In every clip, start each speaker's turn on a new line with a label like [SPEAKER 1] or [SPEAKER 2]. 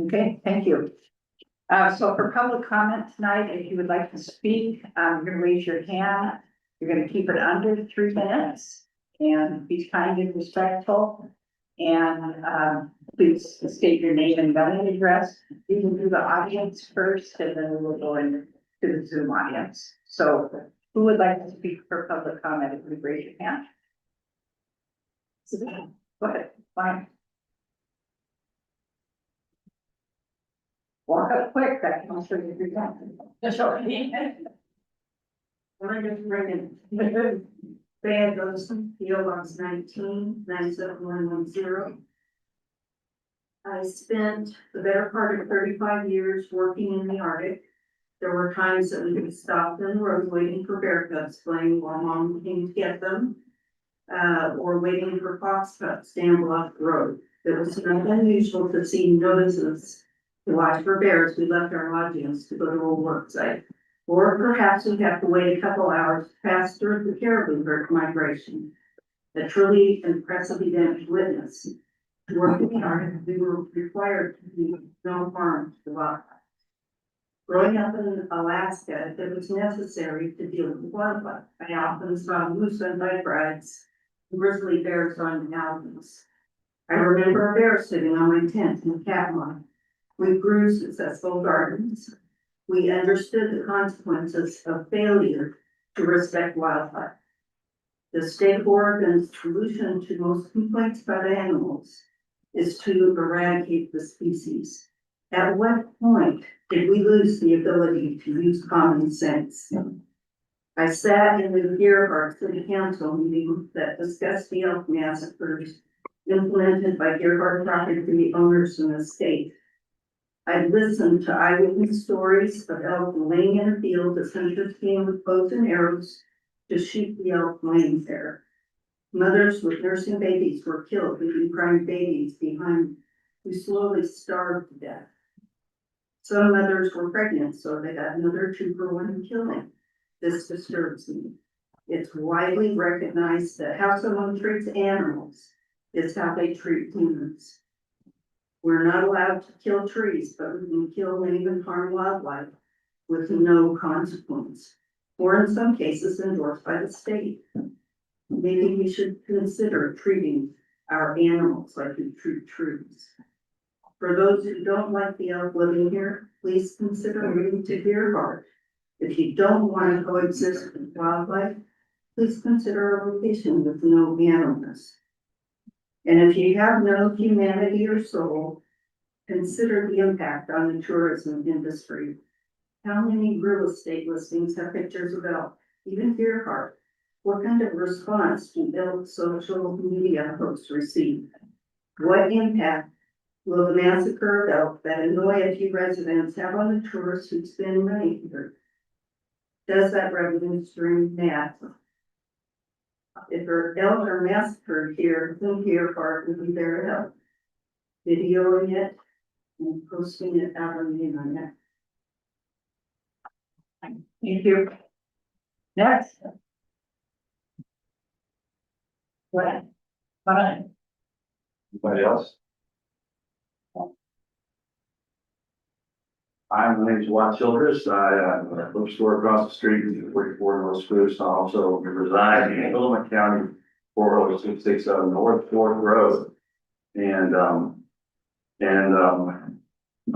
[SPEAKER 1] Okay, thank you. So for public comment tonight, if you would like to speak, you're gonna raise your hand. You're gonna keep it under 3 minutes and be kind and respectful. And, please state your name and mailing address. You can do the audience first and then we'll go into the Zoom audience. So who would like to speak for public comment? If you would raise your hand. Go ahead, fine. Walk up quick, that can show you your hand.
[SPEAKER 2] We're just bringing Van Gosen, PO Box 19-97110. I spent the better part of 35 years working in the Arctic. There were times that we would stop in the road waiting for bear cubs playing while mom came to get them, or waiting for fox cubs to amble off the road. It was not unusual to see notices to watch for bears. We left our lodgings to go to a work site. Or perhaps we'd have to wait a couple hours to pass through the caribou herd migration. A truly impressive event to witness. To work in the Arctic, we were required to do no harm to the wildlife. Growing up in Alaska, it was necessary to deal with wildlife. I often saw moose on bike rides, grizzly bears on mountains. I remember a bear sitting on my tent in Katmai. We grew successful gardens. We understood the consequences of failure to respect wildlife. The state of Oregon's solution to most complaints about animals is to eradicate the species. At what point did we lose the ability to use common sense? I sat in the Gerhardt City Council meeting that discussed the elk massacres implemented by Gerhardt property owners in the state. I listened to eyewitness stories of elk laying in a field as hunters came with bows and arrows to shoot the elk laying there. Mothers with nursing babies were killed, leaving crying babies behind who slowly starved to death. Some mothers were pregnant, so they got another 2-for-1 killing. This disturbs me. It's widely recognized that how someone treats animals is how they treat humans. We're not allowed to kill trees, but we can kill and even harm wildlife with no consequence, or in some cases endorsed by the state. Maybe we should consider treating our animals like we treat trees. For those who don't like the elk living here, please consider moving to Gerhardt. If you don't want to coexist with wildlife, please consider a location with no animals. And if you have no humanity or soul, consider the impact on the tourism industry. How many real estate listings have pictures of elk? Even Gerhardt. What kind of response do elk social media posts receive? What impact will the massacre of elk that annoy a few residents have on the tourists who spend money here? Does that revenue stream matter? If our elk are massacred here, then Gerhardt will be there to help. Videoing it and posting it out on the internet.
[SPEAKER 1] Thank you. Next. Go ahead. Fine.
[SPEAKER 3] Anybody else? Hi, my name is Watt Childress. I have a bookstore across the street in 44 North Spruce. I also reside in Philemon County, 40667 North 4th Road. And I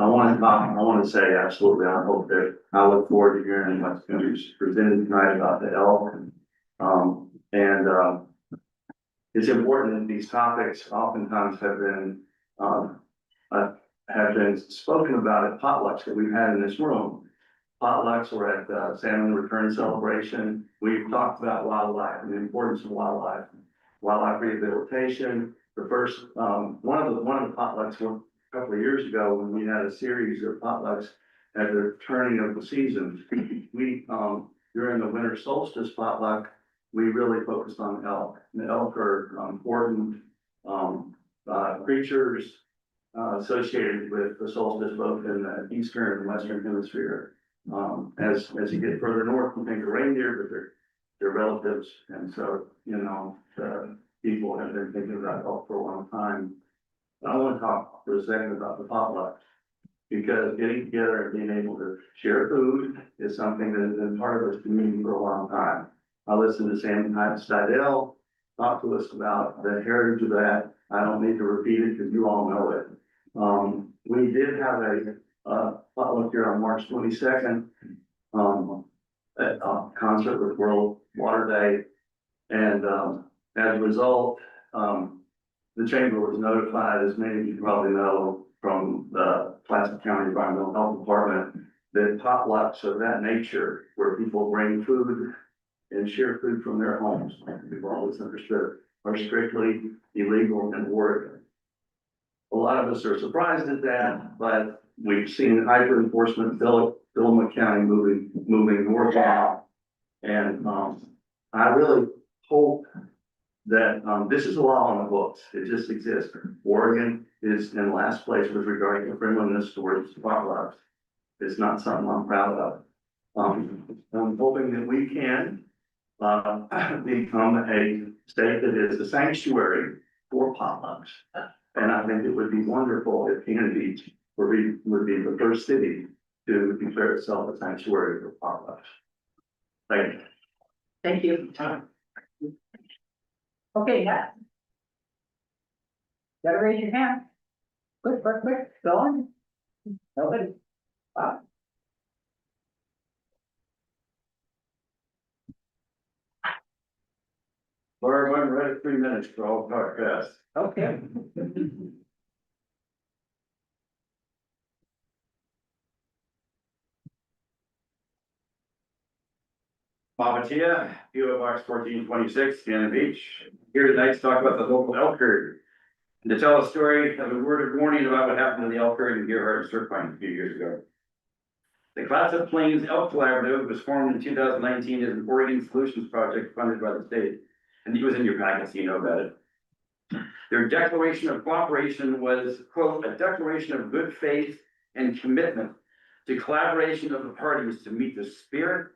[SPEAKER 3] want to say absolutely, I hope that I look forward to hearing what's going to be presented tonight about the elk. It's important that these topics oftentimes have been spoken about at potlucks that we've had in this room. Potlucks or at Salmon Return Celebration. We've talked about wildlife and the importance of wildlife rehabilitation. The first one of the potlucks a couple of years ago when we had a series of potlucks at the turning of the season. We during the winter solstice potluck, we really focused on elk. The elk are important creatures associated with the solstice, both in the eastern and western hemisphere. As you get further north, we think of reindeer, but they're relatives, and so the people have been thinking about elk for a long time. But I want to talk for a second about the potluck. because getting together and being able to share food is something that has been part of this community for a long time. I listened to Sam Stidell talk to us about the heritage of that. I don't need to repeat it because you all know it. We did have a potluck here on March 22nd, at a concert with World Water Day. And, as a result, the chamber was notified, as many of you probably know, from the Clatsop County Environmental Health Department, that potlucks of that nature, where people bring food and share food from their homes, like we've always understood, are strictly illegal in Oregon. A lot of us are surprised at that, but we've seen hyper enforcement, Philemon County moving north now. And, I really hope that, this is a law on the books. It just exists. Oregon is in last place with regard to friendliness towards potlucks. It's not something I'm proud of. I'm hoping that we can, become a state that is a sanctuary for potlucks. And I think it would be wonderful if Kennedy would be the first city to declare itself a sanctuary for potlucks. Thank you.
[SPEAKER 1] Thank you. Okay, next. Gotta raise your hand. Quick, go on. Nobody. Wow.
[SPEAKER 3] Laura, I'm ready 3 minutes for all talk fast.
[SPEAKER 1] Okay.
[SPEAKER 4] Mamatia, PO Box 1426, Cannon Beach. Here tonight to talk about the local elk herd. And to tell a story of a word of warning about what happened to the elk herd in Gerhart and Surfline a few years ago. The Clatsop Plains Elk Collaborative was formed in 2019 as an Oregon Solutions Project funded by the state. And it was in your packet, so you know about it. Their declaration of cooperation was, quote, a declaration of good faith and commitment to collaboration of the parties to meet the spirit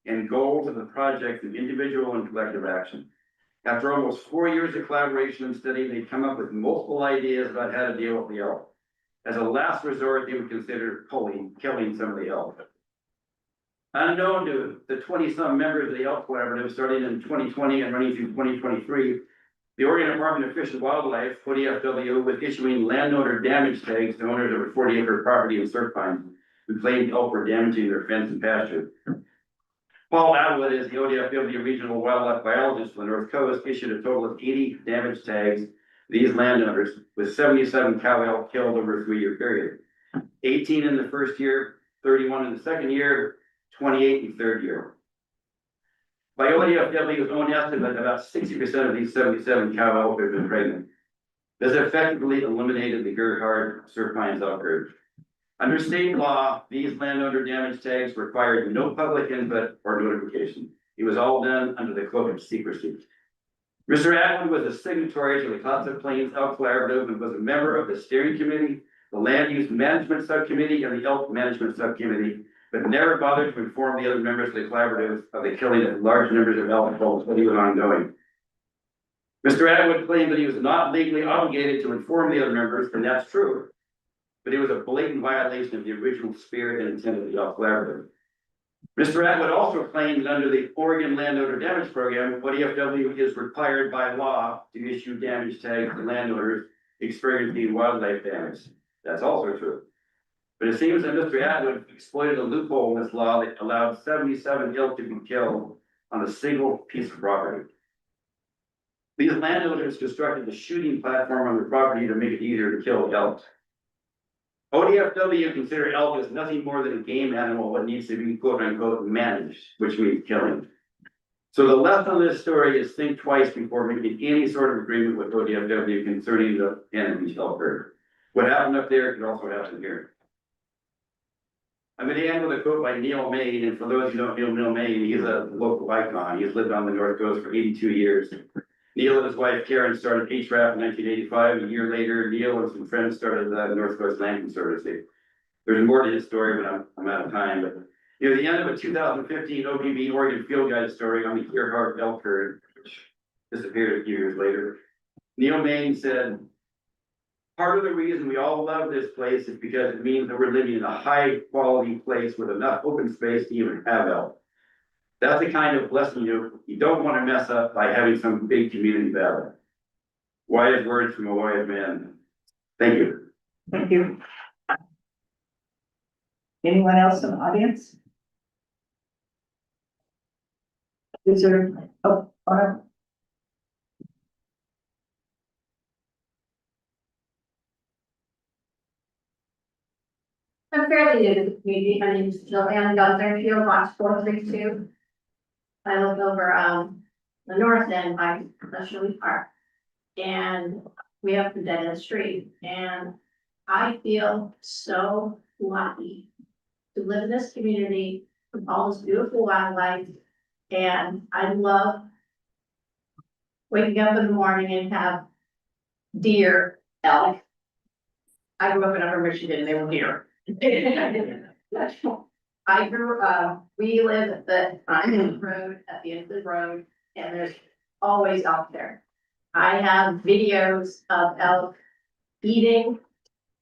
[SPEAKER 4] and goals of the project through individual and collective action. After almost 4 years of collaboration and study, they come up with multiple ideas about how to deal with the elk. As a last resort, they would consider killing some of the elk. Unknown to the 20-some members of the Elk Collaborative, starting in 2020 and running through 2023, the Oregon Department of Fish and Wildlife, ODFW, was issuing landowner damage tags to owners of a 40-acre property in Surfline who claimed elk were damaging their fence and pasture. Paul Atwood is the ODFW regional wildlife biologist on the North Coast, issued a total of 80 damage tags to these landowners, with 77 cow elk killed over a 3-year period. 18 in the first year, 31 in the second year, 28 in the third year. By ODFW's own estimate, about 60% of these 77 cow elk have been pregnant. This effectively eliminated the Gerhart Surfline elk herd. Under state law, these landowner damage tags required no public input or notification. It was all done under the cloak of secrecy. Mr. Atwood was a signatory to the Clatsop Plains Elk Collaborative and was a member of the steering committee, the land use management subcommittee, and the elk management subcommittee, but never bothered to inform the other members of the collaborative of the killing of large numbers of elk while he was ongoing. Mr. Atwood claimed that he was not legally obligated to inform the other members, and that's true. But it was a blatant violation of the original spirit and intent of the Elk Collaborative. Mr. Atwood also claimed that under the Oregon Landowner Damage Program, ODFW is required by law to issue damage tags to landowners experiencing wildlife damage. That's also true. But it seems that Mr. Atwood exploited a loophole in this law that allowed 77 elk to be killed on a single piece of property. These landowners constructed a shooting platform on their property to make it easier to kill elk. ODFW consider elk as nothing more than a game animal that needs to be quote unquote managed, which means killing. So the lesson of this story is think twice before making any sort of agreement with ODFW concerning the enemy's elk herd. What happened up there could also happen here. I'm going to end with a quote by Neil Main, and for those who don't know Neil Main, he's a local icon. He's lived on the North Coast for 82 years. Neil and his wife Karen started HRAP in 1985. A year later, Neil and some friends started the North Coast Land Conservancy. There's more to his story, but I'm out of time. But near the end of a 2015 OPB Oregon Field Guide story on the Gerhart elk herd, which disappeared a few years later, Neil Main said, Part of the reason we all love this place is because it means that we're living in a high quality place with enough open space to even have elk. That's the kind of blessing you don't want to mess up by having some big community battle. Wise words from a wise man. Thank you.
[SPEAKER 1] Thank you. Anyone else in the audience? Is there,
[SPEAKER 5] I'm fairly new to the community. My name is Jillian Gunther, Box 432. I live over the north end by Shirley Park. And we have the dead end street. And I feel so lucky to live in this community with all this beautiful wildlife. And I love waking up in the morning and have deer, elk. I grew up in Upper Michigan and they were deer. I grew up, we live at the road, at the end of the road, and there's always elk there. I have videos of elk eating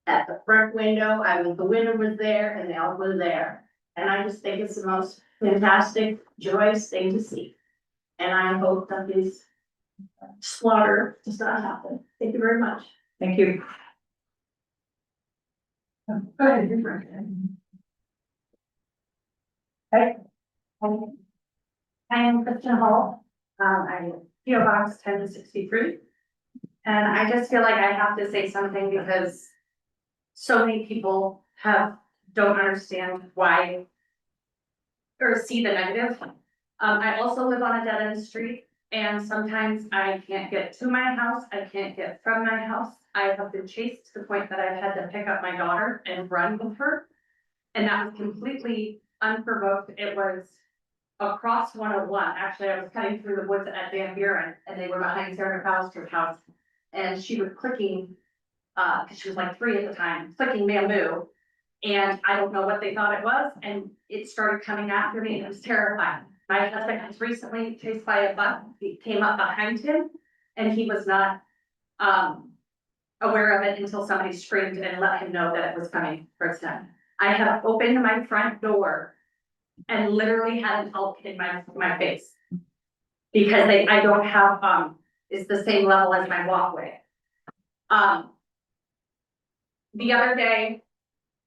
[SPEAKER 5] at the front window. The window was there and the elk was there. And I just think it's the most fantastic, joyous thing to see. And I hope that this slaughter does not happen. Thank you very much.
[SPEAKER 1] thank you.
[SPEAKER 5] Go ahead,
[SPEAKER 1] Hey,
[SPEAKER 5] I am Kristen Hall. I'm PO Box 1063. And I just feel like I have to say something because so many people don't understand why or see the negative. I also live on a dead end street and sometimes I can't get to my house. I can't get from my house. I have been chased to the point that I've had to pick up my daughter and run with her. And that was completely unprovoked. It was across 101. Actually, I was cutting through the woods at Van Buren and they were behind Sarah McAllister's house. And she was clicking, cause she was like 3 at the time, clicking bamboo. And I don't know what they thought it was. And it started coming after me and it was terrifying. My husband was recently chased by a buck. He came up behind him and he was not, aware of it until somebody screamed and let him know that it was coming towards him. I have opened my front door and literally had an elk in my face. Because I don't have, it's the same level as my walkway. The other day,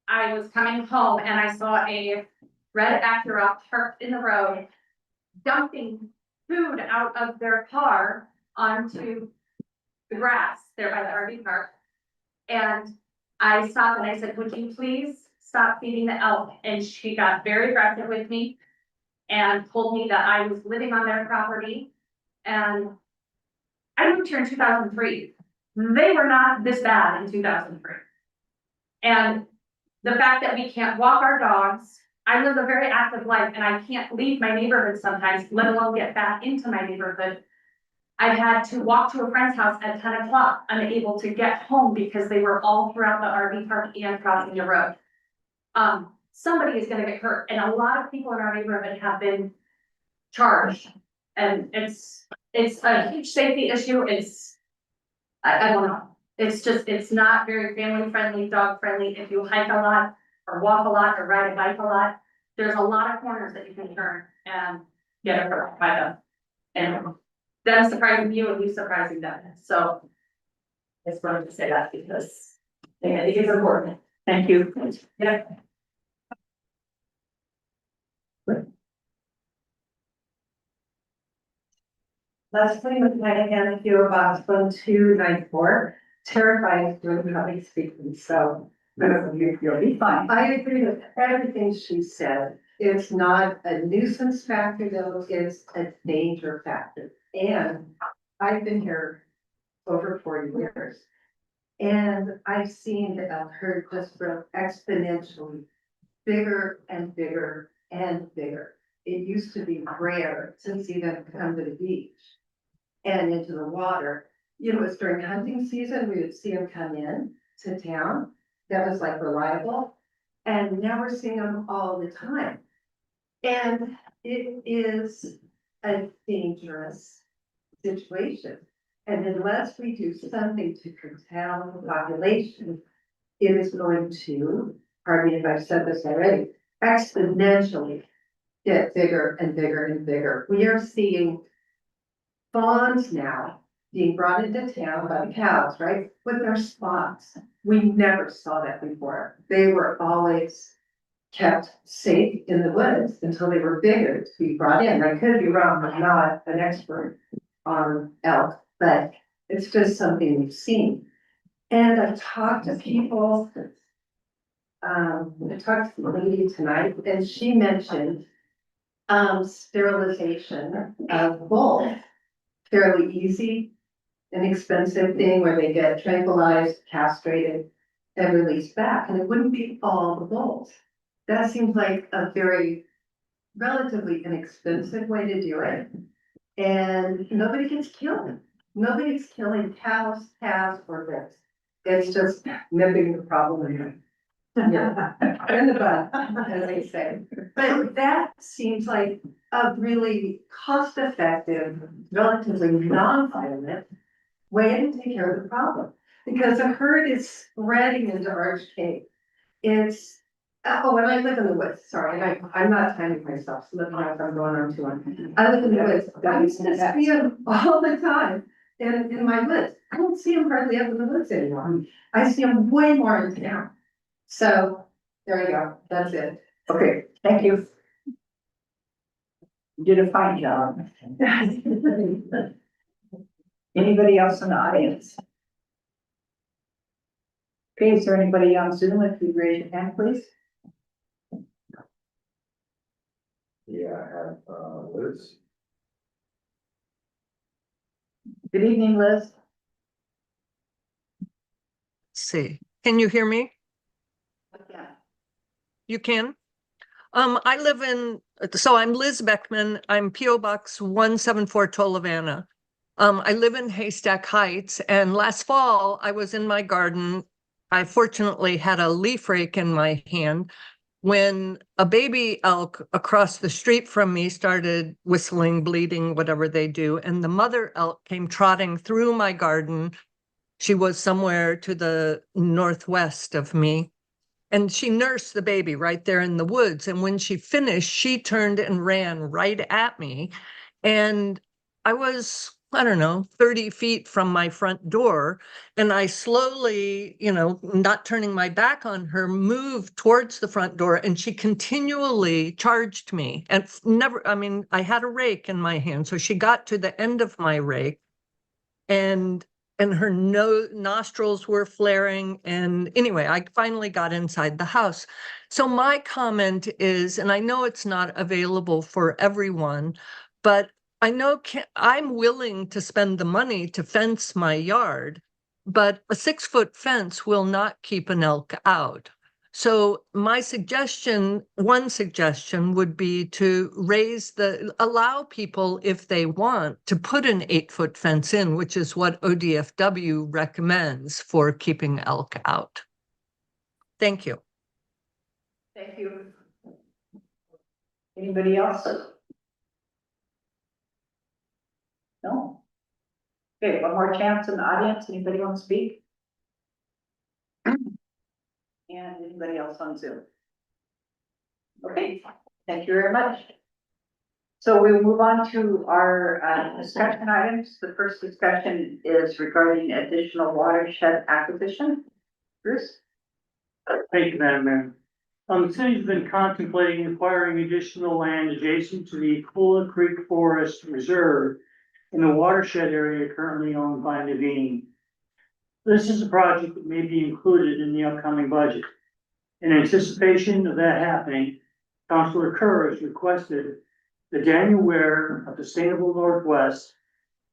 [SPEAKER 5] I was coming home and I saw a red Acura parked in the road, dumping food out of their car onto the grass there by the RV park. And I stopped and I said, would you please stop feeding the elk? And she got very aggressive with me and told me that I was living on their property. And I moved here in 2003. They were not this bad in 2003. And the fact that we can't walk our dogs, I live a very active life and I can't leave my neighborhood sometimes, let alone get back into my neighborhood. I've had to walk to a friend's house at 10 o'clock, unable to get home because they were all throughout the RV park and crossing the road. Somebody is gonna get hurt and a lot of people in our neighborhood have been charged. And it's a huge safety issue. I don't know. It's not very family friendly, dog friendly. If you hike a lot or walk a lot or ride a bike a lot, there's a lot of corners that you can turn and get hurt by them. And them surprising you and you surprising them. So I just wanted to say that because I think it's important.
[SPEAKER 1] thank you.
[SPEAKER 5] Yeah.
[SPEAKER 6] Leslie McMahon, PO Box 1294, terrified doing public speaking, so.
[SPEAKER 1] You'll be fine.
[SPEAKER 6] I agree with everything she said. It's not a nuisance factor, though, it's a danger factor. And I've been here over 40 years. And I've seen the elk herd just grow exponentially bigger and bigger and bigger. It used to be rare to see them come to the beach and into the water. You know, it's during hunting season, we would see them come in to town. That was like reliable. And now we're seeing them all the time. And it is a dangerous situation. And unless we do something to curtail the population, it is going to, pardon me if I've said this already, exponentially get bigger and bigger and bigger. We are seeing fawns now being brought into town by the cows, right? With their spots. We never saw that before. They were always kept safe in the woods until they were bigger to be brought in. I could be wrong, I'm not an expert on elk, but it's just something we've seen. And I've talked to people. I talked to the lady tonight and she mentioned sterilization of bulls. Fairly easy, inexpensive thing where they get tranquilized, castrated, and released back, and it wouldn't be all the bulls. That seems like a very relatively inexpensive way to do it. And nobody gets killed. Nobody's killing cows, calves, or goats. It's just nipping the problem in the bud, as they say. But that seems like a really cost-effective, relatively non-violent way to take care of the problem. Because the herd is spreading into Orange Cave. It's, oh, and I live in the woods, sorry, and I'm not timing myself, so let me know if I'm going on too long. I live in the woods, I used to see them all the time in my woods. I don't see them hardly up in the woods anymore. I see them way more in town. So, there you go, that's it.
[SPEAKER 1] Okay, thank you. You did a fine job. Anybody else in the audience? Okay, is there anybody on Zoom? If you raise your hand, please.
[SPEAKER 7] Yeah, I have, Liz.
[SPEAKER 1] Good evening, Liz.
[SPEAKER 8] See, can you hear me?
[SPEAKER 1] Yeah.
[SPEAKER 8] You can? I live in, so I'm Liz Beckman. I'm PO Box 174 Tolovana. I live in Haystack Heights, and last fall I was in my garden. I fortunately had a leaf rake in my hand when a baby elk across the street from me started whistling, bleating, whatever they do, and the mother elk came trotting through my garden. She was somewhere to the northwest of me. And she nursed the baby right there in the woods. And when she finished, she turned and ran right at me. And I was, I don't know, 30 feet from my front door. And I slowly, not turning my back on her, moved towards the front door. And she continually charged me. And I had a rake in my hand. So she got to the end of my rake. And her nostrils were flaring. And anyway, I finally got inside the house. So my comment is, and I know it's not available for everyone, but I know I'm willing to spend the money to fence my yard, but a 6-foot fence will not keep an elk out. So my one suggestion would be to allow people, if they want, to put an 8-foot fence in, which is what ODFW recommends for keeping elk out. Thank you.
[SPEAKER 1] Thank you. Anybody else? No? Okay, one more chance in the audience. Anybody want to speak? And anybody else on Zoom? Okay, thank you very much. So we'll move on to our discussion items. The first discussion is regarding additional watershed acquisition. Bruce?
[SPEAKER 9] Thank you, Madam Mayor. The city's been contemplating acquiring additional land adjacent to the Kula Creek Forest Reserve in the watershed area currently owned by Naveen. This is a project that may be included in the upcoming budget. In anticipation of that happening, Councilor Kerr has requested that Daniel Ware of Sustainable Northwest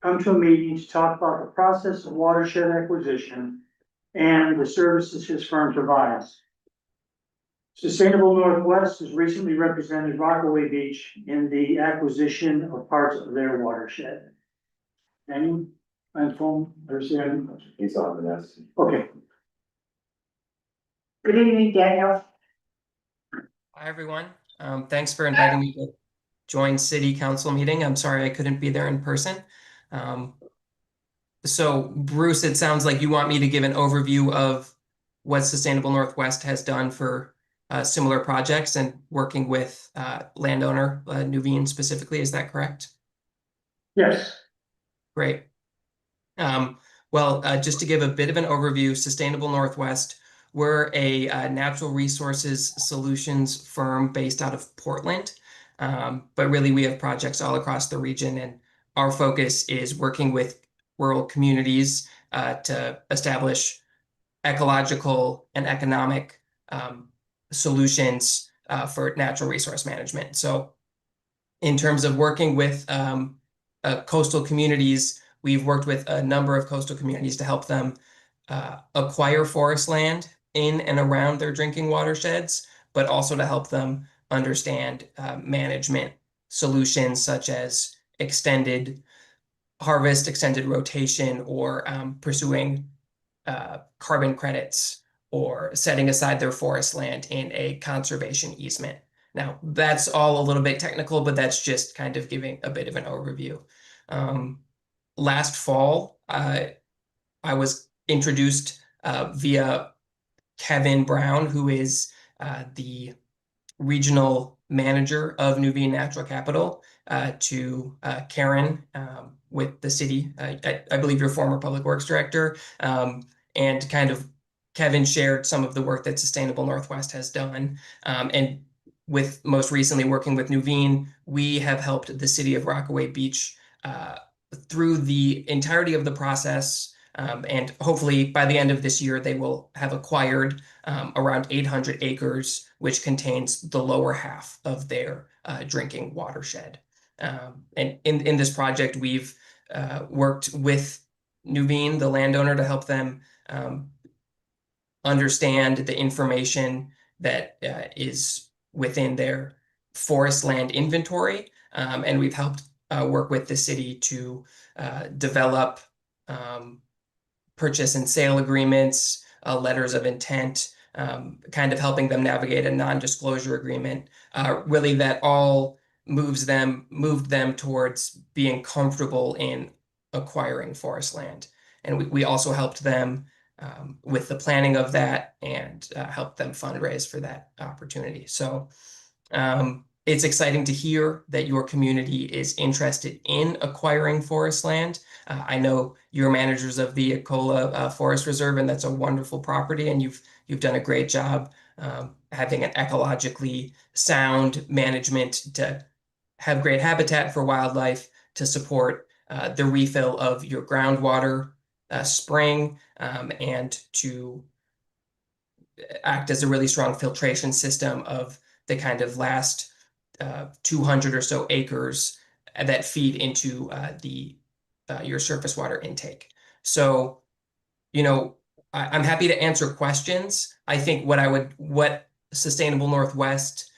[SPEAKER 9] come to a meeting to talk about the process of watershed acquisition and the services his firm provides. Sustainable Northwest has recently represented Rockaway Beach in the acquisition of parts of their watershed. Daniel, my phone,
[SPEAKER 7] He's on the nest.
[SPEAKER 9] Okay.
[SPEAKER 1] Good evening, Daniel.
[SPEAKER 10] Hi, everyone. Thanks for inviting me to join City Council meeting. I'm sorry I couldn't be there in person. So Bruce, it sounds like you want me to give an overview of what Sustainable Northwest has done for similar projects and working with landowner Nuveen specifically. Is that correct?
[SPEAKER 9] Yes.
[SPEAKER 10] Great. Well, just to give a bit of an overview, Sustainable Northwest, we're a natural resources solutions firm based out of Portland. But really, we have projects all across the region, and our focus is working with rural communities to establish ecological and economic solutions for natural resource management. So in terms of working with coastal communities, we've worked with a number of coastal communities to help them acquire forest land in and around their drinking watersheds, but also to help them understand management solutions such as extended harvest, extended rotation, or pursuing carbon credits or setting aside their forest land in a conservation easement. Now, that's all a little bit technical, but that's just kind of giving a bit of an overview. Last fall, I was introduced via Kevin Brown, who is the regional manager of Nuveen Natural Capital, to Karen with the city. I believe your former public works director, and kind of Kevin shared some of the work that Sustainable Northwest has done. And with most recently working with Nuveen, we have helped the city of Rockaway Beach through the entirety of the process. And hopefully by the end of this year, they will have acquired around 800 acres, which contains the lower half of their drinking watershed. And in this project, we've worked with Nuveen, the landowner, to help them understand the information that is within their forest land inventory. And we've helped work with the city to develop purchase and sale agreements, letters of intent, kind of helping them navigate a non-disclosure agreement, really that all moved them towards being comfortable in acquiring forest land. And we also helped them with the planning of that and helped them fundraise for that opportunity. So it's exciting to hear that your community is interested in acquiring forest land. I know you're managers of the Ecola Forest Reserve, and that's a wonderful property, and you've done a great job having an ecologically sound management to have great habitat for wildlife, to support the refill of your groundwater spring, and to act as a really strong filtration system of the kind of last 200 or so acres that feed into your surface water intake. So, I'm happy to answer questions. I think what Sustainable Northwest,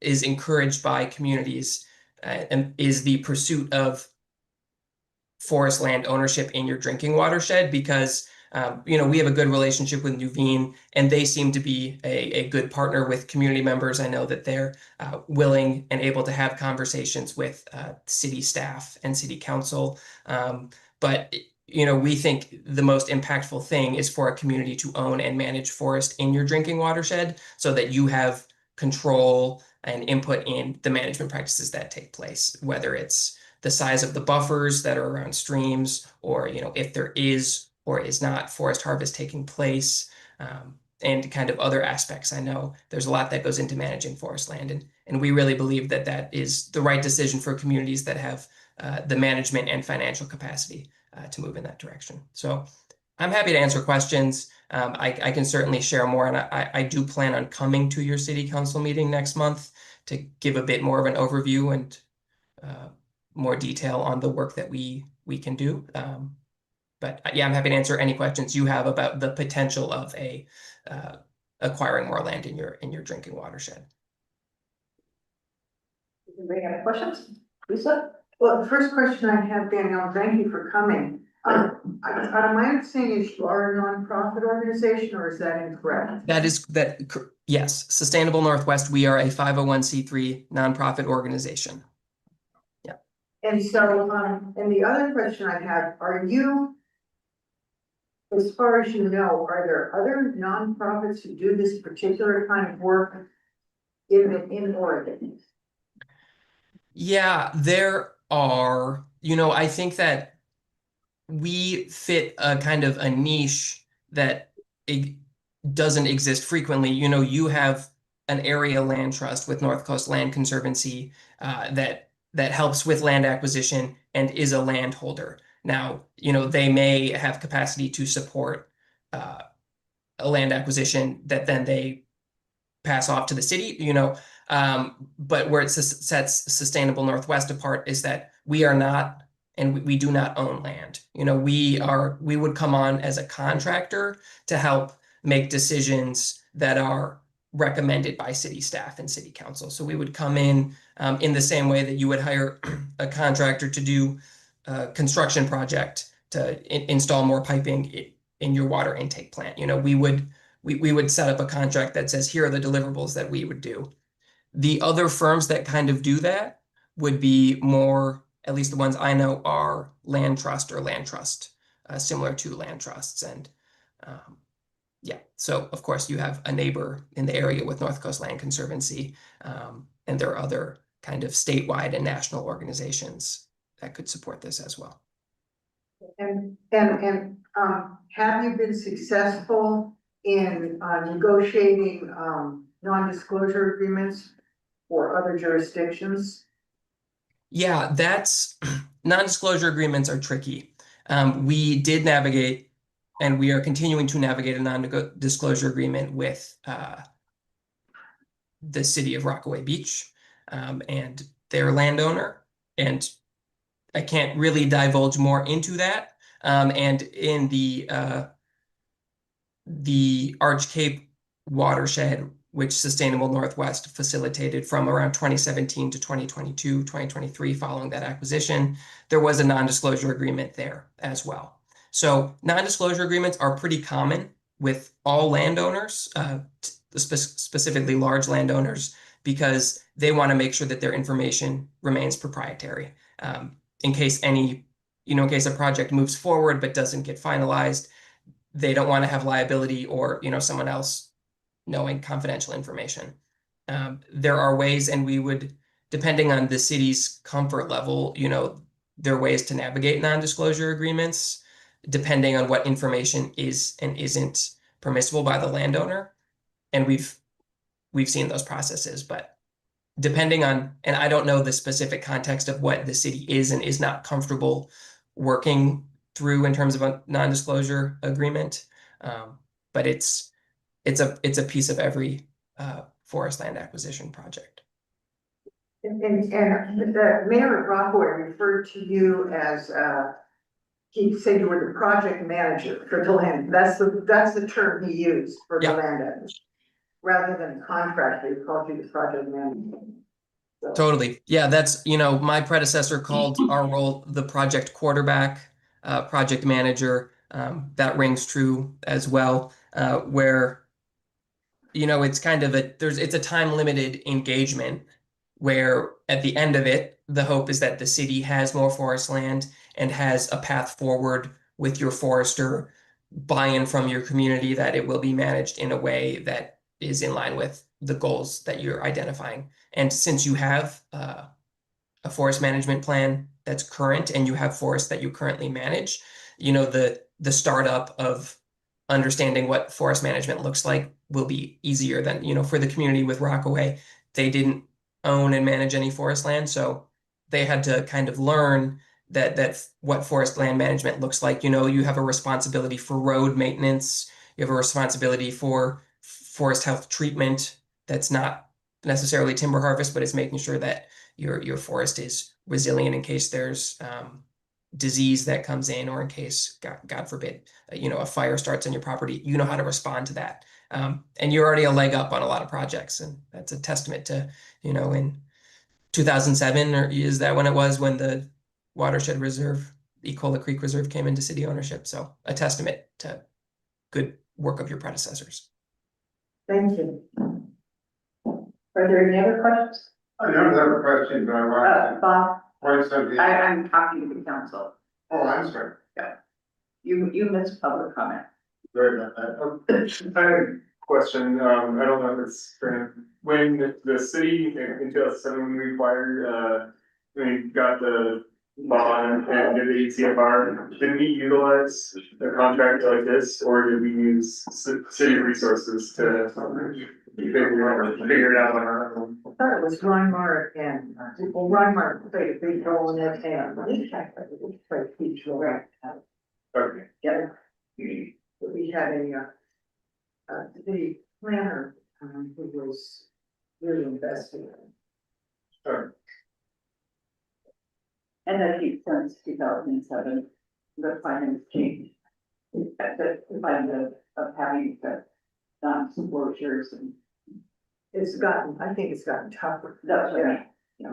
[SPEAKER 10] is encouraged by communities and is the pursuit of forest land ownership in your drinking watershed, because we have a good relationship with Nuveen, and they seem to be a good partner with community members. I know that they're willing and able to have conversations with city staff and city council. But we think the most impactful thing is for a community to own and manage forest in your drinking watershed, so that you have control and input in the management practices that take place, whether it's the size of the buffers that are around streams, or if there is or is not forest harvest taking place, and kind of other aspects. I know there's a lot that goes into managing forest land, and we really believe that that is the right decision for communities that have the management and financial capacity to move in that direction. So I'm happy to answer questions. I can certainly share more, and I do plan on coming to your city council meeting next month to give a bit more of an overview and more detail on the work that we can do. But yeah, I'm happy to answer any questions you have about the potential of acquiring more land in your drinking watershed.
[SPEAKER 1] Anybody have questions? Lisa?
[SPEAKER 6] Well, the first question I have, Danielle, thank you for coming. My understanding is you are a nonprofit organization, or is that incorrect?
[SPEAKER 10] Yes, Sustainable Northwest, we are a 501c3 nonprofit organization. Yeah.
[SPEAKER 6] And so, and the other question I have, are you, as far as you know, are there other nonprofits who do this particular kind of work in Oregon?
[SPEAKER 10] Yeah, there are, I think that we fit a kind of a niche that it doesn't exist frequently. You have an area land trust with North Coast Land Conservancy that helps with land acquisition and is a landholder. Now, they may have capacity to support a land acquisition that then they pass off to the city, but where it sets Sustainable Northwest apart is that we are not, and we do not own land. We would come on as a contractor to help make decisions that are recommended by city staff and city council. So we would come in the same way that you would hire a contractor to do a construction project to install more piping in your water intake plant. We would set up a contract that says, here are the deliverables that we would do. The other firms that kind of do that would be more, at least the ones I know, are land trust or land trust, similar to land trusts. And yeah, so of course you have a neighbor in the area with North Coast Land Conservancy, and there are other kind of statewide and national organizations that could support this as well.
[SPEAKER 6] And have you been successful in negotiating non-disclosure agreements for other jurisdictions?
[SPEAKER 10] Yeah, that's non-disclosure agreements are tricky. We did navigate, and we are continuing to navigate a non-disclosure agreement with the city of Rockaway Beach and their landowner. And I can't really divulge more into that. And in the Arch Cape watershed, which Sustainable Northwest facilitated from around 2017 to 2022, 2023, following that acquisition, there was a non-disclosure agreement there as well. So non-disclosure agreements are pretty common with all landowners, specifically large landowners, because they want to make sure that their information remains proprietary. In case in case a project moves forward but doesn't get finalized, they don't want to have liability or, someone else knowing confidential information. There are ways, and we would, depending on the city's comfort level, there are ways to navigate non-disclosure agreements, depending on what information is and isn't permissible by the landowner. And we've seen those processes, but depending on, and I don't know the specific context of what the city is and is not comfortable working through in terms of a non-disclosure agreement, but it's a piece of every forest land acquisition project.
[SPEAKER 6] And the mayor of Rockaway referred to you as, he said you were the project manager for the land. That's the term he used for the land acquisition. Rather than contractor, he called you the project manager. So.
[SPEAKER 10] Totally. Yeah, that's, my predecessor called our role the project quarterback, project manager. That rings true as well, where, it's kind of it's a time limited engagement where at the end of it, the hope is that the city has more forest land and has a path forward with your forester, buy-in from your community that it will be managed in a way that is in line with the goals that you're identifying. And since you have a forest management plan that's current and you have forests that you currently manage, the startup of understanding what forest management looks like will be easier than, for the community with Rockaway. They didn't own and manage any forest land, so they had to kind of learn that what forest land management looks like. You have a responsibility for road maintenance, you have a responsibility for forest health treatment that's not necessarily timber harvest, but it's making sure that your forest is resilient in case there's disease that comes in, or in case, God forbid, a fire starts on your property. You know how to respond to that. And you're already a leg up on a lot of projects. And that's a testament to, in 2007, or is that when it was, when the watershed reserve, Ecola Creek Reserve, came into city ownership. So a testament to good work of your predecessors.
[SPEAKER 6] Thank you. Are there any other questions?
[SPEAKER 7] I don't have a question, but I want
[SPEAKER 6] Bob?
[SPEAKER 1] I'm talking to the council.
[SPEAKER 7] Oh, I'm sorry.
[SPEAKER 1] You missed public comment.
[SPEAKER 11] Sorry about that. I had a question, I don't know if it's, when the city in 2007, when we acquired, we got the bond and did the ECFR, did we utilize a contract like this, or did we use city resources to figure it out on our own?
[SPEAKER 6] I thought it was Reinmar and, well, Reinmar played a big role in it and we had a huge role.
[SPEAKER 11] Okay.
[SPEAKER 6] Yeah. We had the planner, who was really invested.
[SPEAKER 11] Sure.
[SPEAKER 1] And I think since 2007, the finance changed. The plan of having the non-disclosures and.
[SPEAKER 6] I think it's gotten tougher.
[SPEAKER 1] That's right. Yeah.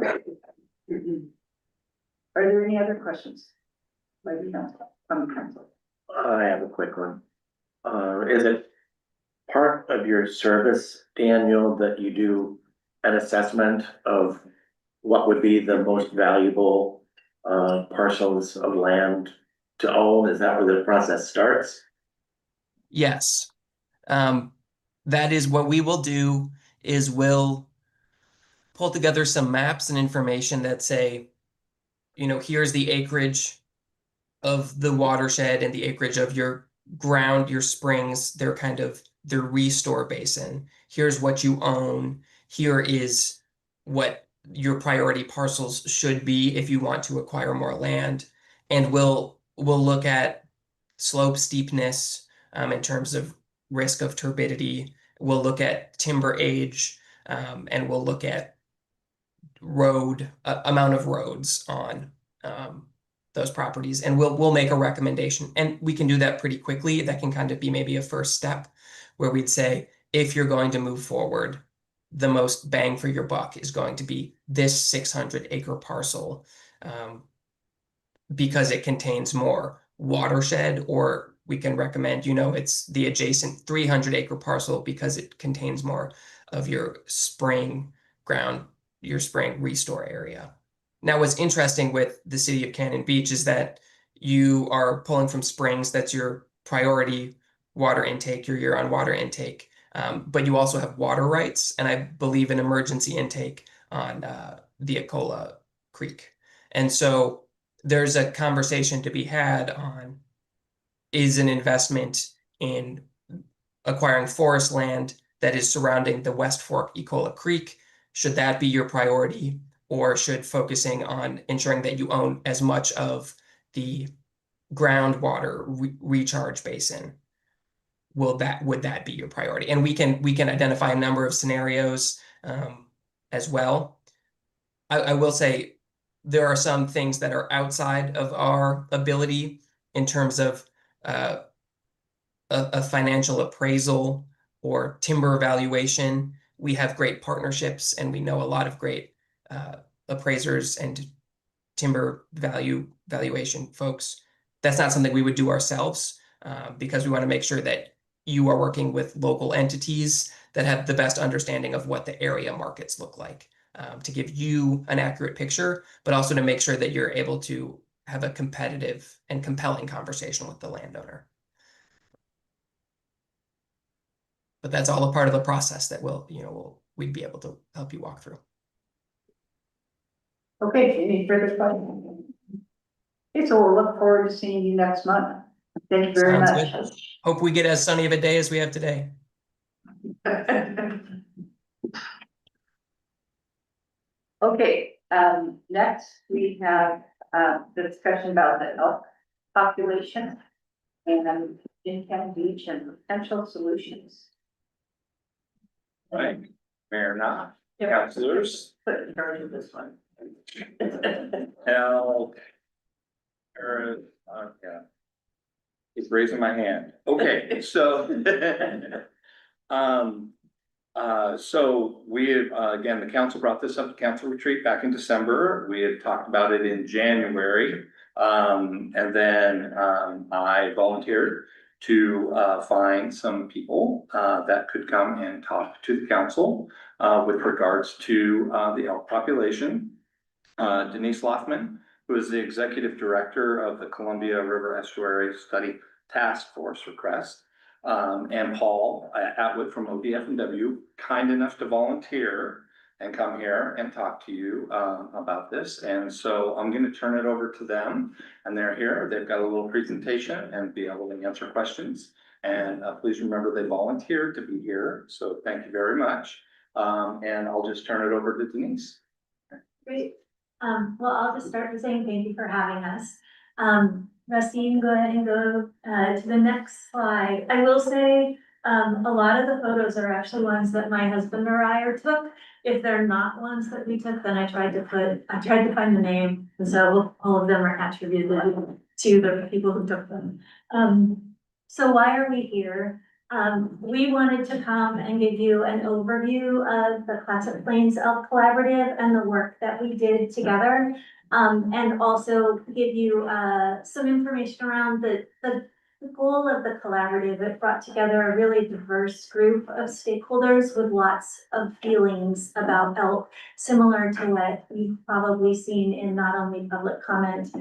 [SPEAKER 1] Are there any other questions? Maybe council, from council.
[SPEAKER 12] I have a quick one. Is it part of your service, Daniel, that you do an assessment of what would be the most valuable parcels of land to own? Is that where the process starts?
[SPEAKER 10] Yes. That is what we will do, is we'll pull together some maps and information that say, here's the acreage of the watershed and the acreage of your ground, your springs, their restore basin. Here's what you own. Here is what your priority parcels should be if you want to acquire more land. And we'll look at slope steepness in terms of risk of turbidity. We'll look at timber age, and we'll look at amount of roads on those properties, and we'll make a recommendation, and we can do that pretty quickly. That can kind of be maybe a first step where we'd say, if you're going to move forward, the most bang for your buck is going to be this 600-acre parcel, because it contains more watershed, or we can recommend, it's the adjacent 300-acre parcel because it contains more of your spring ground, your spring restore area. Now, what's interesting with the city of Cannon Beach is that you are pulling from springs. That's your priority water intake, your year-round water intake. But you also have water rights, and I believe an emergency intake on the Ecola Creek. And so there's a conversation to be had on, is an investment in acquiring forest land that is surrounding the West Fork Ecola Creek, should that be your priority, or should focusing on ensuring that you own as much of the groundwater recharge basin, would that be your priority? And we can identify a number of scenarios as well. I will say there are some things that are outside of our ability in terms of a financial appraisal or timber evaluation. We have great partnerships, and we know a lot of great appraisers and timber valuation folks. That's not something we would do ourselves, because we want to make sure that you are working with local entities that have the best understanding of what the area markets look like, to give you an accurate picture, but also to make sure that you're able to have a competitive and compelling conversation with the landowner. But that's all a part of the process that we'd be able to help you walk through.
[SPEAKER 1] Okay, any further questions? Okay, so we'll look forward to seeing you next month. Thank you very
[SPEAKER 10] Sounds
[SPEAKER 1] much.
[SPEAKER 10] good. Hope we get as sunny of a day as we have today.
[SPEAKER 1] Okay, next we have the discussion about the elk population and in Cannon Beach and potential solutions.
[SPEAKER 7] Right, Mayor Knopf, councilors,
[SPEAKER 1] Put in charge of this one.
[SPEAKER 7] elk. Yeah. He's raising my hand. Okay, so. So we have, again, the council brought this up at council retreat back in December. We had talked about it in January. And then I volunteered to find some people that could come and talk to the council with regards to the elk population. Denise Lothman, who is the Executive Director of the Columbia River Estuary Study Task Force, or CREST. And Paul Atwood from ODF&W, kind enough to volunteer and come here and talk to you about this. And so I'm gonna turn it over to them, and they're here. They've got a little presentation and be able to answer questions. And please remember they volunteered to be here, so thank you very much. And I'll just turn it over to Denise.
[SPEAKER 13] Great. Well, I'll just start with saying thank you for having us. Rusty, you can go ahead and go to the next slide. I will say, a lot of the photos are actually ones that my husband or I took. If they're not ones that we took, then I tried to find the name, and so all of them are attributed to the people who took them. So why are we here? We wanted to come and give you an overview of the Clatsop Plains Elk Collaborative and the work that we did together. And also give you some information around the goal of the collaborative. It brought together a really diverse group of stakeholders with lots of feelings about elk, similar to what you've probably seen in not only public comment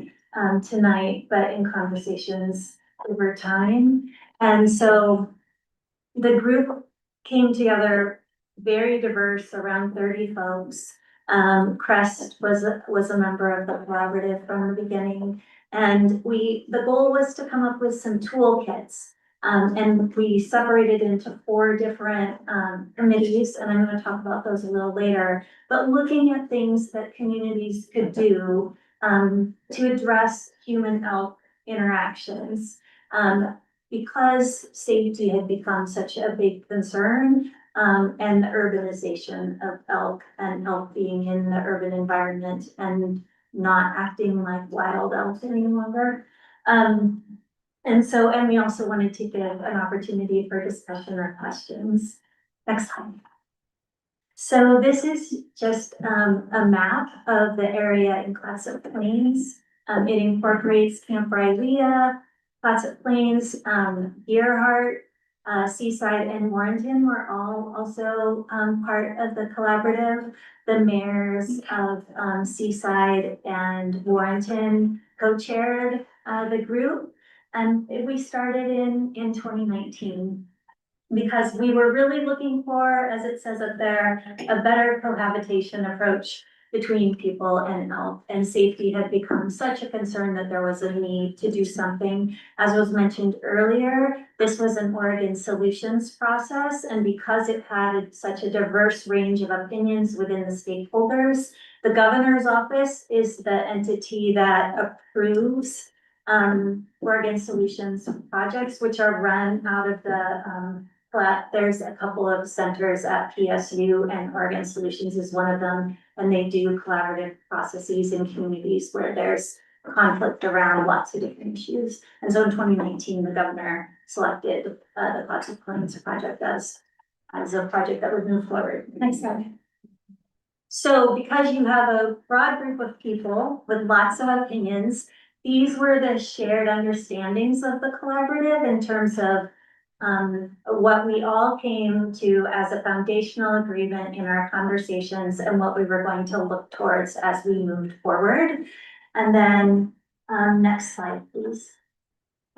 [SPEAKER 13] tonight, but in conversations over time. And so the group came together very diverse, around 30 folks. Crest was a member of the collaborative from the beginning. And the goal was to come up with some toolkits. And we separated into 4 different committees, and I'm going to talk about those a little later. But looking at things that communities could do to address human-elk interactions. Because safety had become such a big concern, and the urbanization of elk and elk being in the urban environment and not acting like wild elk any longer. And we also wanted to give an opportunity for discussion or questions. Next slide. So this is just a map of the area in Clatsop Plains. It incorporates Camp Rylea, Clatsop Plains, Earhart, Seaside, and Warrenton were all also part of the collaborative. The mayors of Seaside and Warrenton co-chaired the group, and we started in 2019 because we were really looking for, as it says up there, a better cohabitation approach between people and elk, and safety had become such a concern that there was a need to do something. As was mentioned earlier, this was an Oregon Solutions process, and because it had such a diverse range of opinions within the stakeholders, the governor's office is the entity that approves Oregon Solutions projects, which are run out of the there's a couple of centers at PSU, and Oregon Solutions is one of them, and they do collaborative processes in communities where there's conflict around lots of different issues. And so in 2019, the governor selected the Clatsop Plains project as a project that would move forward. Next slide. So because you have a broad group of people with lots of opinions, these were the shared understandings of the collaborative in terms of what we all came to as a foundational agreement in our conversations and what we were going to look towards as we moved forward. And then, next slide, please.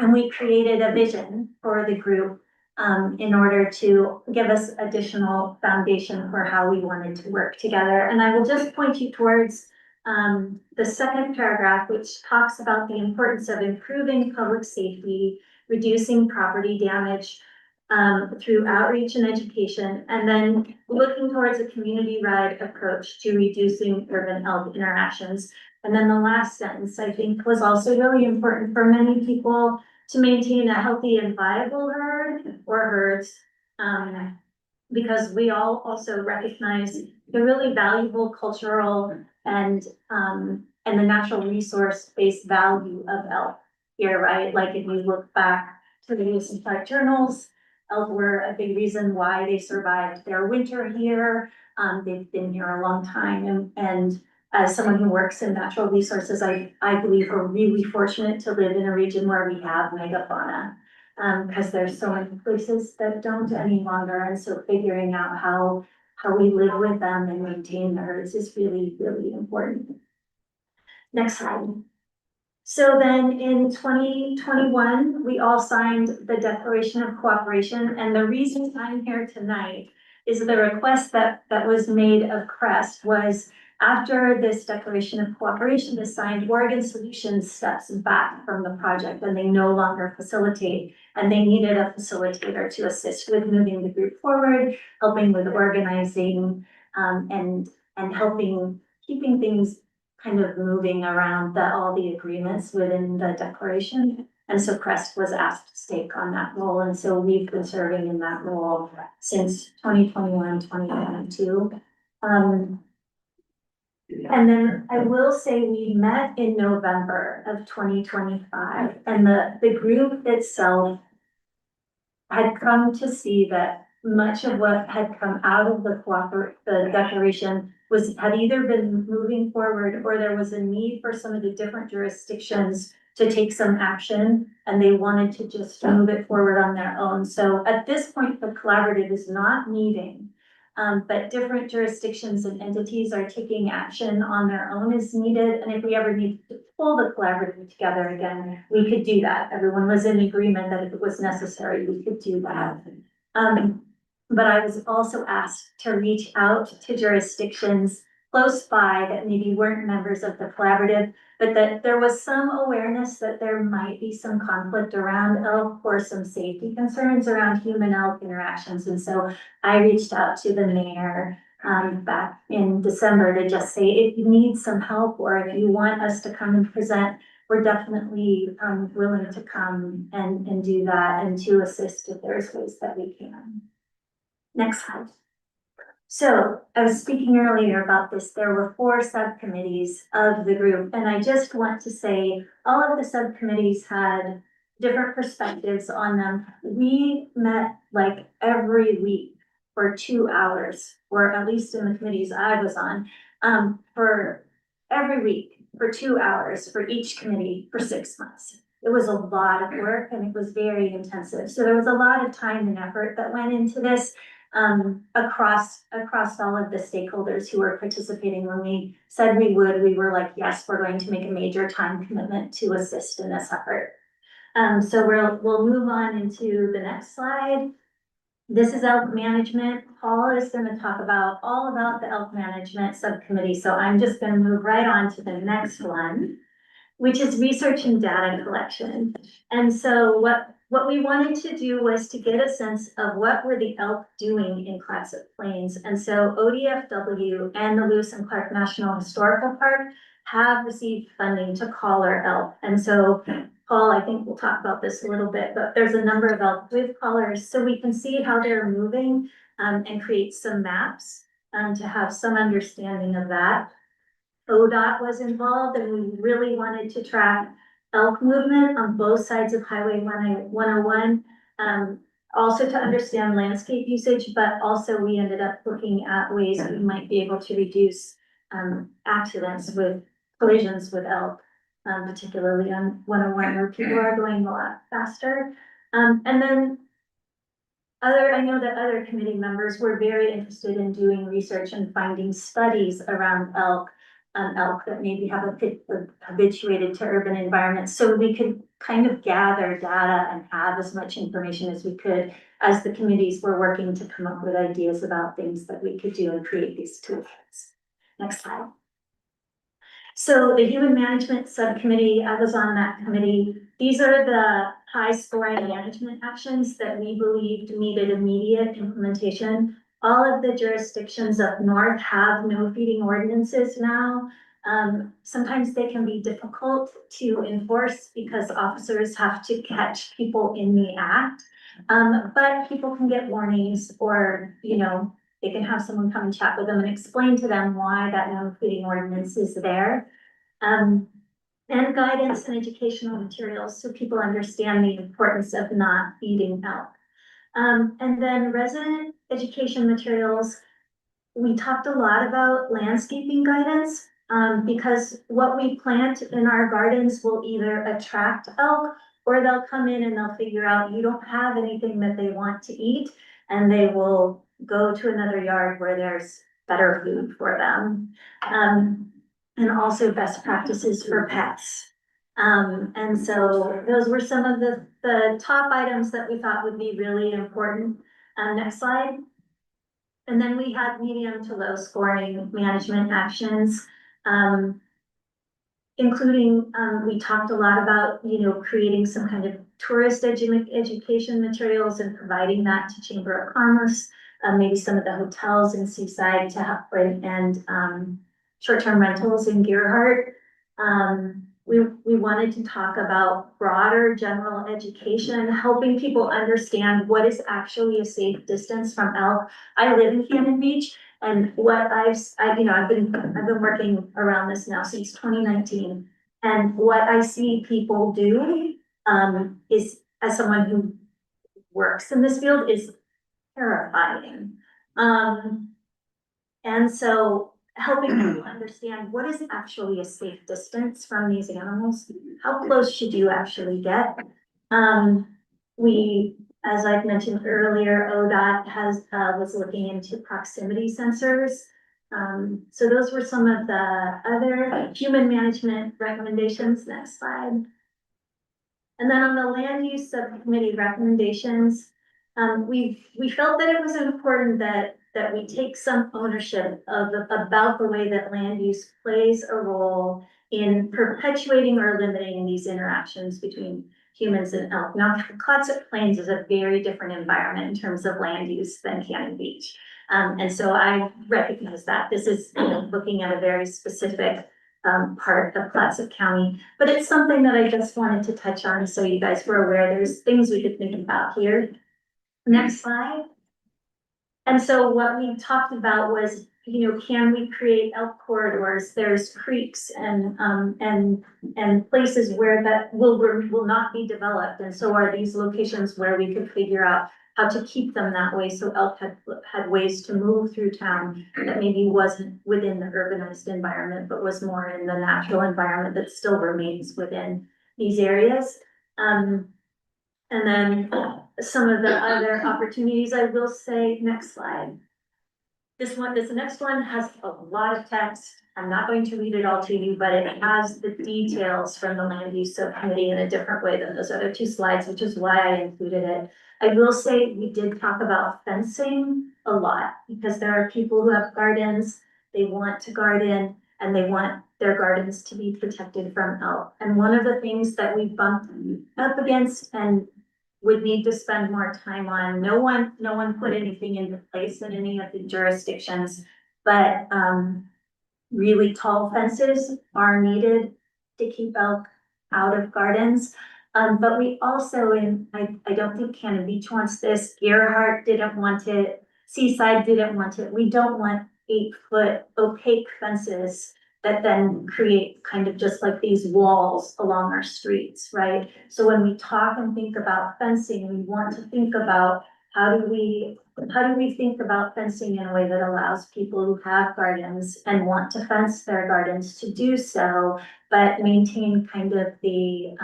[SPEAKER 13] And we created a vision for the group in order to give us additional foundation for how we wanted to work together. And I will just point you towards the second paragraph, which talks about the importance of improving public safety, reducing property damage through outreach and education, and then looking towards a community-wide approach to reducing urban elk interactions. And then the last sentence, I think, was also really important for many people to maintain a healthy and viable herd or herds, because we all also recognize the really valuable cultural and the natural resource-based value of elk here, right? Like if you look back to the Lewis and Clark journals, elk were a big reason why they survived their winter here. They've been here a long time, and as someone who works in natural resources, I believe we're really fortunate to live in a region where we have megafauna, because there's so many places that don't any longer, and so figuring out how we live with them and maintain the herds is really, really important. Next slide. So then in 2021, we all signed the Declaration of Cooperation, and the reason I'm here tonight is the request that was made of Crest was after this Declaration of Cooperation is signed, Oregon Solutions steps back from the project and they no longer facilitate, and they needed a facilitator to assist with moving the group forward, helping with organizing, and helping keeping things kind of moving around all the agreements within the declaration. And so Crest was asked to take on that role, and so we've been serving in that role since 2021, 2022. And then I will say we met in November of 2025, and the group itself had come to see that much of what had come out of the declaration had either been moving forward, or there was a need for some of the different jurisdictions to take some action, and they wanted to just move it forward on their own. So at this point, the collaborative is not meeting, but different jurisdictions and entities are taking action on their own as needed. And if we ever need to pull the collaborative together again, we could do that. Everyone was in agreement that if it was necessary, we could do that. But I was also asked to reach out to jurisdictions close by that maybe weren't members of the collaborative, but that there was some awareness that there might be some conflict around elk or some safety concerns around human elk interactions. And so I reached out to the mayor back in December to just say, if you need some help or if you want us to come and present, we're definitely willing to come and do that and to assist if there's ways that we can. Next slide. So I was speaking earlier about this. There were 4 subcommittees of the group, and I just want to say all of the subcommittees had different perspectives on them. We met like every week for 2 hours, or at least in the committees I was on, for every week for 2 hours for each committee for 6 months. It was a lot of work and it was very intensive. So there was a lot of time and effort that went into this. Across all of the stakeholders who were participating. When we said we were like, yes, we're going to make a major time commitment to assist in this effort. So we'll move on into the next slide. This is elk management. Paul is going to talk about all about the elk management subcommittee. So I'm just going to move right on to the next one, which is research and data collection. And so what we wanted to do was to get a sense of what were the elk doing in Clatsop Plains. And so ODFW and the Lewis and Clark National Historical Park have received funding to collar elk. And so Paul, I think we'll talk about this a little bit, but there's a number of elk with collars so we can see how they're moving and create some maps to have some understanding of that. ODOT was involved, and we really wanted to track elk movement on both sides of Highway 101. Also to understand landscape usage, but also we ended up looking at ways we might be able to reduce accidents with collisions with elk, particularly on 101 where people are going a lot faster. And then I know that other committee members were very interested in doing research and finding studies around elk that maybe have habituated to urban environments. So we could kind of gather data and have as much information as we could as the committees were working to come up with ideas about things that we could do and create these toolkits. Next slide. So the Human Management Subcommittee, I was on that committee. These are the high scoring management actions that we believed needed immediate implementation. All of the jurisdictions up north have no feeding ordinances now. Sometimes they can be difficult to enforce because officers have to catch people in the act. But people can get warnings, or, they can have someone come and chat with them and explain to them why that no feeding ordinance is there. And guidance and educational materials so people understand the importance of not feeding elk. And then resident education materials. We talked a lot about landscaping guidance because what we plant in our gardens will either attract elk, or they'll come in and they'll figure out you don't have anything that they want to eat, and they will go to another yard where there's better food for them. and also best practices for pets. And so those were some of the top items that we thought would be really important. Next slide. And then we had medium to low scoring management actions. Including, we talked a lot about, creating some kind of tourist education materials and providing that to Chamber of Commerce. Maybe some of the hotels in Seaside to help, and short-term rentals in Gerhardt. We wanted to talk about broader general education, helping people understand what is actually a safe distance from elk. I live in Cannon Beach, and what I've been working around this now since 2019. And what I see people do, is, as someone who works in this field, is terrifying. And so helping people understand what is actually a safe distance from these animals, how close should you actually get? As I've mentioned earlier, ODOT was looking into proximity sensors. So those were some of the other human management recommendations. Next slide. And then on the land use subcommittee recommendations, we felt that it was important that we take some ownership about the way that land use plays a role in perpetuating or limiting these interactions between humans and elk. Now, Clatsop Plains is a very different environment in terms of land use than Cannon Beach. And so I recognize that this is, looking at a very specific part of Clatsop County, but it's something that I just wanted to touch on so you guys were aware there's things we could think about here. Next slide. And so what we talked about was, can we create elk corridors? There's creeks and places where that will not be developed. And so are these locations where we could figure out how to keep them that way, so elk had ways to move through town that maybe wasn't within the urbanized environment, but was more in the natural environment that still remains within these areas. And then some of the other opportunities, I will say, next slide. This next one has a lot of text. I'm not going to read it all to you, but it has the details from the land use subcommittee in a different way than those other two slides, which is why I included it. I will say we did talk about fencing a lot because there are people who have gardens, they want to garden, and they want their gardens to be protected from elk. And one of the things that we bumped up against and would need to spend more time on, no one put anything into place in any of the jurisdictions, but really tall fences are needed to keep elk out of gardens. But we also, I don't think Cannon Beach wants this, Gerhardt didn't want it, Seaside didn't want it. We don't want 8-foot opaque fences that then create kind of just like these walls along our streets, right? So when we talk and think about fencing, we want to think about how do we think about fencing in a way that allows people who have gardens and want to fence their gardens to do so, but maintain kind of the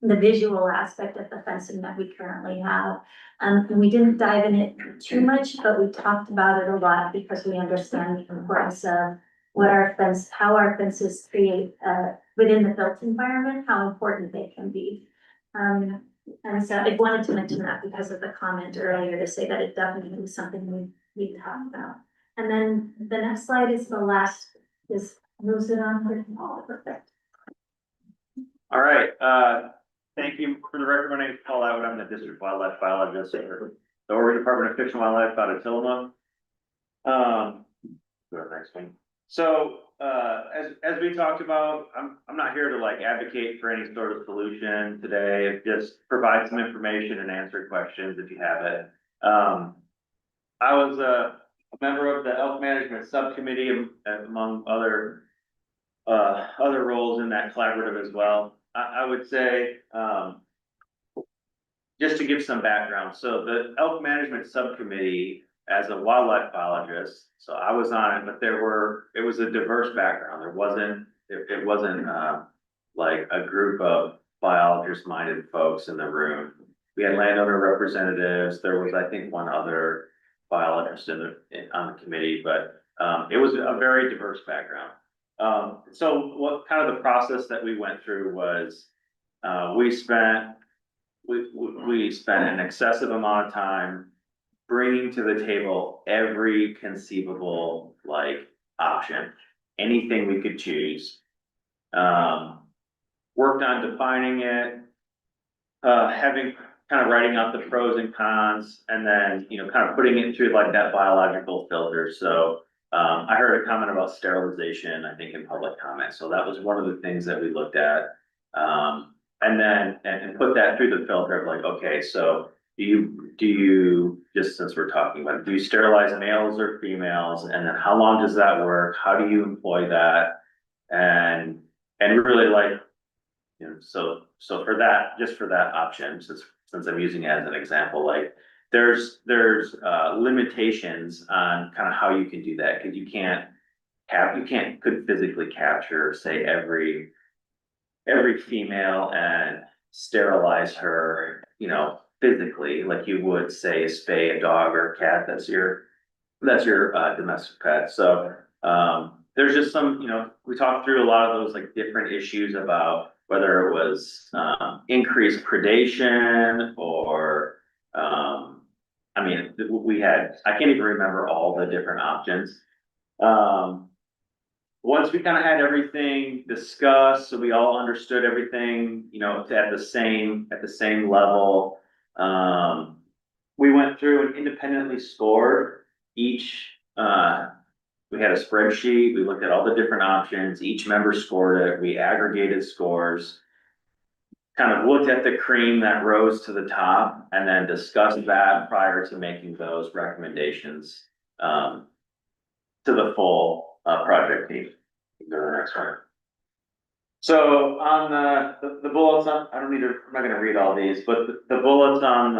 [SPEAKER 13] visual aspect of the fencing that we currently have. And we didn't dive in it too much, but we talked about it a lot because we understand the importance of how our fences create within the built environment, how important they can be. And so I wanted to mention that because of the comment earlier to say that it definitely was something we talked about. And then the next slide is the last, moves it on for all perfect.
[SPEAKER 4] All right, thank you for the record. My name is Paul Atwood. I'm the district wildlife biologist for the Oregon Department of Fish and Wildlife out of Tillamook. Go to the next one. So, as we talked about, I'm not here to like advocate for any sort of solution today, just provide some information and answer questions if you have it. I was a member of the elk management subcommittee among other roles in that collaborative as well. I would say, just to give some background, so the elk management subcommittee, as a wildlife biologist, so I was on it, but it was a diverse background. It wasn't like a group of biologist-minded folks in the room. We had landowner representatives. There was, I think, one other biologist on the committee, but it was a very diverse background.
[SPEAKER 7] So what kind of the process that we went through was, we spent an excessive amount of time bringing to the table every conceivable, like, option, anything we could choose. Worked on defining it, having, kind of writing out the pros and cons, and then, kind of putting it through like that biological filter. So, I heard a comment about sterilization, I think, in public comment, so that was one of the things that we looked at. And then, and put that through the filter of like, okay, so do you, just since we're talking about it, do you sterilize males or females? And then how long does that work? How do you employ that? And really like, so for that, just for that option, since I'm using it as an example, like, there's limitations on kind of how you can do that, because you could physically capture, say, every female and sterilize her, physically, like you would, say, spay a dog or a cat that's your domestic pet. So, there's just some, we talked through a lot of those like different issues about whether it was, increased predation or, I mean, I can't even remember all the different options. Once we kind of had everything discussed, so we all understood everything, at the same level. We went through and independently scored each, we had a spreadsheet, we looked at all the different options, each member scored it, we aggregated scores. Kind of looked at the cream that rose to the top and then discussed that prior to making those recommendations, to the full, project team. Go to the next one. So on the bullets, I'm not gonna read all these, but the bullets on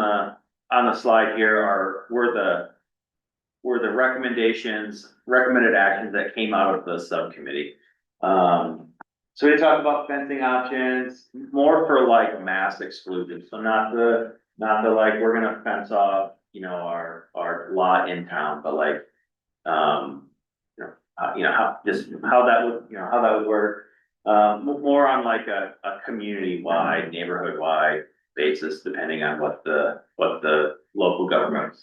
[SPEAKER 7] the slide here were the recommended actions that came out of the subcommittee. So we talked about fencing options, more for like mass exclusion, so not the like, we're gonna fence off, our lot in town, but like, how that would work. More on like a community-wide, neighborhood-wide basis, depending on what the local government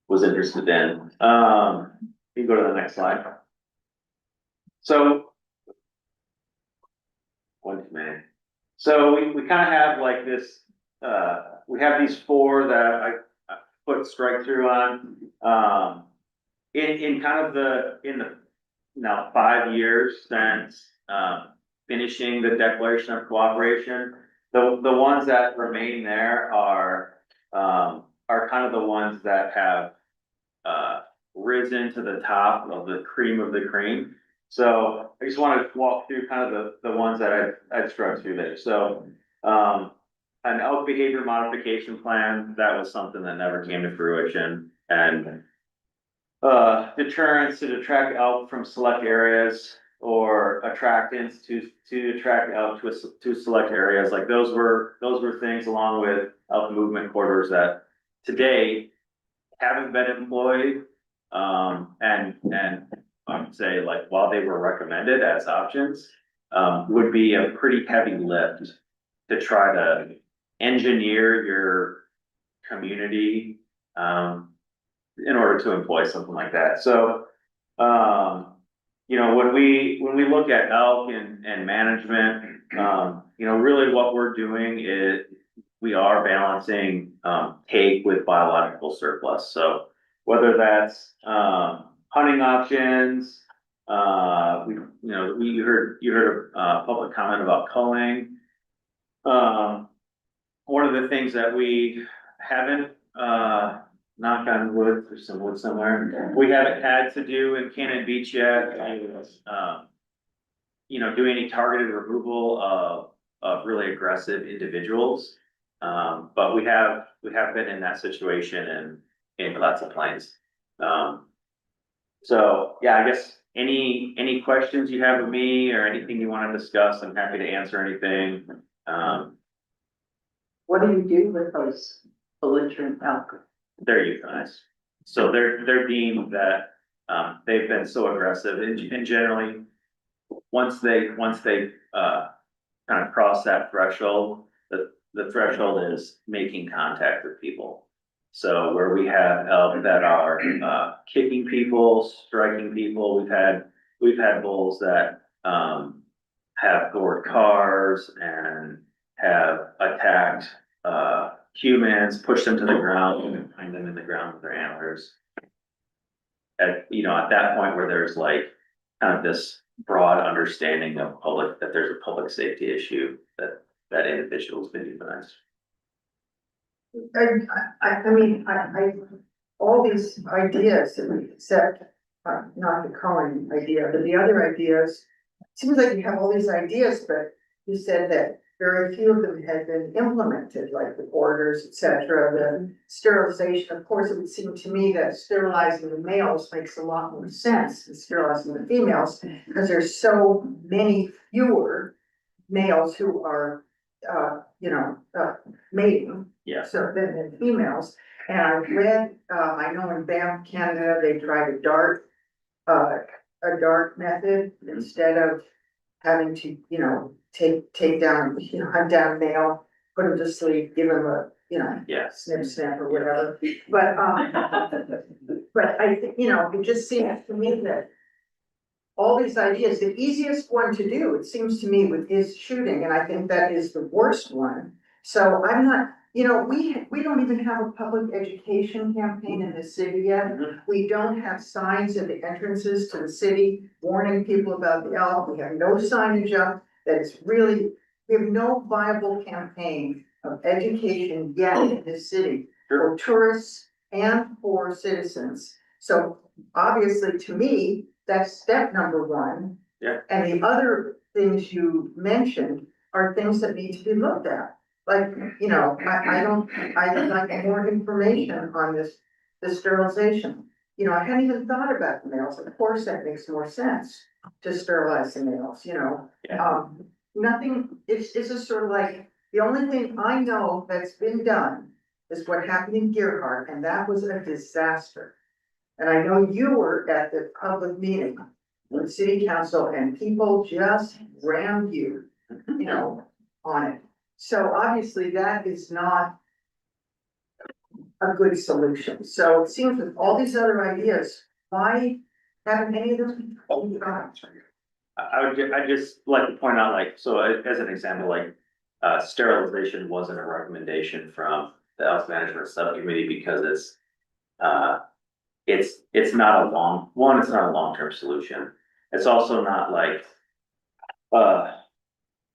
[SPEAKER 7] was interested in. You can go to the next slide. So, one too many. So we kind of have like this, we have these four that I put strike through on. In kind of in the now 5 years since, finishing the Declaration of Cooperation, the ones that remain there are kind of the ones that have, risen to the top of the cream of the cream. So I just want to walk through kind of the ones that I've struck through there. So, an elk behavior modification plan, that was something that never came to fruition. And deterrence to detract elk from select areas, or attractants to attract elk to select areas. Like those were things, along with elk movement corridors, that today haven't been employed. And I would say, like, while they were recommended as options, would be a pretty heavy lift to try to engineer your community, in order to employ something like that. So, when we look at elk and management, really what we're doing is we are balancing, take with biological surplus. So whether that's, hunting options, you heard a public comment about culling. One of the things that we haven't, knock on wood, there's some wood somewhere, we haven't had to do in Cannon Beach yet, do any targeted removal of really aggressive individuals. But we have been in that situation in Clatsop Plains. So yeah, I guess any questions you have of me or anything you want to discuss, I'm happy to answer anything.
[SPEAKER 1] What do you do with those belligerent elk?
[SPEAKER 7] They're euthanized. So they're deemed that, they've been so aggressive, and generally,
[SPEAKER 12] once they, kind of cross that threshold, the threshold is making contact with people. So where we have elk that are, kicking people, striking people, we've had bulls that, have gored cars and have attacked, humans, pushed them to the ground, and bind them in the ground with their antlers. At that point where there's like kind of this broad understanding of that there's a public safety issue, that individual's been demonized.
[SPEAKER 6] All these ideas, except, not the Cohen idea, but the other ideas. Seems like you have all these ideas, but you said that very few of them had been implemented, like the orders, et cetera, the sterilization. Of course, it would seem to me that sterilizing the males makes a lot more sense than sterilizing the females, because there's so many fewer males who are, mating.
[SPEAKER 12] Yeah.
[SPEAKER 6] So than females, and I've read, I know in Banff, Canada, they tried a dart method instead of having to, take down, hunt down a male, put him to sleep, give him a,
[SPEAKER 12] Yeah.
[SPEAKER 6] snip or whatever. But, but I think, it just seems to me that all these ideas, the easiest one to do, it seems to me, is shooting, and I think that is the worst one. So I'm not, we don't even have a public education campaign in the city yet. We don't have signs at the entrances to the city warning people about the elk. We have no signage up that is really, we have no viable campaign of education yet in this city for tourists and for citizens. So obviously, to me, that's step number one.
[SPEAKER 12] Yeah.
[SPEAKER 6] And the other things you mentioned are things that need to be looked at. Like, I'd like more information on the sterilization. I hadn't even thought about the males. Of course, that makes more sense to sterilize the males,
[SPEAKER 12] Yeah.
[SPEAKER 6] Nothing, it's just sort of like, the only thing I know that's been done is what happened in Gerhart, and that was a disaster. And I know you were at the public meeting with city council, and people just rammed you, on it. So obviously that is not a good solution. So it seems with all these other ideas, why haven't any of them?
[SPEAKER 12] I'd just like to point out, as an example, sterilization wasn't a recommendation from the health management subcommittee because it's not a long-term solution. It's also not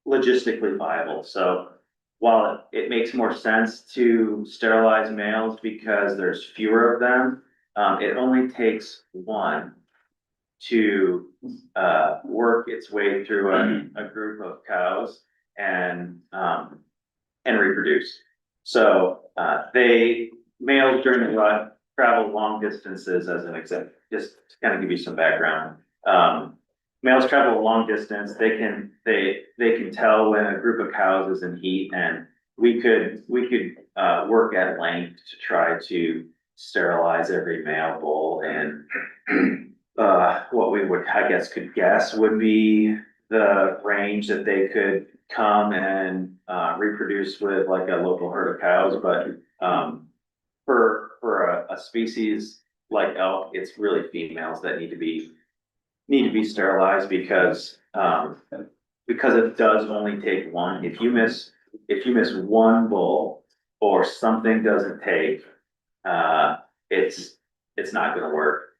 [SPEAKER 12] logistically viable. So while it makes more sense to sterilize males because there's fewer of them, it only takes one to work its way through a group of cows and reproduce. So males during the rut travel long distances, as an example, just to kind of give you some background. Males travel a long distance. They can tell when a group of cows is in heat, and we could work at length to try to sterilize every male bull. And what we would, could guess would be the range that they could come and reproduce with like a local herd of cows. But for a species like elk, it's really females that need to be sterilized because it does only take one. If you miss one bull or something doesn't take, it's not gonna work.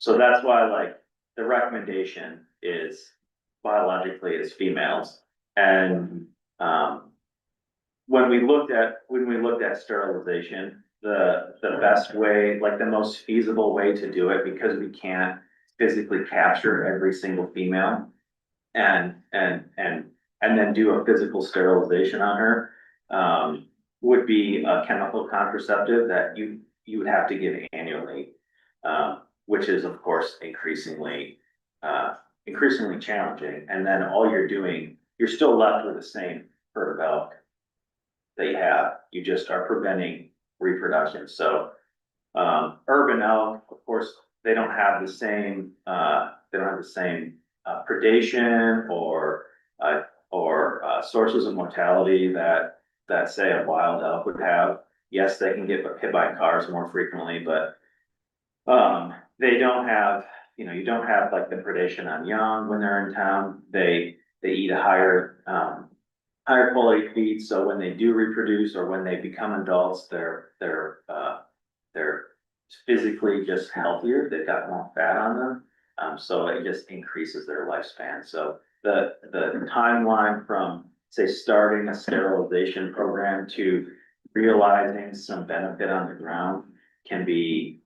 [SPEAKER 12] So that's why the recommendation is biologically is females. And when we looked at sterilization, the best way, the most feasible way to do it, because we can't physically capture every single female and then do a physical sterilization on her, would be a chemical contraceptive that you would have to give annually, which is of course increasingly challenging. And then all you're still left with the same herd of elk that you have. You just are preventing reproduction. So urban elk, of course, they don't have the same
[SPEAKER 14] predation or sources of mortality that say a wild elk would have. Yes, they can get hit by cars more frequently, but they don't have, you don't have like the predation on young when they're in town. They eat a higher quality feed, so when they do reproduce or when they become adults, they're physically just healthier. They've got more fat on them. So it just increases their lifespan. So the timeline from, say, starting a sterilization program to realizing some benefit on the ground can be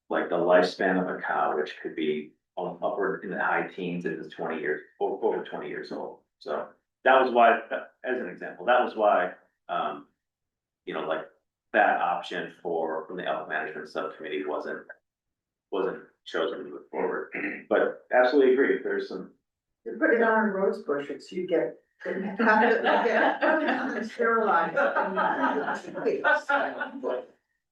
[SPEAKER 14] like the lifespan of a cow, which could be upward in the high teens into 20 years, over 20 years old. So that was why, as an example, that was why, like that option from the elk management subcommittee wasn't chosen to move forward. But absolutely agree, if there's some.
[SPEAKER 6] You put it on rose bushes, you get. Sterilized.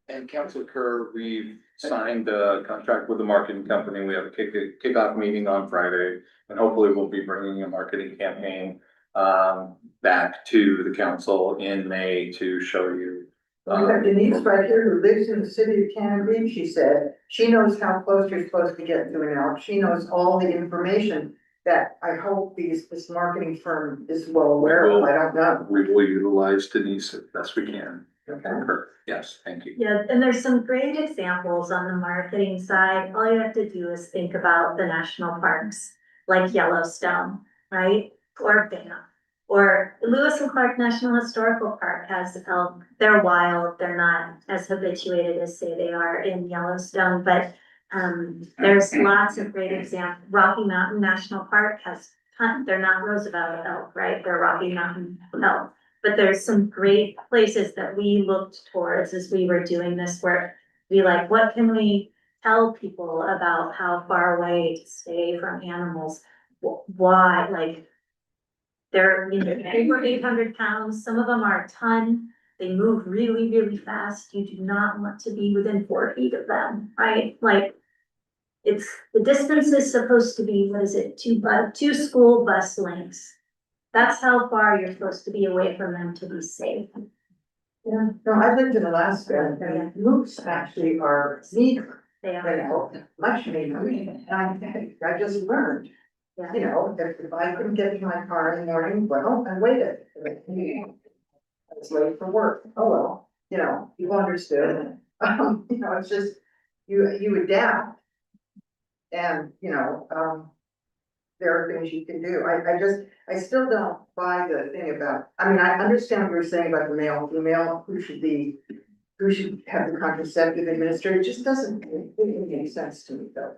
[SPEAKER 7] And Councilor Kerr, we've signed a contract with the marketing company. We have a kickoff meeting on Friday. And hopefully we'll be bringing a marketing campaign back to the council in May to show you.
[SPEAKER 6] We have Denise right here who lives in the city of Cannon Beach. She said she knows how close you're supposed to get to an elk. She knows all the information that I hope this marketing firm is well aware of. I don't know.
[SPEAKER 7] We will utilize Denise as best we can.
[SPEAKER 6] Okay.
[SPEAKER 7] Yes, thank you.
[SPEAKER 13] Yeah, and there's some great examples on the marketing side. All you have to do is think about the national parks, like Yellowstone, right? Or Banff. Or Lewis and Clark National Historical Park has elk. They're wild. They're not as habituated as say they are in Yellowstone, but there's lots of great examples. Rocky Mountain National Park has they're not Roosevelt elk, right? They're Rocky Mountain elk. But there's some great places that we looked towards as we were doing this work. Be like, what can we tell people about how far away to stay from animals? Why, like, they're, over 800 pounds, some of them are a ton. They move really, really fast. You do not want to be within 4 feet of them, right? Like, the distance is supposed to be, what is it, two school bus lengths. That's how far you're supposed to be away from them to be safe.
[SPEAKER 6] Yeah, no, I lived in Alaska and moose actually are meaner.
[SPEAKER 13] They are.
[SPEAKER 6] Much meaner. And I just learned, if I couldn't get to my car in the morning, well, I waited. I was late for work. Oh, well, you understood. It's just, you adapt. And, there are things you can do. I still don't buy the thing about, I understand what you're saying about the male, female, who should have the contraceptive administered. It just doesn't make any sense to me though,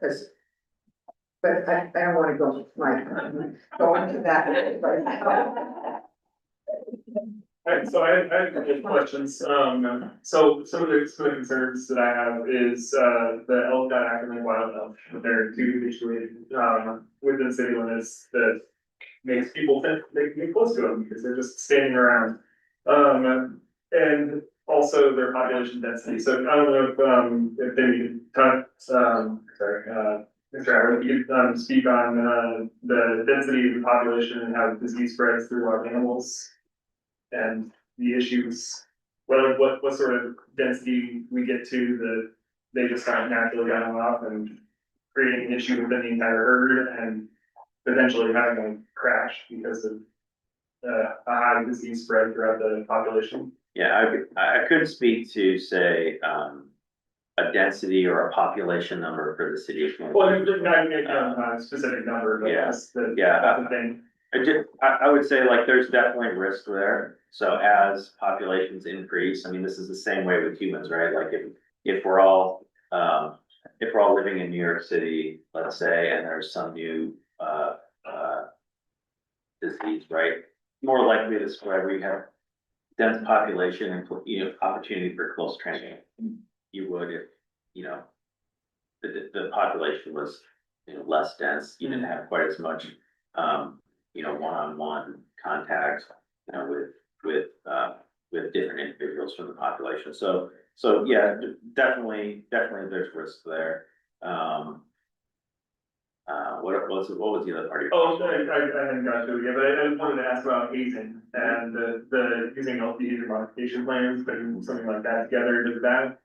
[SPEAKER 6] but I don't want to go into that right now.
[SPEAKER 11] Alright, so I have a couple of questions. So some of the concerns that I have is, the elk got acting like wild elk. They're too habituated, within city limits that makes people think they can get close to them because they're just standing around. And also their population density. So I don't know if they could Mr. Howard, if you could, speak on, the density of the population and how disease spreads through large animals. And the issues, what sort of density we get to that they just kind of naturally dying off and creating an issue within the entire herd and potentially having a crash because of a high disease spread throughout the population.
[SPEAKER 14] Yeah, I couldn't speak to, say, a density or a population number for the city of.
[SPEAKER 11] Well, not a specific number, but that's the thing.
[SPEAKER 14] I would say like there's definitely risk there. So as populations increase, this is the same way with humans, right? Like if we're all living in New York City, let's say, and there's some new disease, right? More likely to spread where you have dense population and opportunity for close training. You would if the population was less dense. You didn't have quite as much one-on-one contact, with different individuals from the population. So yeah, definitely there's risk there. what was the other part of your
[SPEAKER 11] Oh,
[SPEAKER 14] question?
[SPEAKER 11] I hadn't got to it yet, but I just wanted to ask about hazing and the using health behavior modification plans, putting something like that together, does that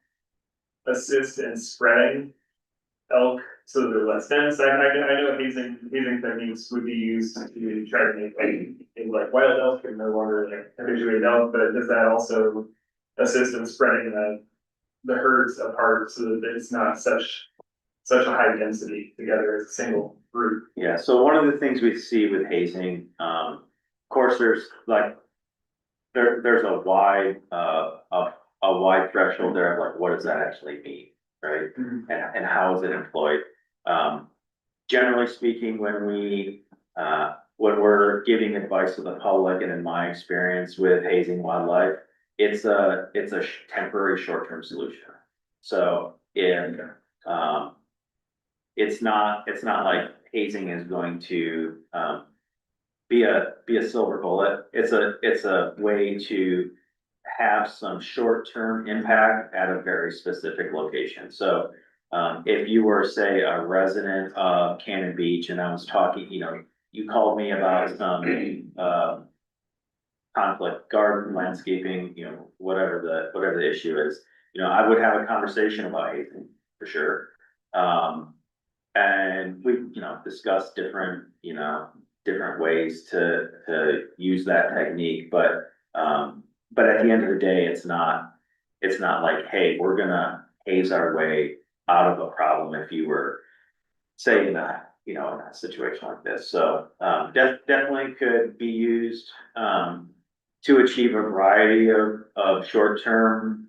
[SPEAKER 11] assist in spreading elk so they're less dense? I know hazing techniques would be used to try to make things like wild elk and no longer like habituated elk, but does that also assist in spreading the herds apart so that it's not such a high density together as a single group?
[SPEAKER 14] Yeah, so one of the things we see with hazing, of course, there's like, there's a wide threshold there of like, what does that actually mean, right? And how is it employed? Generally speaking, when we're giving advice to the public, and in my experience with hazing wildlife, it's a temporary short-term solution. So it's not like hazing is going to be a silver bullet. It's a way to have some short-term impact at a very specific location. So if you were, say, a resident of Cannon Beach, and I was talking, you called me about some conflict, garden, landscaping, whatever the issue is, I would have a conversation about hazing for sure. And we, discussed different ways to use that technique, but at the end of the day, it's not like, hey, we're gonna haze our way out of a problem if you were, say, in a situation like this. So, definitely could be used, to achieve a variety of short-term,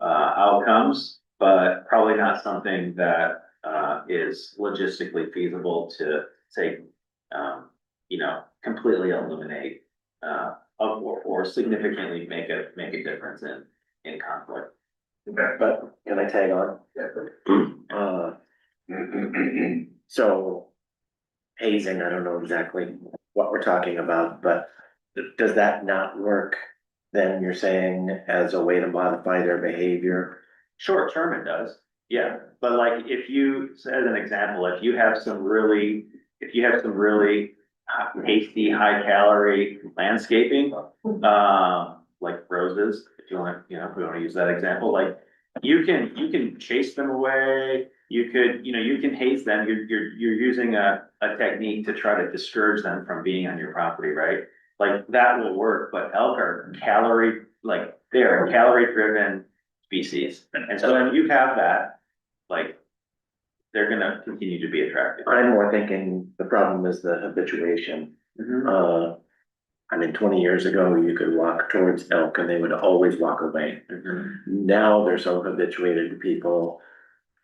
[SPEAKER 14] outcomes, but probably not something that is logistically feasible to say, completely eliminate or significantly make a difference in conflict.
[SPEAKER 11] Okay.
[SPEAKER 12] But can I tag on? So hazing, I don't know exactly what we're talking about, but does that not work? Then you're saying as a way to modify their behavior?
[SPEAKER 14] Short term, it does, yeah, but like if you, as an example, if you have some really tasty, high calorie landscaping, like roses, if you want to, if we want to use that example, like you can chase them away. You can haze them. You're using a technique to try to discourage them from being on your property, right? Like that will work, but elk are they're a calorie driven species. And so when you have that, like, they're gonna continue to be attractive.
[SPEAKER 12] I'm more thinking the problem is the habituation. 20 years ago, you could walk towards elk and they would always walk away. Now they're so habituated to people.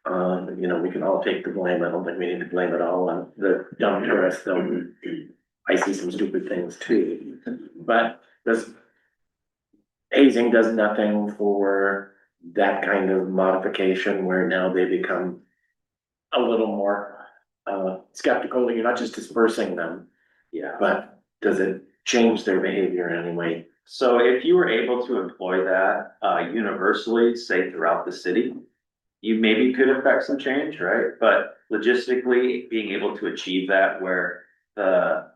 [SPEAKER 12] We can all take the blame. I don't think we need to blame it all on the dumb tourists, though. I see some stupid things too. But hazing does nothing for that kind of modification where now they become a little more skeptical. You're not just dispersing them,
[SPEAKER 14] Yeah.
[SPEAKER 12] but does it change their behavior in any way?
[SPEAKER 14] So if you were able to employ that universally, say throughout the city, you maybe could affect some change, right? But logistically, being able to achieve that where the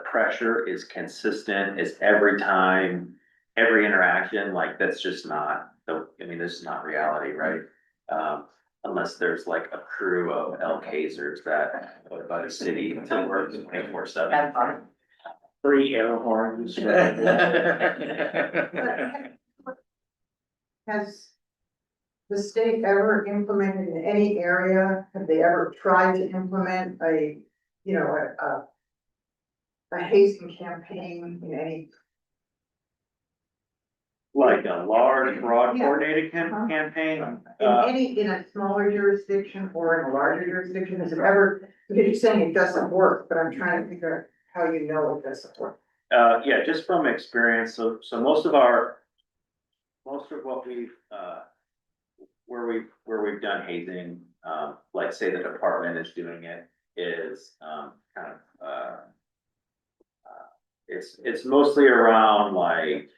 [SPEAKER 14] pressure is consistent, is every time, every interaction, like that's just not this is not reality, right? Unless there's like a crew of elk hazers that put by the city to work 24/7.
[SPEAKER 12] 3 air horns.
[SPEAKER 6] Has the state ever implemented in any area, have they ever tried to implement a hazing campaign in any?
[SPEAKER 14] Like a large, broad
[SPEAKER 6] Yeah.
[SPEAKER 14] coordinated campaign?
[SPEAKER 6] In a smaller jurisdiction or in a larger jurisdiction, has it ever, because you're saying it doesn't work, but I'm trying to figure out how you know it doesn't work.
[SPEAKER 14] Yeah, just from experience, so most of what where we've done hazing, like say the department is doing it, is it's mostly around like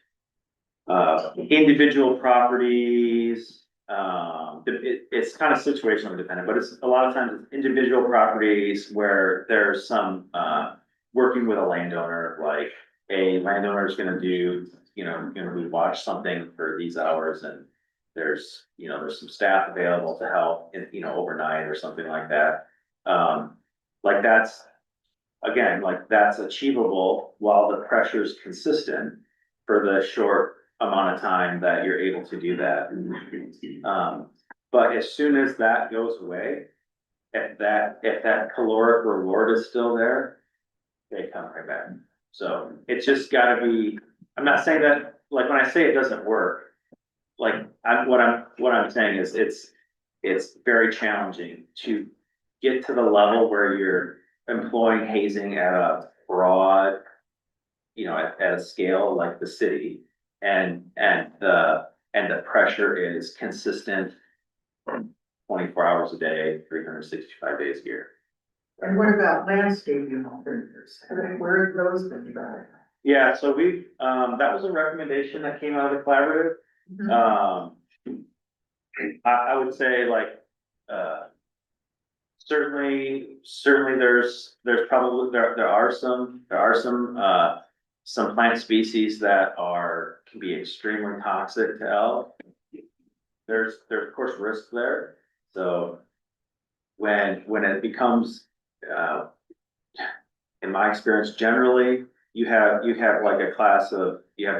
[SPEAKER 14] individual properties, it's kind of situationally dependent, but it's a lot of times it's individual properties where there's some, working with a landowner, like a landowner is gonna do, we watch something for these hours and there's, there's some staff available to help, overnight or something like that. Like that's, again, like that's achievable while the pressure is consistent for the short amount of time that you're able to do that. But as soon as that goes away, if that caloric reward is still there, they come right back. So it's just gotta be, I'm not saying that, like, when I say it doesn't work, like, what I'm saying is it's very challenging to get to the level where you're employing hazing at a broad, at a scale like the city, and the pressure is consistent 24 hours a day, 365 days a year.
[SPEAKER 6] And what about landscaping alternatives? I mean, where have those been tried?
[SPEAKER 14] Yeah, so that was a recommendation that came out of the collaborative. I would say like, certainly there's probably, there are some plant species that can be extremely toxic to elk. There's of course risk there, so when it becomes, in my experience, generally, you have like a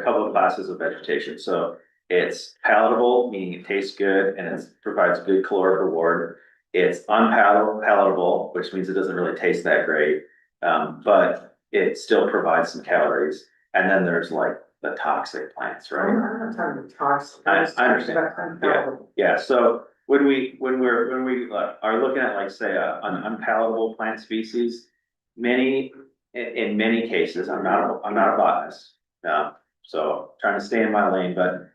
[SPEAKER 14] couple of classes of vegetation, so it's palatable, meaning it tastes good and it provides good caloric reward. It's unpalatable, which means it doesn't really taste that great, but it still provides some calories. And then there's like the toxic plants, right?
[SPEAKER 6] I'm not talking about toxic.
[SPEAKER 14] I
[SPEAKER 6] was talking
[SPEAKER 14] understand.
[SPEAKER 6] about unpalatable.
[SPEAKER 14] Yeah, so when we are looking at, like, say, an unpalatable plant species, in many cases, I'm not a botanist, so trying to stay in my lane, but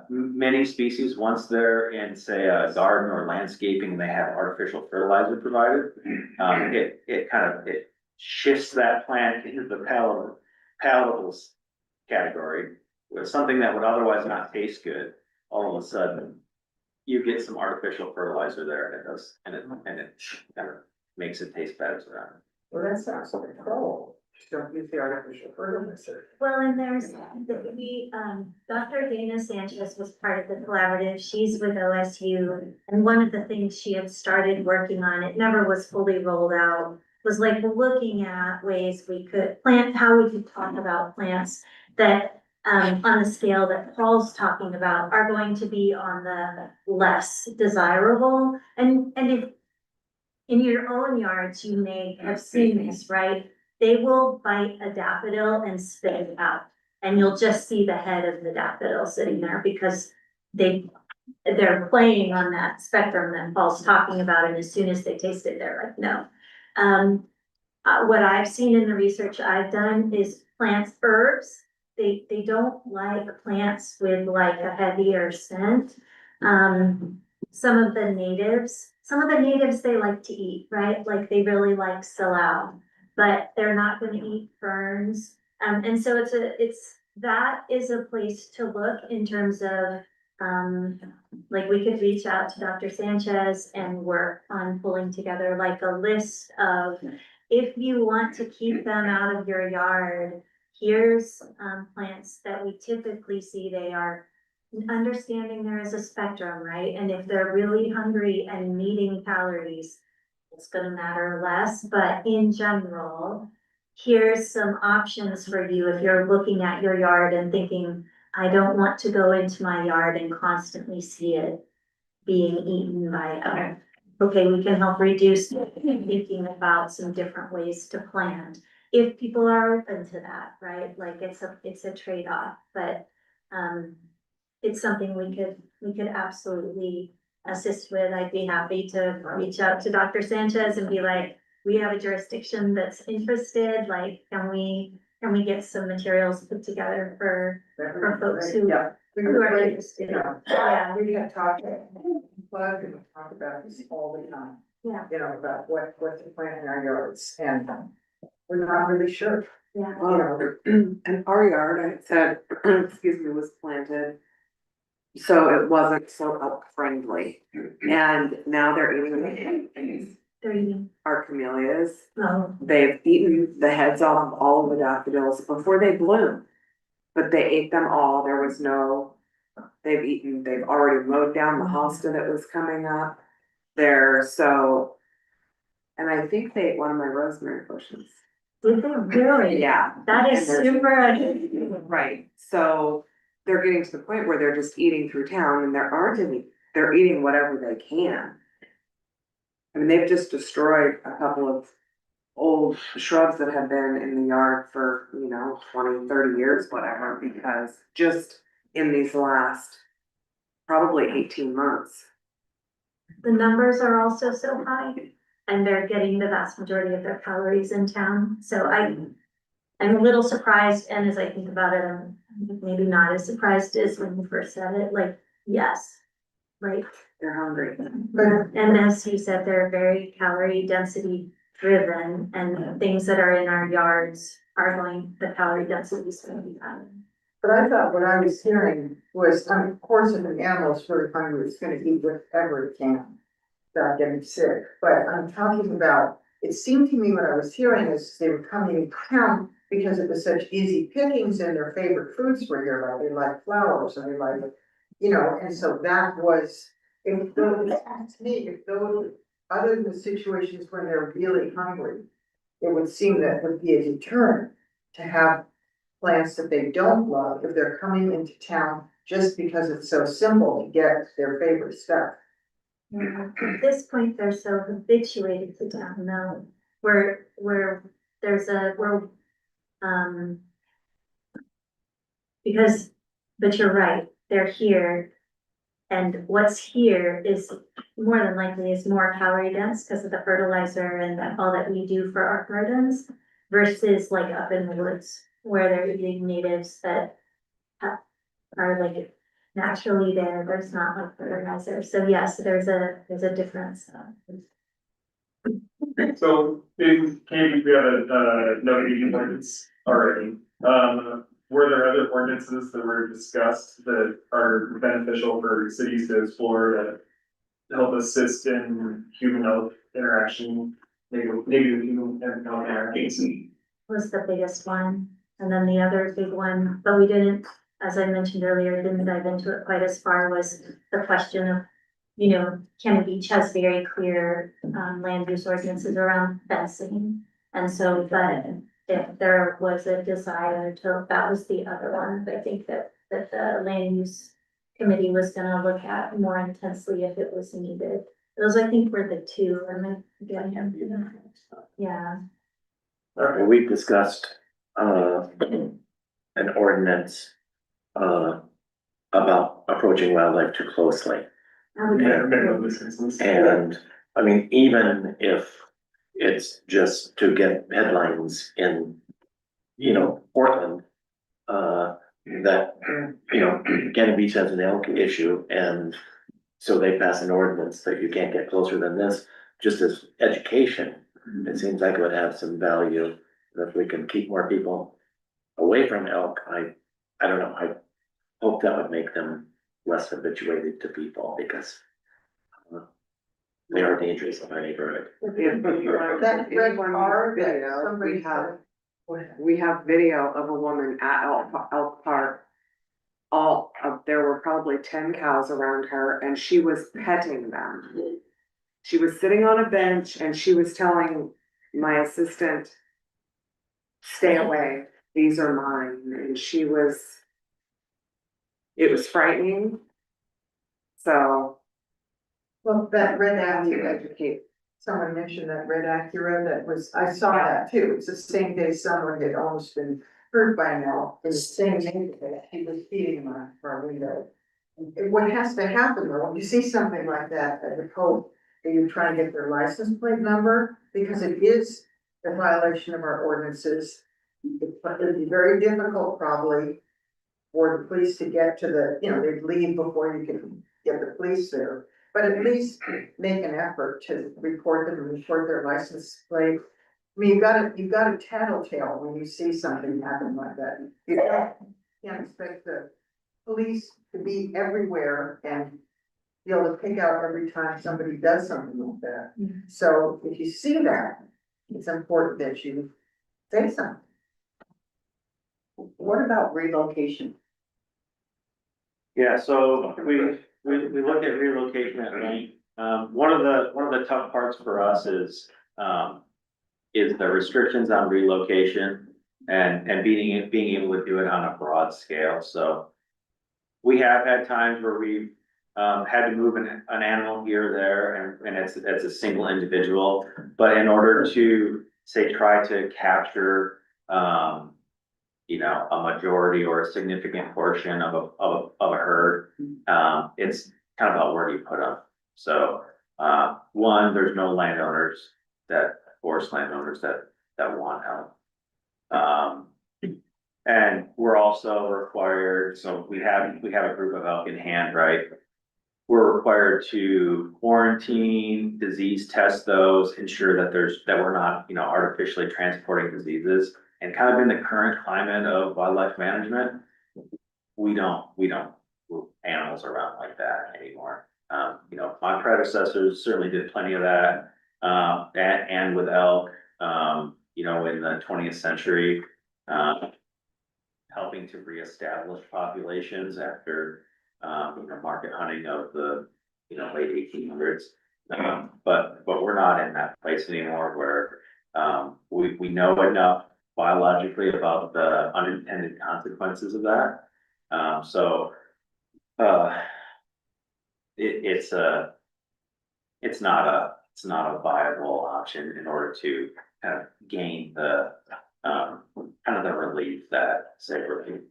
[SPEAKER 14] many species, once they're in, say, a garden or landscaping, and they have artificial fertilizer provided, it shifts that plant into the palatable category, with something that would otherwise not taste good. All of a sudden, you get some artificial fertilizer there, and it kind of makes it taste better around.
[SPEAKER 6] Well, that sounds like control. Just don't use the artificial fertilizer.
[SPEAKER 13] Well, and there's, Dr. Dana Sanchez was part of the collaborative. She's with OSU. And one of the things she had started working on, it never was fully rolled out, was like looking at ways we could how we could talk about plants that, on the scale that Paul's talking about, are going to be on the less desirable. And if in your own yards, you may have seen this, right? They will bite a daffodil and spit it out. And you'll just see the head of the daffodil sitting there because they're playing on that spectrum that Paul's talking about. And as soon as they taste it, they're like, no. What I've seen in the research I've done is herbs. They don't like plants with like a heavier scent. Some of the natives they like to eat, right? Like they really like Salal, but they're not gonna eat ferns. And so that is a place to look in terms of, like we could reach out to Dr. Sanchez and work on pulling together like a list of, if you want to keep them out of your yard, here's plants that we typically see. They are understanding there is a spectrum, right? And if they're really hungry and needing calories, it's gonna matter less, but in general, here's some options for you if you're looking at your yard and thinking, I don't want to go into my yard and constantly see it being eaten by other. Okay, we can help reduce thinking about some different ways to plant. If people are open to that, right? Like it's a trade-off, but it's something we could absolutely assist with. I'd be happy to reach out to Dr. Sanchez and be like, we have a jurisdiction that's interested, like, can we get some materials put together for folks who
[SPEAKER 6] Yeah.
[SPEAKER 13] are interested?
[SPEAKER 6] Yeah, we have talked, plug and talk about this all the time.
[SPEAKER 13] Yeah.
[SPEAKER 6] You know, about what to plant in our yards, and we're not really sure.
[SPEAKER 13] Yeah.
[SPEAKER 6] You know,
[SPEAKER 15] And our yard, I said, excuse me, was planted So it wasn't so elk friendly, and now they're eating
[SPEAKER 13] They're eating.
[SPEAKER 15] our camellias.
[SPEAKER 13] Oh,
[SPEAKER 15] They've eaten the heads off all of the daffodils before they bloom. But they ate them all, there was no, they've already mowed down the hosta that was coming up there, so. And I think they ate one of my rosemary bushes.
[SPEAKER 13] did they really?
[SPEAKER 15] Yeah.
[SPEAKER 13] That is
[SPEAKER 15] And there's-
[SPEAKER 13] super unusual.
[SPEAKER 15] Right, so they're getting to the point where they're just eating through town and there aren't any, they're eating whatever they can. I mean, they've just destroyed a couple of old shrubs that have been in the yard for, 20, 30 years, whatever, because just in these last probably 18 months.
[SPEAKER 13] The numbers are also so high and they're getting the vast majority of their calories in town. So I'm a little surprised, and as I think about it, I'm maybe not as surprised as when you first said it, like, yes, right?
[SPEAKER 15] They're hungry.
[SPEAKER 13] And as you said, they're very calorie density driven, and things that are in our yards are going, the calorie density is gonna be high.
[SPEAKER 6] But I thought what I was hearing was, of course, if an animal's very hungry, it's gonna eat whatever it can without getting sick. But I'm talking about, it seemed to me what I was hearing is they were coming in town because it was such easy pickings and their favorite foods were here, like they like flowers and they like, and so that was, if those, to me, if those, other than the situations when they're really hungry, it would seem that would be a deterrent to have plants that they don't love if they're coming into town just because it's so simple to get their favorite stuff.
[SPEAKER 13] At this point, they're so habituated to town now, where because, but you're right, they're here. And what's here is more than likely is more calorie dense because of the fertilizer and all that we do for our gardens. Versus like up in the woods where they're eating natives that are like naturally there, there's not like fertilizer. So yes, there's a difference.
[SPEAKER 11] So in Kansas, we have a no eating ordinance already. Were there other ordinances that were discussed that are beneficial for cities to explore to help assist in human health interaction, negative human health interactions?
[SPEAKER 13] Was the biggest one. And then the other big one, but we didn't, as I mentioned earlier, didn't dive into it quite as far, was the question of, Cannon Beach has very clear land use ordinances around fencing. And so, but if there was a desire to, that was the other one, but I think that the land use committee was gonna look at more intensely if it was needed. Those, I think, were the two, and then, yeah.
[SPEAKER 12] We've discussed, an ordinance, about approaching wildlife too closely.
[SPEAKER 13] I would
[SPEAKER 11] Minimum distances.
[SPEAKER 12] And, I mean, even if it's just to get headlines in, Portland, that, Cannon Beach has an elk issue, and so they pass an ordinance that you can't get closer than this, just as education. It seems like it would have some value if we can keep more people away from elk. I don't know, I hope that would make them less habituated to people because they are dangerous in our neighborhood.
[SPEAKER 6] That red car that
[SPEAKER 15] Video,
[SPEAKER 6] somebody
[SPEAKER 15] we
[SPEAKER 6] said.
[SPEAKER 15] we have video of a woman at Elk Park. There were probably 10 cows around her and she was petting them. She was sitting on a bench and she was telling my assistant, stay away, these are mine, and it was frightening. So.
[SPEAKER 6] Well, that red Acura, someone mentioned that red Acura I saw that too, it's the same day someone had almost been hurt by an elk in the same neighborhood, he was feeding them on our window. What has to happen though, when you see something like that, I would hope that you try and get their license plate number, because it is a violation of our ordinances. It'd be very difficult probably for the police to get to they'd leave before you can get the police there. But at least make an effort to report them and report their license plate. I mean, you've got a tattletale when you see something happen like that. You can't expect the police to be everywhere and be able to pick out every time somebody does something like that. So if you see that, it's important that you say something.
[SPEAKER 1] What about relocation?
[SPEAKER 14] Yeah, so we look at relocation at length. One of the tough parts for us is the restrictions on relocation and being able to do it on a broad scale. So we have had times where we've had to move an animal here or there, and it's a single individual. But in order to say try to capture a majority or a significant portion of a herd, it's kind of about where you put them. So one, there's no forest landowners that want help. And we're also required, so we have a group of elk in hand, right? We're required to quarantine, disease test those, ensure that we're not, artificially transporting diseases. And kind of in the current climate of wildlife management, we don't move animals around like that anymore. My predecessors certainly did plenty of that, and with elk, in the 20th century, helping to reestablish populations after, market hunting of the, late 1800s. But we're not in that place anymore where, we know enough biologically about the unintended consequences of that. It's not a viable option in order to kind of gain the kind of the relief that, say, that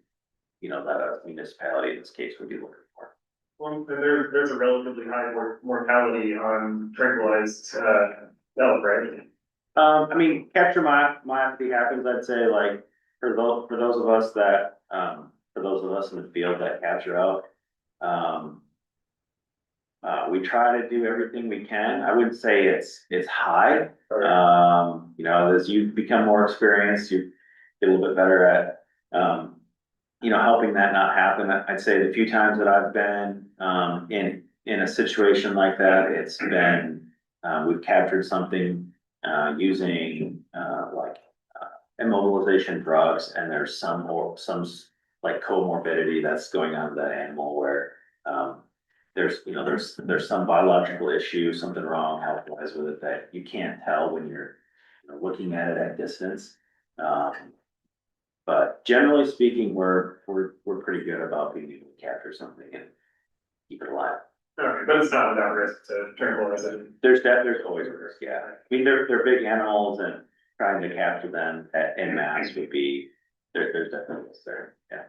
[SPEAKER 14] a municipality in this case would be looking for.
[SPEAKER 11] Well, and there's a relatively high mortality on tranquilized elk, right?
[SPEAKER 14] I mean, capture myopathy happens, I'd say, like, for those of us in the field that capture elk, we try to do everything we can. I wouldn't say it's high. As you become more experienced, you get a little bit better at, helping that not happen. I'd say the few times that I've been, in a situation like that, it's been, we've captured something, using, immobilization drugs, and there's some like comorbidity that's going on with that animal where, there's some biological issue, something wrong health-wise with it that you can't tell when you're looking at it at distance. But generally speaking, we're pretty good about being able to capture something and keep it alive.
[SPEAKER 11] Okay, but it's not without risk to tranquilize it.
[SPEAKER 14] There's always a risk, yeah. I mean, they're big animals, and trying to capture them in mass would be, there's definitely risk there, yeah.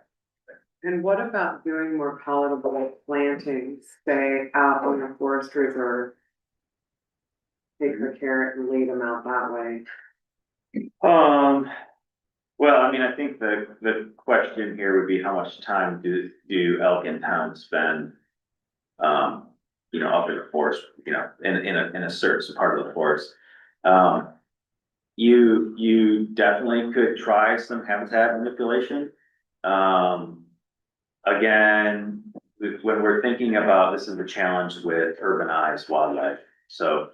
[SPEAKER 15] And what about doing more palatable plantings, say out on the forest reserve? Take the carrot and lead them out that way.
[SPEAKER 14] Well, I mean, I think the question here would be how much time do elk in town spend, up in the forest, in a certain part of the forest. You definitely could try some habitat manipulation. Again, when we're thinking about, this is the challenge with urbanized wildlife. So,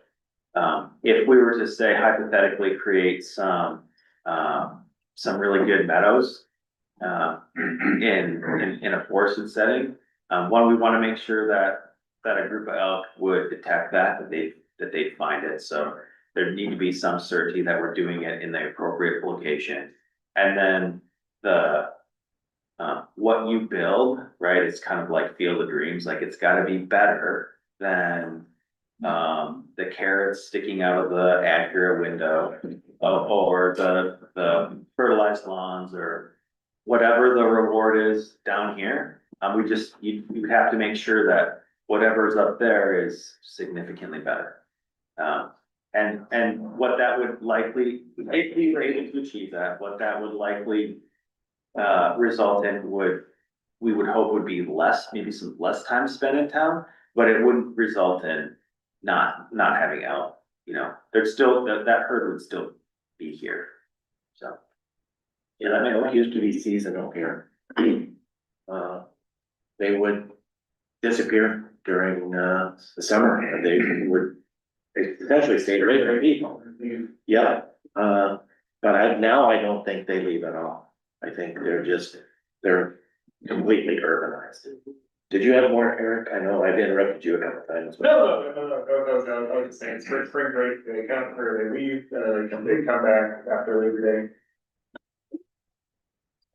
[SPEAKER 14] if we were to say hypothetically create some really good meadows, in a forested setting, one, we want to make sure that a group of elk would detect that they find it. So there need to be some certainty that we're doing it in the appropriate location. And then what you build, right? It's kind of like Field of Dreams. Like, it's got to be better than the carrots sticking out of the Acura window, or the fertilized lawns, or whatever the reward is down here. You have to make sure that whatever's up there is significantly better. And what that would likely, if you were able to achieve that, what that would likely result in we would hope would be maybe some less time spent in town, but it wouldn't result in not having elk. There's still, that herd would still be here, so.
[SPEAKER 12] Yeah, that elk used to be seasonal here. they would disappear during, the summer. They would essentially stay away from people. Yeah, but now I don't think they leave at all. I think they're completely urbanized. Did you have more, Eric? I know I've interrupted you a couple times. but-
[SPEAKER 11] No, I was just saying, spring break, they come, or they leave, they come back after Labor Day.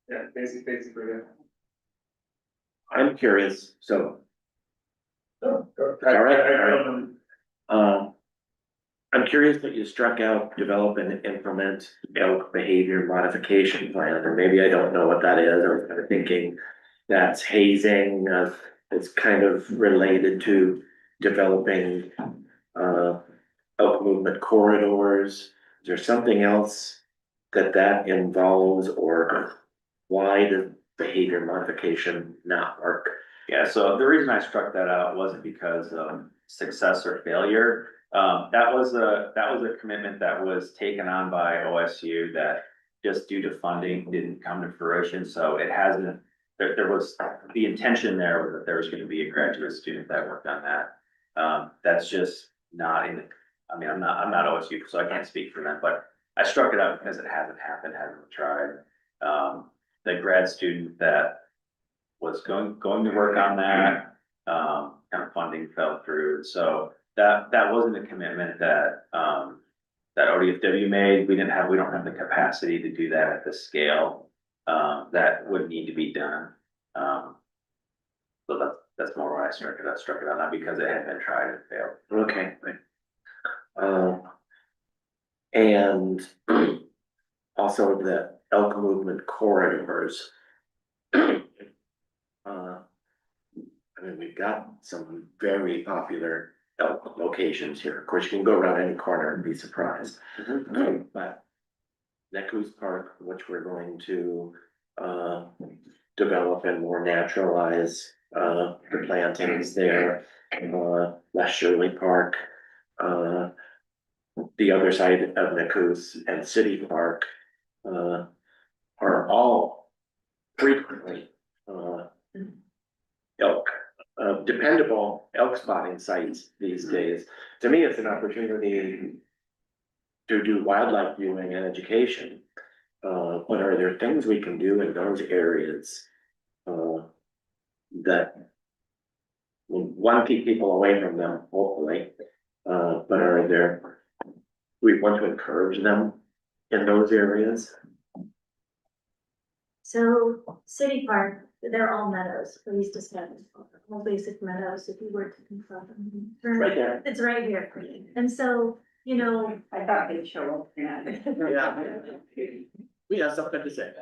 [SPEAKER 11] Yeah, basically, yeah.
[SPEAKER 12] I'm curious, so,
[SPEAKER 11] All
[SPEAKER 12] right. I'm curious that you struck out, develop and implement elk behavior modification plan, and maybe I don't know what that is, or I'm thinking that's hazing, it's kind of related to developing, elk movement corridors. Is there something else that involves, or why does behavior modification not work?
[SPEAKER 14] Yeah, so the reason I struck that out wasn't because of success or failure. That was a commitment that was taken on by OSU that just due to funding didn't come to fruition, so it hasn't, there was, the intention there was that there was gonna be a graduate student that worked on that. That's just not in, I mean, I'm not OSU, so I can't speak for them, but I struck it out because it hasn't happened, hasn't tried. The grad student that was going to work on that, kind of funding fell through, so that wasn't a commitment that, that ODFW made. We don't have the capacity to do that at the scale, that would need to be done. So that's more why I struck it out, not because it had been tried and failed.
[SPEAKER 12] Okay. And also the elk movement corridors. I mean, we've got some very popular elk locations here. Of course, you can go around any corner and be surprised. But Neckoos Park, which we're going to, develop and more naturalize, the plantings there. Les Shirley Park, the other side of Neckoos and City Park, are all frequently, elk, dependable elk spotting sites these days. To me, it's an opportunity to do wildlife viewing and education. But are there things we can do in those areas, that one, keep people away from them, hopefully, but are there, we want to encourage them in those areas?
[SPEAKER 13] So City Park, they're all meadows, please discuss, all basic meadows, if you were to confront them.
[SPEAKER 12] Right there.
[SPEAKER 13] It's right here. And so, you know,
[SPEAKER 1] I thought they'd show up.
[SPEAKER 12] Yeah. We have something to say.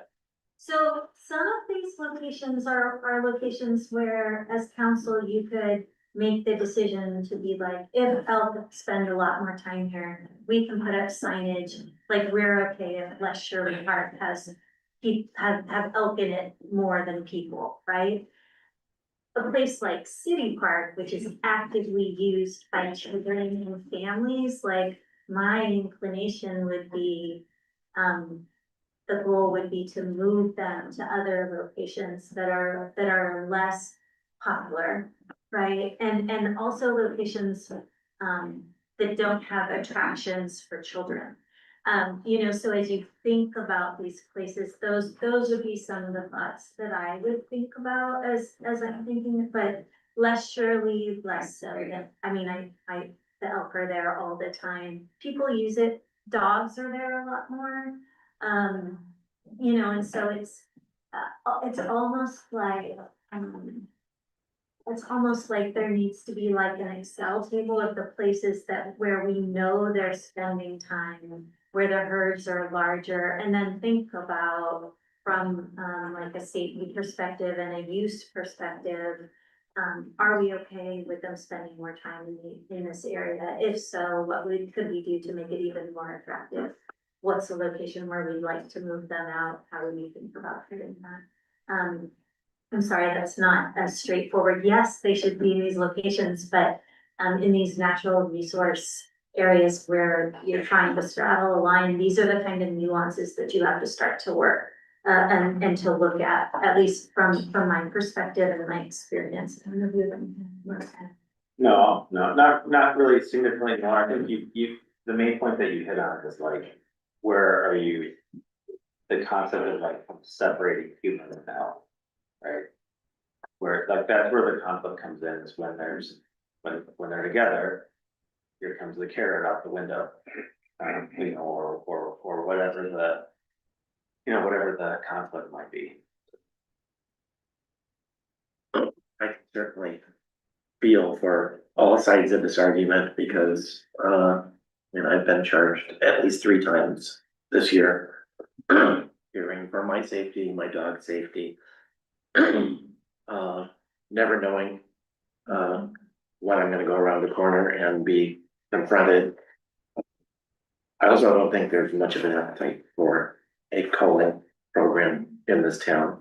[SPEAKER 13] so some of these locations are locations where as council, you could make the decision to be like, if elk spend a lot more time here, we can put up signage, like we're okay if Les Shirley Park has have elk in it more than people, right? A place like City Park, which is actively used by children and families, like my inclination would be, the goal would be to move them to other locations that are less popular, right? And also locations, that don't have attractions for children. You know, so as you think about these places, those would be some of the thoughts that I would think about as I'm thinking, but less surely, less so. I mean, the elk are there all the time. People use it. Dogs are there a lot more. You know, and so it's almost like there needs to be like an Excel table of the places where we know they're spending time, where the herds are larger, and then think about from like a safety perspective and a use perspective, are we okay with them spending more time in this area? If so, what could we do to make it even more attractive? What's the location where we'd like to move them out? How do we think about doing that? I'm sorry, that's not as straightforward. Yes, they should be in these locations, but in these natural resource areas where you're trying to straddle a line, these are the kind of nuances that you have to start to work and to look at least from my perspective and my experience and review them.
[SPEAKER 14] No, not really significantly more. I think the main point that you hit on is like, where are you? The concept of like separating human and elk, right? Where like that's where the conflict comes in is when when they're together, here comes the carrot out the window. You know, or whatever whatever the conflict might be.
[SPEAKER 12] I can certainly feel for all sides of this argument because, I've been charged at least 3 times this year. Fearing for my safety, my dog's safety. Never knowing, when I'm gonna go around the corner and be confronted. I also don't think there's much of an appetite for a culling program in this town.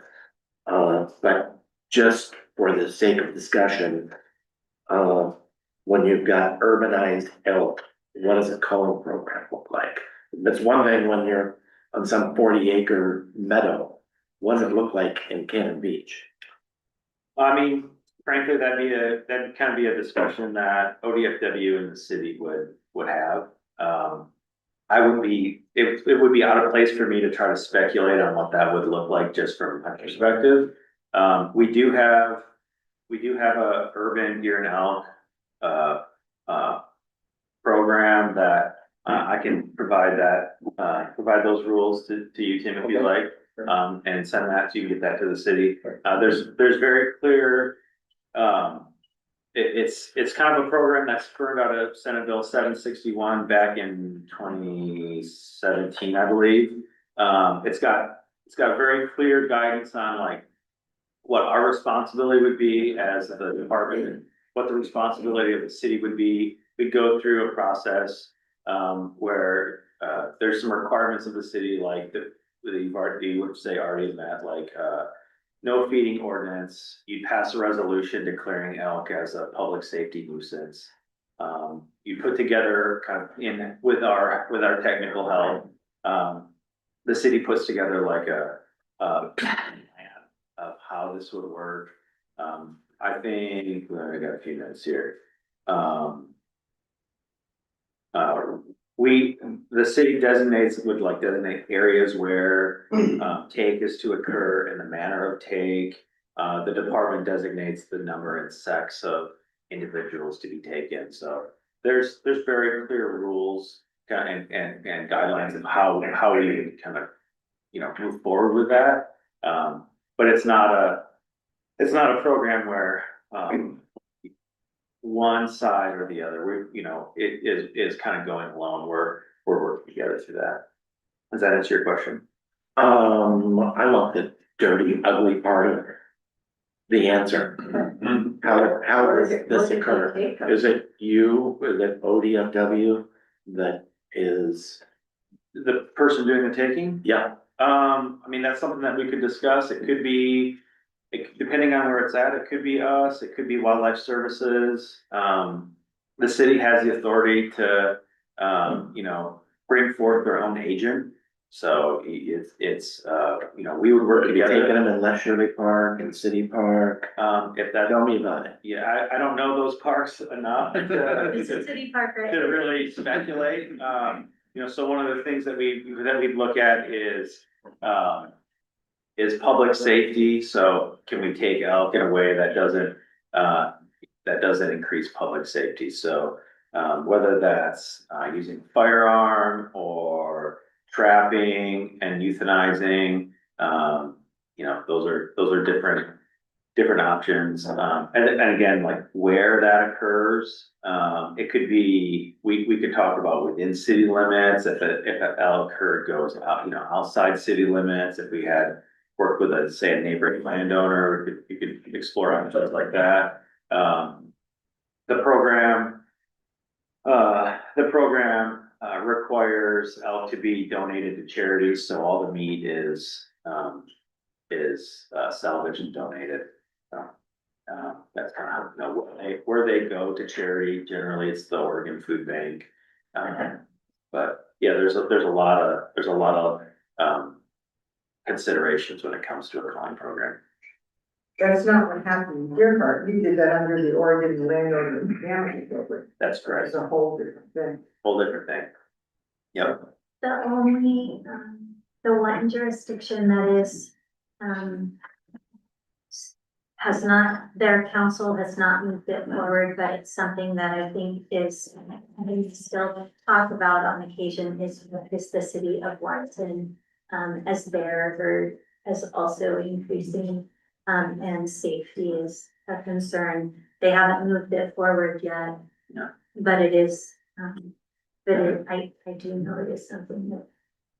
[SPEAKER 12] But just for the sake of discussion, when you've got urbanized elk, what does a culling program look like? That's one thing when you're on some 40-acre meadow. What does it look like in Cannon Beach?
[SPEAKER 14] I mean, frankly, that'd kind of be a discussion that ODFW and the city would have. It would be out of place for me to try to speculate on what that would look like just from my perspective. We do have a urban deer and elk program that I can provide those rules to you, Tim, if you like, and send that so you can get that to the city. There's very clear, it's kind of a program that's spurred out of Senate Bill 761 back in 2017, I believe. It's got very clear guidance on like what our responsibility would be as the department, what the responsibility of the city would be. We go through a process where there's some requirements of the city, like you would say already met, like no feeding ordinance. You pass a resolution declaring elk as a public safety nuisance. You put together kind of with our technical help. The city puts together like a plan of how this would work. I think I got a few notes here. The city would designate areas where take is to occur and the manner of take. The department designates the number and sex of individuals to be taken. So there's very clear rules and guidelines of how we kind of move forward with that. But it's not a program where one side or the other, it is kind of going alone. We're working together through that. Does that answer your question?
[SPEAKER 12] I want the dirty, ugly part of the answer. How does this occur? Is it you, is it ODFW that is?
[SPEAKER 14] The person doing the taking?
[SPEAKER 12] Yeah.
[SPEAKER 14] I mean, that's something that we could discuss. It could be, depending on where it's at, it could be us, it could be wildlife services. The city has the authority to, bring forth their own agent. So it's we would work
[SPEAKER 12] Taking
[SPEAKER 14] together.
[SPEAKER 12] them in Les Shirley Park and City Park.
[SPEAKER 14] If that,
[SPEAKER 12] Tell me about it.
[SPEAKER 14] yeah, I don't know those parks enough
[SPEAKER 13] It's a city park, right?
[SPEAKER 14] to really speculate. So one of the things that we look at is public safety. So can we take elk in a way that doesn't increase public safety? So whether that's using a firearm or trapping and euthanizing, those are different options. And again, like where that occurs, it could be, we could talk about within city limits, if an elk herd goes out, outside city limits, if we had worked with a neighboring landowner, you could explore options like that. The program requires elk to be donated to charities, so all the meat is salvaged and donated. That's kind of where they go to charity. Generally, it's the Oregon Food Bank. But yeah, there's a lot of considerations when it comes to a calling program.
[SPEAKER 6] That's not what happened in your part. You did that under the Oregon Landowner Management Program.
[SPEAKER 14] That's correct.
[SPEAKER 6] It's a whole different thing.
[SPEAKER 14] Whole different thing. Yep.
[SPEAKER 13] The only, the one jurisdiction that is, has not, their council has not moved it forward, but it's something that I think is, I think still talk about on occasion is the city of Warrenton, as their, as also increasing, and safety is a concern. They haven't moved it forward yet.
[SPEAKER 14] No.
[SPEAKER 13] But it is, I do know it is something that,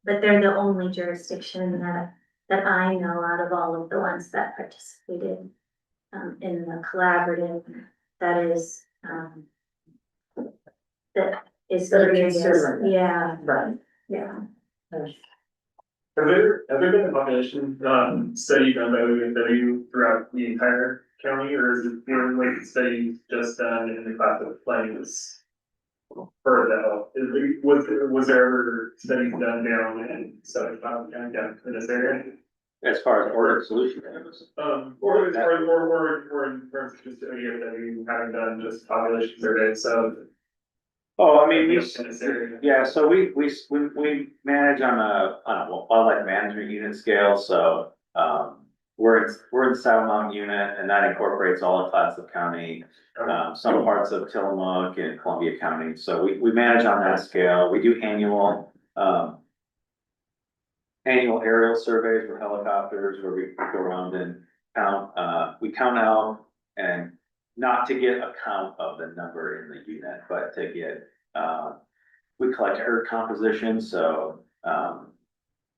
[SPEAKER 13] but they're the only jurisdiction that I know out of all of the ones that participated in the collaborative that is, that is
[SPEAKER 6] That are
[SPEAKER 13] curious.
[SPEAKER 6] considering it.
[SPEAKER 13] Yeah,
[SPEAKER 6] Right.
[SPEAKER 13] yeah.
[SPEAKER 11] Have there been a population, study done by OUFW throughout the entire county, or is it more like studies just done in the class of Plains? For that, was there ever studies done down in Southern County, down in this area?
[SPEAKER 14] As far as order solution goes.
[SPEAKER 11] Or in terms of just OUFW having done just population surveys, so.
[SPEAKER 14] Oh, I mean,
[SPEAKER 11] In this area.
[SPEAKER 14] yeah, so we manage on a wildlife management unit scale, so, we're in the Saddle Mountain unit, and that incorporates all of Clatsop County, some parts of Tillamook and Columbia County, so we manage on that scale. We do annual aerial surveys with helicopters where we go around and count, we count out, and not to get a count of the number in the unit, but to get, we collect herd composition, so,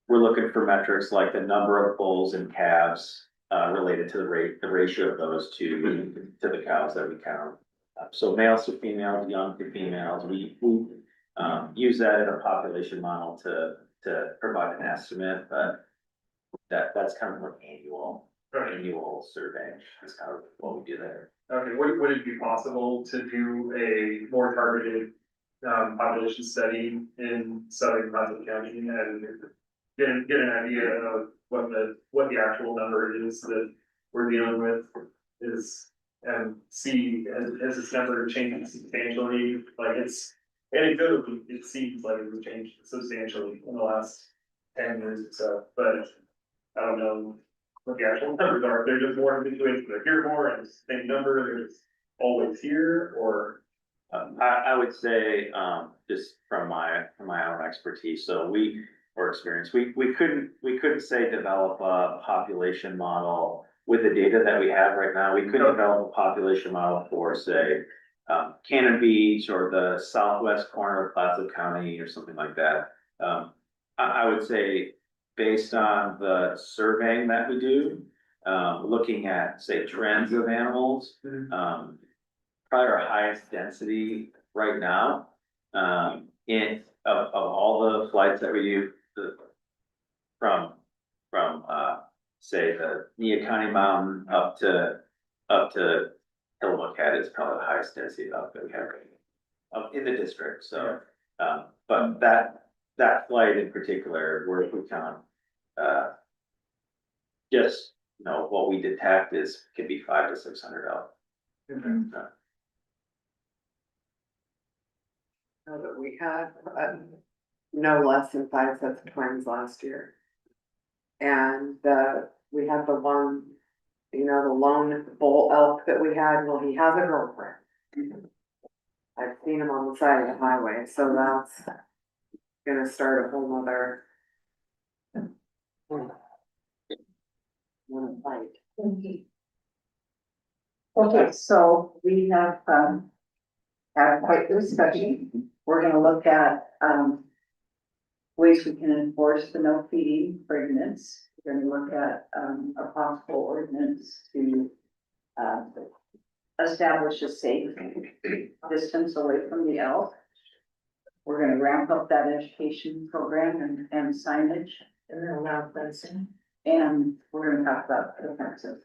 [SPEAKER 14] we're looking for metrics like the number of bulls and calves, related to the ratio of those to the cows that we count. So males to females, young to females, we use that in a population model to provide an estimate, but that's kind of an annual survey. That's kind of what we do there.
[SPEAKER 11] Okay, would it be possible to do a more targeted, population study in Southern Clatsop County and get an idea of what the actual number is that we're dealing with is, and see, as this number changes substantially, like it's, anecdotally, it seems like it's changed substantially in the last 10 years or so, but I don't know what the actual numbers are. If they're just more habituated to hear more and it's the same number, there's always here, or.
[SPEAKER 14] I would say, just from my own expertise, experience, we couldn't say develop a population model with the data that we have right now. We couldn't develop a population model for, say, Cannon Beach or the southwest corner of Clatsop County or something like that. I would say, based on the surveying that we do, looking at, say, trends of animals, probably our highest density right now, of all the flights that we do, from say the Neahkahnie Mountain up to Tillamook Head is probably the highest density that we have in the district, so, but that flight in particular, where we count, just, what we detect can be 500 to 600 out.
[SPEAKER 15] Know that we had, no less than 5 sets of twins last year. And we had the one, the lone bull elk that we had, well, he has a girlfriend. I've seen him on the side of the highway, so that's gonna start a whole nother fight.
[SPEAKER 1] Okay, so we have, had quite the discussion. We're gonna look at, ways we can enforce the no feeding for ordinance. We're gonna look at, a possible ordinance to, establish a safe distance away from the elk. We're gonna ramp up that education program and signage.
[SPEAKER 6] And then allow fencing.
[SPEAKER 1] And we're gonna talk about the fences.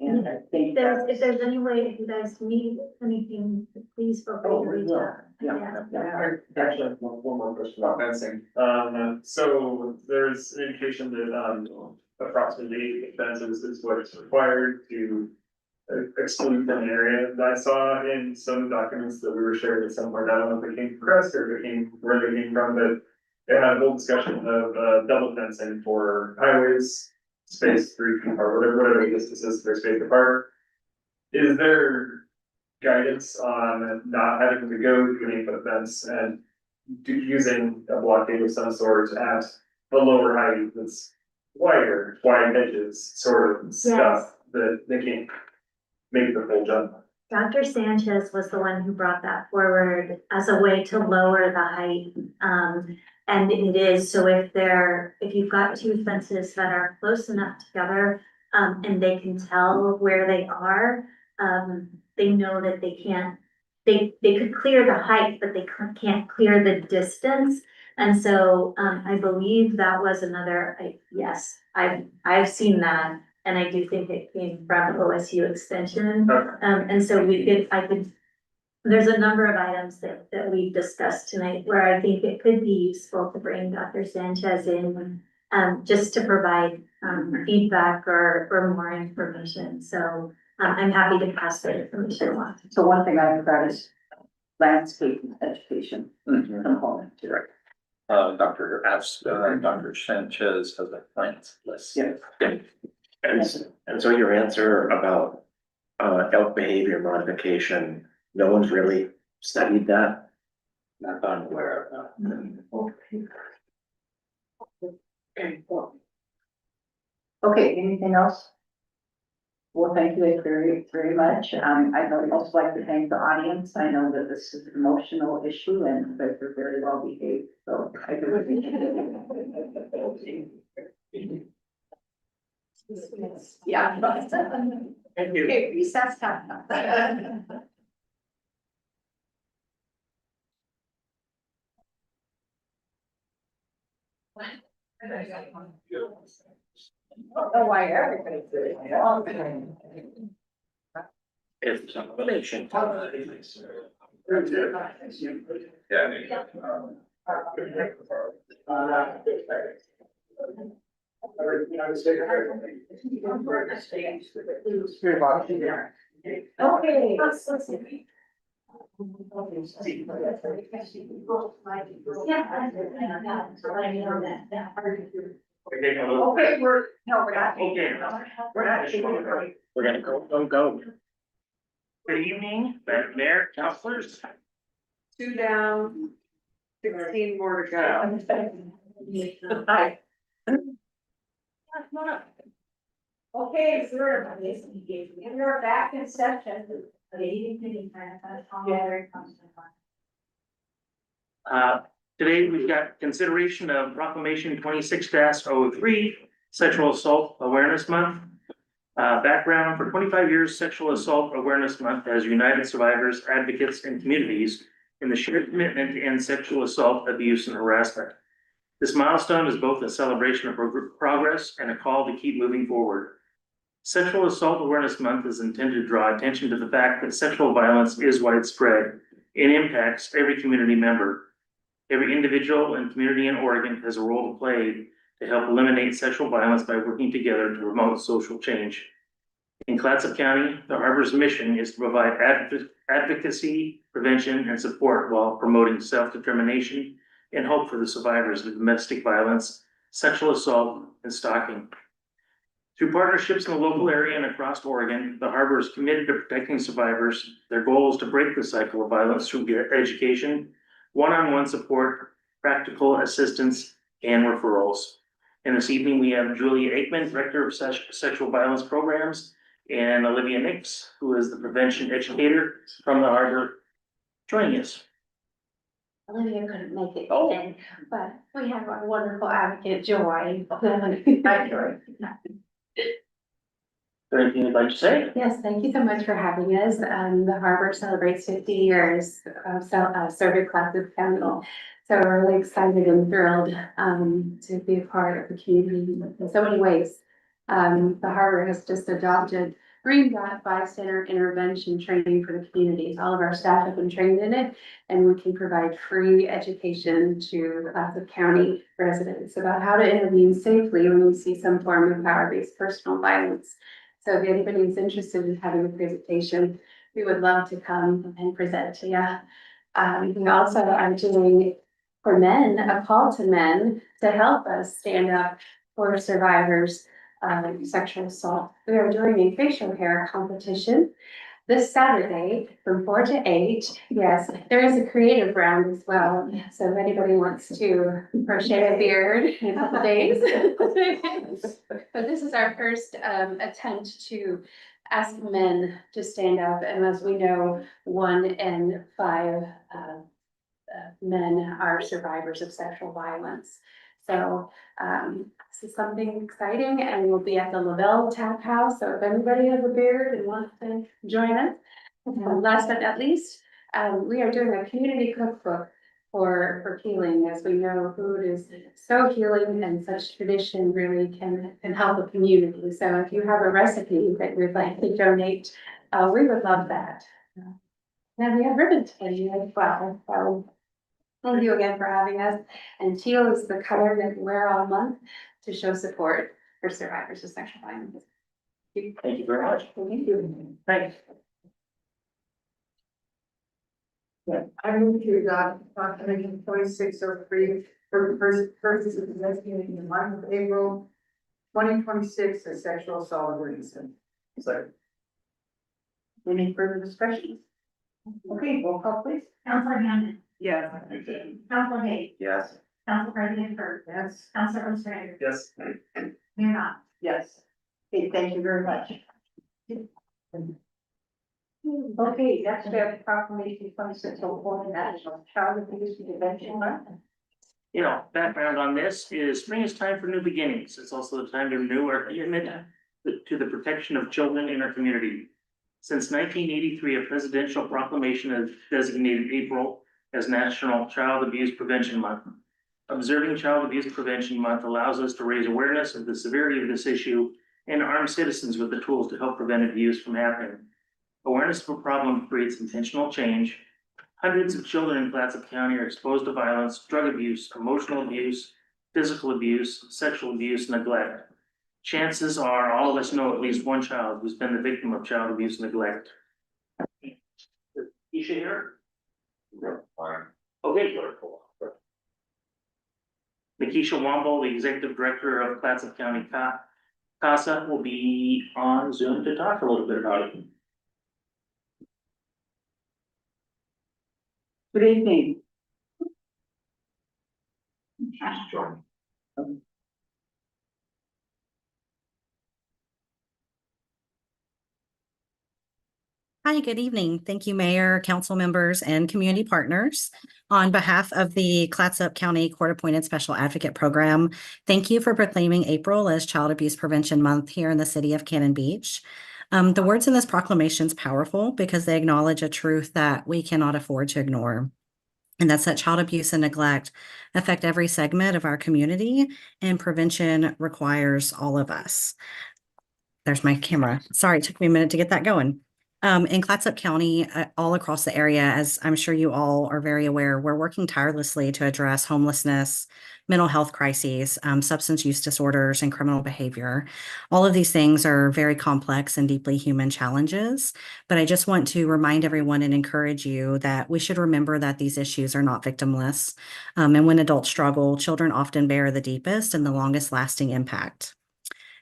[SPEAKER 1] And I think
[SPEAKER 13] If there's any way, if you guys need anything, please feel free to reach out.
[SPEAKER 11] Actually, one more question about fencing. So there's an indication that, approximately 8 fences is what is required to exclude an area that I saw in some documents that we were sharing with someone. I don't know if they came from Crest or if they came, where they came from, but they had a whole discussion of, double fencing for highways, space 3 feet apart, whatever the distance is, they're spaced apart. Is there guidance on not having to go to an 8-foot fence and using a blockade of some sort at a lower height that's wider, wide edges, sort of stuff that they can't make the full jump?
[SPEAKER 13] Dr. Sanchez was the one who brought that forward as a way to lower the height. And it is, so if you've got 2 fences that are close enough together, and they can tell where they are, they know that they can't, they could clear the height, but they can't clear the distance. And so, I believe that was another, yes, I've seen that. And I do think it came from OSU Extension. And so there's a number of items that we've discussed tonight where I think it could be useful to bring Dr. Sanchez in, just to provide, feedback or more information. So, I'm happy to pass the information along.
[SPEAKER 1] So one thing I forgot is landscape education component to it.
[SPEAKER 7] Dr. Sanchez has a plans list.
[SPEAKER 1] Yeah.
[SPEAKER 12] And so your answer about elk behavior modification, no one's really studied that?
[SPEAKER 14] Not that I'm aware of, no.
[SPEAKER 1] Okay, anything else? Well, thank you very, very much. I'd also like to thank the audience. I know that this is an emotional issue and that they're very well behaved, so I do appreciate it. Yeah.
[SPEAKER 11] Thank you.
[SPEAKER 1] Okay, recess time. I don't know why everybody's doing it.
[SPEAKER 12] It's some relation.
[SPEAKER 1] Okay. Okay, we're not.
[SPEAKER 11] Okay.
[SPEAKER 1] We're not.
[SPEAKER 12] We're gonna go.
[SPEAKER 9] Good evening, Madam Mayor, councilors.
[SPEAKER 15] 2 down, 16 more to go.
[SPEAKER 1] Hi. Okay, sir, you're back in session.
[SPEAKER 9] Today we've got consideration of proclamation 26-03, Sexual Assault Awareness Month. Background: for 25 years, Sexual Assault Awareness Month has united survivors, advocates, and communities in the shared commitment to end sexual assault, abuse, and harassment. This milestone is both a celebration of progress and a call to keep moving forward. Sexual Assault Awareness Month is intended to draw attention to the fact that sexual violence is widespread and impacts every community member. Every individual and community in Oregon has a role to play to help eliminate sexual violence by working together to promote social change. In Clatsop County, the Harbor's mission is to provide advocacy, prevention, and support while promoting self-determination and hope for the survivors of domestic violence, sexual assault, and stalking. Through partnerships in the local area and across Oregon, the Harbor is committed to protecting survivors. Their goal is to break the cycle of violence through education, one-on-one support, practical assistance, and referrals. And this evening, we have Julia Aikman, Director of Sexual Violence Programs, and Olivia Nix, who is the Prevention Educator from the Harbor, joining us.
[SPEAKER 16] Olivia couldn't make it today, but we have our wonderful advocate, Joy.
[SPEAKER 1] Hi, Joy.
[SPEAKER 9] Anything you'd like to say?
[SPEAKER 16] Yes, thank you so much for having us. The Harbor celebrates 50 years of serving Clatsop County. So we're really excited and thrilled to be a part of the community in so many ways. The Harbor has just adopted Green Dot bystander intervention training for the communities. All of our staff have been trained in it, and we can provide free education to Clatsop County residents about how to intervene safely when you see some form of power-based personal violence. So if anybody is interested in having a presentation, we would love to come and present to you. We also are doing for men, a call to men to help us stand up for survivors of sexual assault. We are doing a facial hair competition this Saturday from 4 to 8. Yes, there is a creative round as well. So if anybody wants to crochet a beard in a couple days. But this is our first attempt to ask men to stand up. And as we know, 1 in 5 men are survivors of sexual violence. So this is something exciting, and we'll be at the Lavelle Tap House. So if anybody has a beard and wants to join us, last but not least, we are doing a community cookbook for healing. As we know, food is so healing, and such tradition really can help a community. So if you have a recipe that you'd like to donate, we would love that. And we have ribbons for you as well. So thank you again for having us. And teal is the color that we wear all month to show support for survivors of sexual violence.
[SPEAKER 9] Thank you very much.
[SPEAKER 16] Thank you.
[SPEAKER 9] Thanks.
[SPEAKER 6] I move to adopt proclamation 2603 for purposes of designating the month of April 2026 as sexual assault awareness.
[SPEAKER 9] Second.
[SPEAKER 1] Any further discussion? Okay, roll call please.
[SPEAKER 13] Counselor Hammond,
[SPEAKER 6] Yes.
[SPEAKER 13] Counselor Hayes,
[SPEAKER 12] Yes.
[SPEAKER 13] Council President Burt,
[SPEAKER 6] Yes.
[SPEAKER 13] Counselor Ostrander,
[SPEAKER 9] Yes.
[SPEAKER 13] Mayor Knopf.
[SPEAKER 1] Yes. Okay, thank you very much. Okay, next we have proclamation 2604, National Child Abuse Prevention Month.
[SPEAKER 9] You know, background on this is spring is time for new beginnings. It's also the time to renew our commitment to the protection of children in our community. Since 1983, a presidential proclamation has designated April as National Child Abuse Prevention Month. Observing Child Abuse Prevention Month allows us to raise awareness of the severity of this issue and arm citizens with the tools to help prevent abuse from happening. Awareness of a problem creates intentional change. Hundreds of children in Clatsop County are exposed to violence, drug abuse, emotional abuse, physical abuse, sexual abuse, neglect. Chances are all of us know at least one child who's been the victim of child abuse and neglect. Isha here? Okay. Nikisha Wamble, the Executive Director of Clatsop County CASA, will be on Zoom to talk a little bit about it.
[SPEAKER 1] Good evening.
[SPEAKER 17] Hi, good evening. Thank you, Mayor, council members, and community partners. On behalf of the Clatsop County Court-Appointed Special Advocate Program, thank you for proclaiming April as Child Abuse Prevention Month here in the city of Cannon Beach. The words in this proclamation is powerful because they acknowledge a truth that we cannot afford to ignore. And that's that child abuse and neglect affect every segment of our community, and prevention requires all of us. There's my camera. Sorry, it took me a minute to get that going. In Clatsop County, all across the area, as I'm sure you all are very aware, we're working tirelessly to address homelessness, mental health crises, substance use disorders, and criminal behavior. All of these things are very complex and deeply human challenges, but I just want to remind everyone and encourage you that we should remember that these issues are not victimless. And when adults struggle, children often bear the deepest and the longest lasting impact.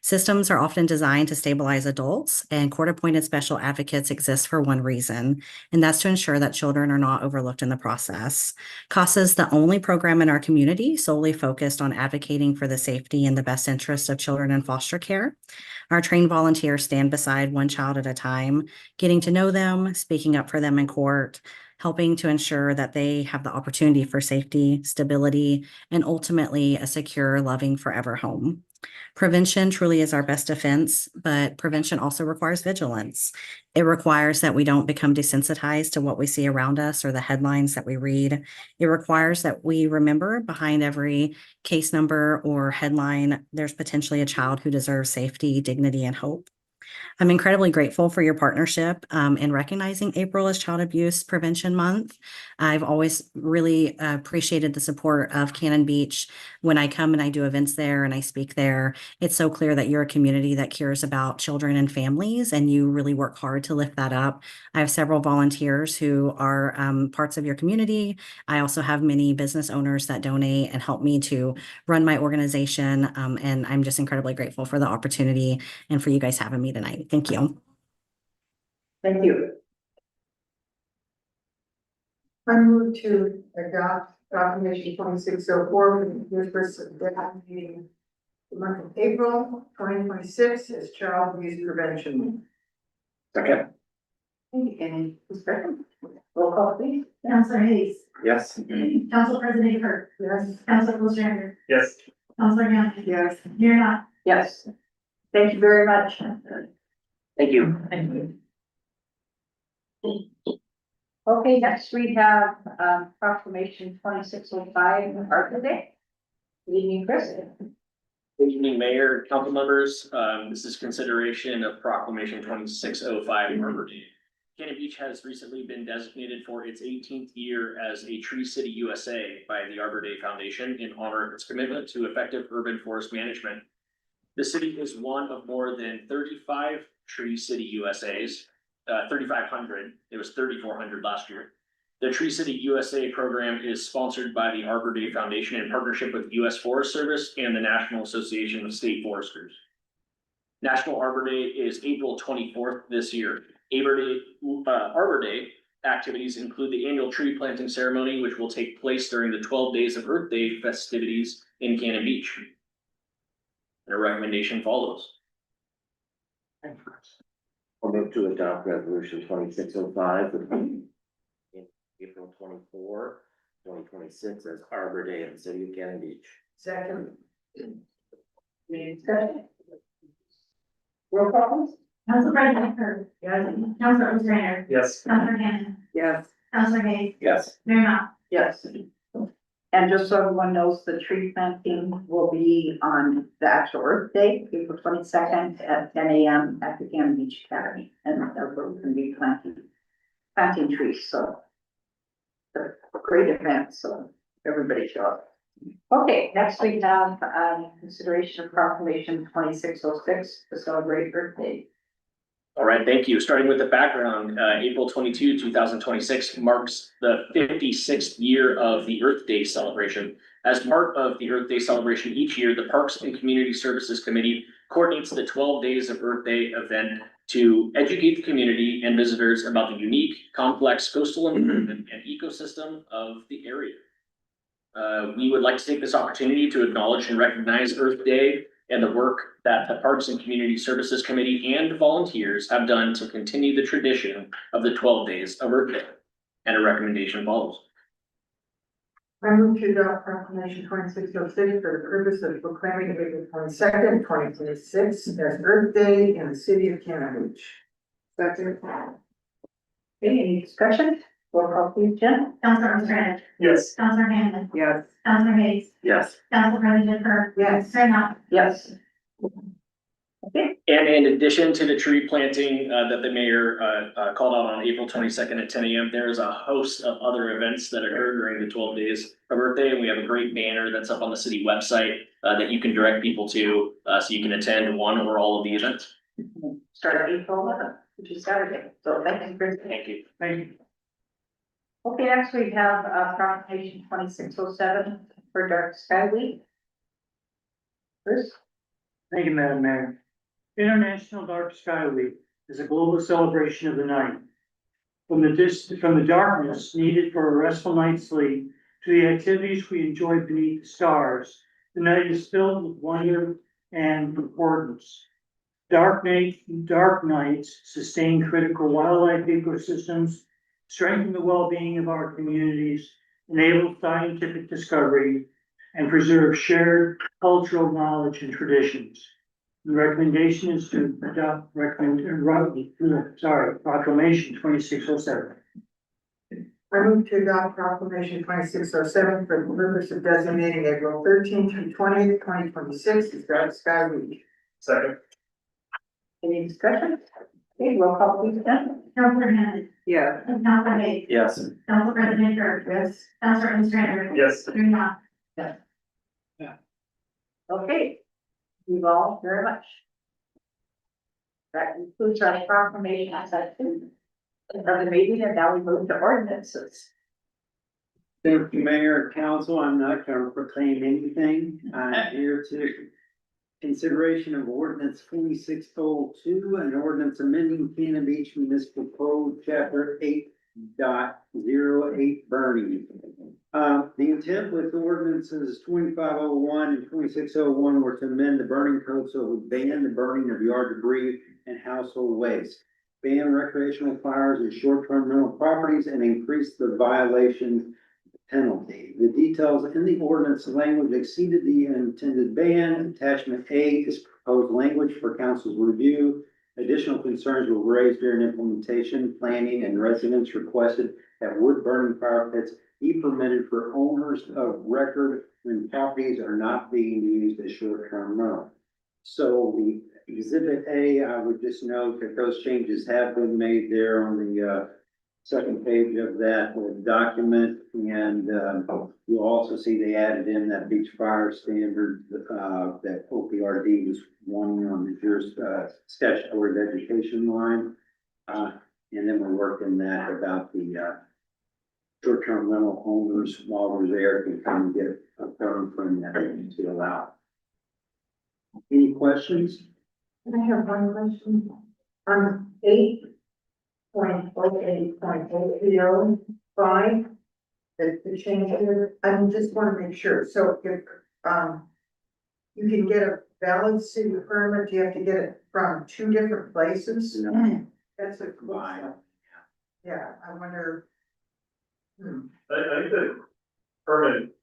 [SPEAKER 17] Systems are often designed to stabilize adults, and court-appointed special advocates exist for one reason, and that's to ensure that children are not overlooked in the process. CASA is the only program in our community solely focused on advocating for the safety and the best interest of children in foster care. Our trained volunteers stand beside one child at a time, getting to know them, speaking up for them in court, helping to ensure that they have the opportunity for safety, stability, and ultimately a secure, loving, forever home. Prevention truly is our best defense, but prevention also requires vigilance. It requires that we don't become desensitized to what we see around us or the headlines that we read. It requires that we remember behind every case number or headline, there's potentially a child who deserves safety, dignity, and hope. I'm incredibly grateful for your partnership in recognizing April as Child Abuse Prevention Month. I've always really appreciated the support of Cannon Beach when I come and I do events there and I speak there. It's so clear that you're a community that cares about children and families, and you really work hard to lift that up. I have several volunteers who are parts of your community. I also have many business owners that donate and help me to run my organization. And I'm just incredibly grateful for the opportunity and for you guys having me tonight. Thank you.
[SPEAKER 1] Thank you.
[SPEAKER 6] I move to adopt proclamation 2604 for the universe meeting the month of April 2026 as Child Abuse Prevention Month.
[SPEAKER 12] Second.
[SPEAKER 1] Any discussion? Roll call please.
[SPEAKER 13] Counselor Hayes,
[SPEAKER 12] Yes.
[SPEAKER 13] Council President Kirk,
[SPEAKER 6] Yes.
[SPEAKER 13] Councilor Wiltshire,
[SPEAKER 11] Yes.
[SPEAKER 13] Councilor Hampton,
[SPEAKER 6] Yes.
[SPEAKER 13] Mayor Knopf.
[SPEAKER 1] Yes. Thank you very much.
[SPEAKER 12] Thank you.
[SPEAKER 1] Thank you. Okay, next we have proclamation 2605, Arbor Day. Good evening, Chris.
[SPEAKER 18] Good evening, Mayor, council members. This is consideration of proclamation 2605 Arbor Day. Cannon Beach has recently been designated for its 18th year as a Tree City USA by the Arbor Day Foundation in honor of its commitment to effective urban forest management. The city is one of more than 35 Tree City USAs, 3,500. It was 3,400 last year. The Tree City USA program is sponsored by the Arbor Day Foundation in partnership with U.S. Forest Service and the National Association of State Foresters. National Arbor Day is April 24th this year. Arbor Day activities include the annual tree planting ceremony, which will take place during the 12 days of Earth Day festivities in Cannon Beach. And a recommendation follows.
[SPEAKER 12] I'll move to adopt resolution 2605 in April 24, 2026 as Arbor Day in the city of Cannon Beach.
[SPEAKER 6] Second.
[SPEAKER 1] Any discussion? Roll call please.
[SPEAKER 13] Council President Kirk,
[SPEAKER 6] Yes.
[SPEAKER 13] Councilor Wiltshire,
[SPEAKER 11] Yes.
[SPEAKER 13] Councilor Hampton,
[SPEAKER 6] Yes.
[SPEAKER 13] Councilor Hayes,
[SPEAKER 12] Yes.
[SPEAKER 13] Mayor Knopf.
[SPEAKER 1] Yes. And just so everyone knows, the tree planting will be on the actual Earth Day, April 22nd at 10 a.m. at the Cannon Beach Academy. And that's where we're going to be planting trees. So it's a great event. So everybody show up. Okay, next we have consideration of proclamation 2606 to celebrate Earth Day.
[SPEAKER 18] All right, thank you. Starting with the background, April 22, 2026 marks the 56th year of the Earth Day celebration. As part of the Earth Day celebration each year, the Parks and Community Services Committee coordinates the 12 Days of Earth Day event to educate the community and visitors about the unique, complex coastal environment and ecosystem of the area. We would like to take this opportunity to acknowledge and recognize Earth Day and the work that the Parks and Community Services Committee and volunteers have done to continue the tradition of the 12 Days of Earth Day. And a recommendation follows.
[SPEAKER 6] I move to adopt proclamation 2606 for the purpose of proclaiming April 22nd, 2026 as Earth Day in the city of Cannon Beach. Second.
[SPEAKER 1] Okay, any discussion? Roll call please, Jen.
[SPEAKER 13] Councilor Wiltshire,
[SPEAKER 11] Yes.
[SPEAKER 13] Councilor Hampton,
[SPEAKER 6] Yes.
[SPEAKER 13] Councilor Hayes,
[SPEAKER 12] Yes.
[SPEAKER 13] Council President Kirk,
[SPEAKER 6] Yes.
[SPEAKER 13] Mayor Knopf.
[SPEAKER 1] Yes. Okay.
[SPEAKER 18] And in addition to the tree planting that the mayor called out on April 22nd at 10 a.m., there is a host of other events that occur during the 12 Days of Earth Day. And we have a great banner that's up on the city website that you can direct people to so you can attend one or all of the events.
[SPEAKER 1] Start April 11th, which is Saturday. So thank you, Chris.
[SPEAKER 18] Thank you.
[SPEAKER 9] Thank you.
[SPEAKER 1] Okay, next we have proclamation 2607 for Dark Sky Week. Chris?
[SPEAKER 9] Thank you, Madam Mayor. International Dark Sky Week is a global celebration of the night. From the darkness needed for a restful night's sleep to the activities we enjoy beneath the stars, the night is filled with wonder and importance. Dark nights sustain critical wildlife ecosystems, strengthen the well-being of our communities, enable scientific discovery, and preserve shared cultural knowledge and traditions. The recommendation is to adopt proclamation 2607.
[SPEAKER 6] I move to adopt proclamation 2607 for the purpose of designating April 13th through 20th, 2026 as Dark Sky Week.
[SPEAKER 11] Second.
[SPEAKER 1] Any discussion? Okay, roll call please, Jen.
[SPEAKER 13] Counselor Hannah.
[SPEAKER 15] Yeah.
[SPEAKER 13] Counselor Hayes.
[SPEAKER 12] Yes.
[SPEAKER 13] Council President Kirk.
[SPEAKER 1] Yes.
[SPEAKER 13] Counselor Ostrander.
[SPEAKER 11] Yes.
[SPEAKER 13] Mayor Knopf.
[SPEAKER 1] Okay, you all very much. That concludes our proclamation section of the meeting, and now we move to ordinances.
[SPEAKER 9] Thank you, Mayor, Council. I'm not gonna proclaim anything. I'm here to consideration of ordinance 2602, an ordinance amending Cannon Beach Municipal Code, Chapter 8.08 burning. The intent with ordinances 2501 and 2601 were to amend the burning code so it would ban the burning of yard debris and household waste, ban recreational fires in short-term rental properties, and increase the violation penalty. The details in the ordinance language exceeded the intended ban. Attachment A is proposed language for council's review. Additional concerns were raised during implementation, planning, and residents requested that wood burning fire pits be permitted for owners of record when properties are not being used as short-term rental. So the exhibit A, I would just note that those changes have been made there on the second page of that document, and you'll also see they added in that beach fire standard that OPRD was wanting on the statutory vegetation line. And then we're working that about the short-term rental owners while we're there can come and get a permit from that to allow. Any questions?
[SPEAKER 6] I have one question. On 8.08.005, the change here, I just want to make sure. So if, you can get a valid city permit, you have to get it from two different places?
[SPEAKER 9] No.
[SPEAKER 6] That's a cool stuff. Yeah, I wonder.
[SPEAKER 11] I think the permit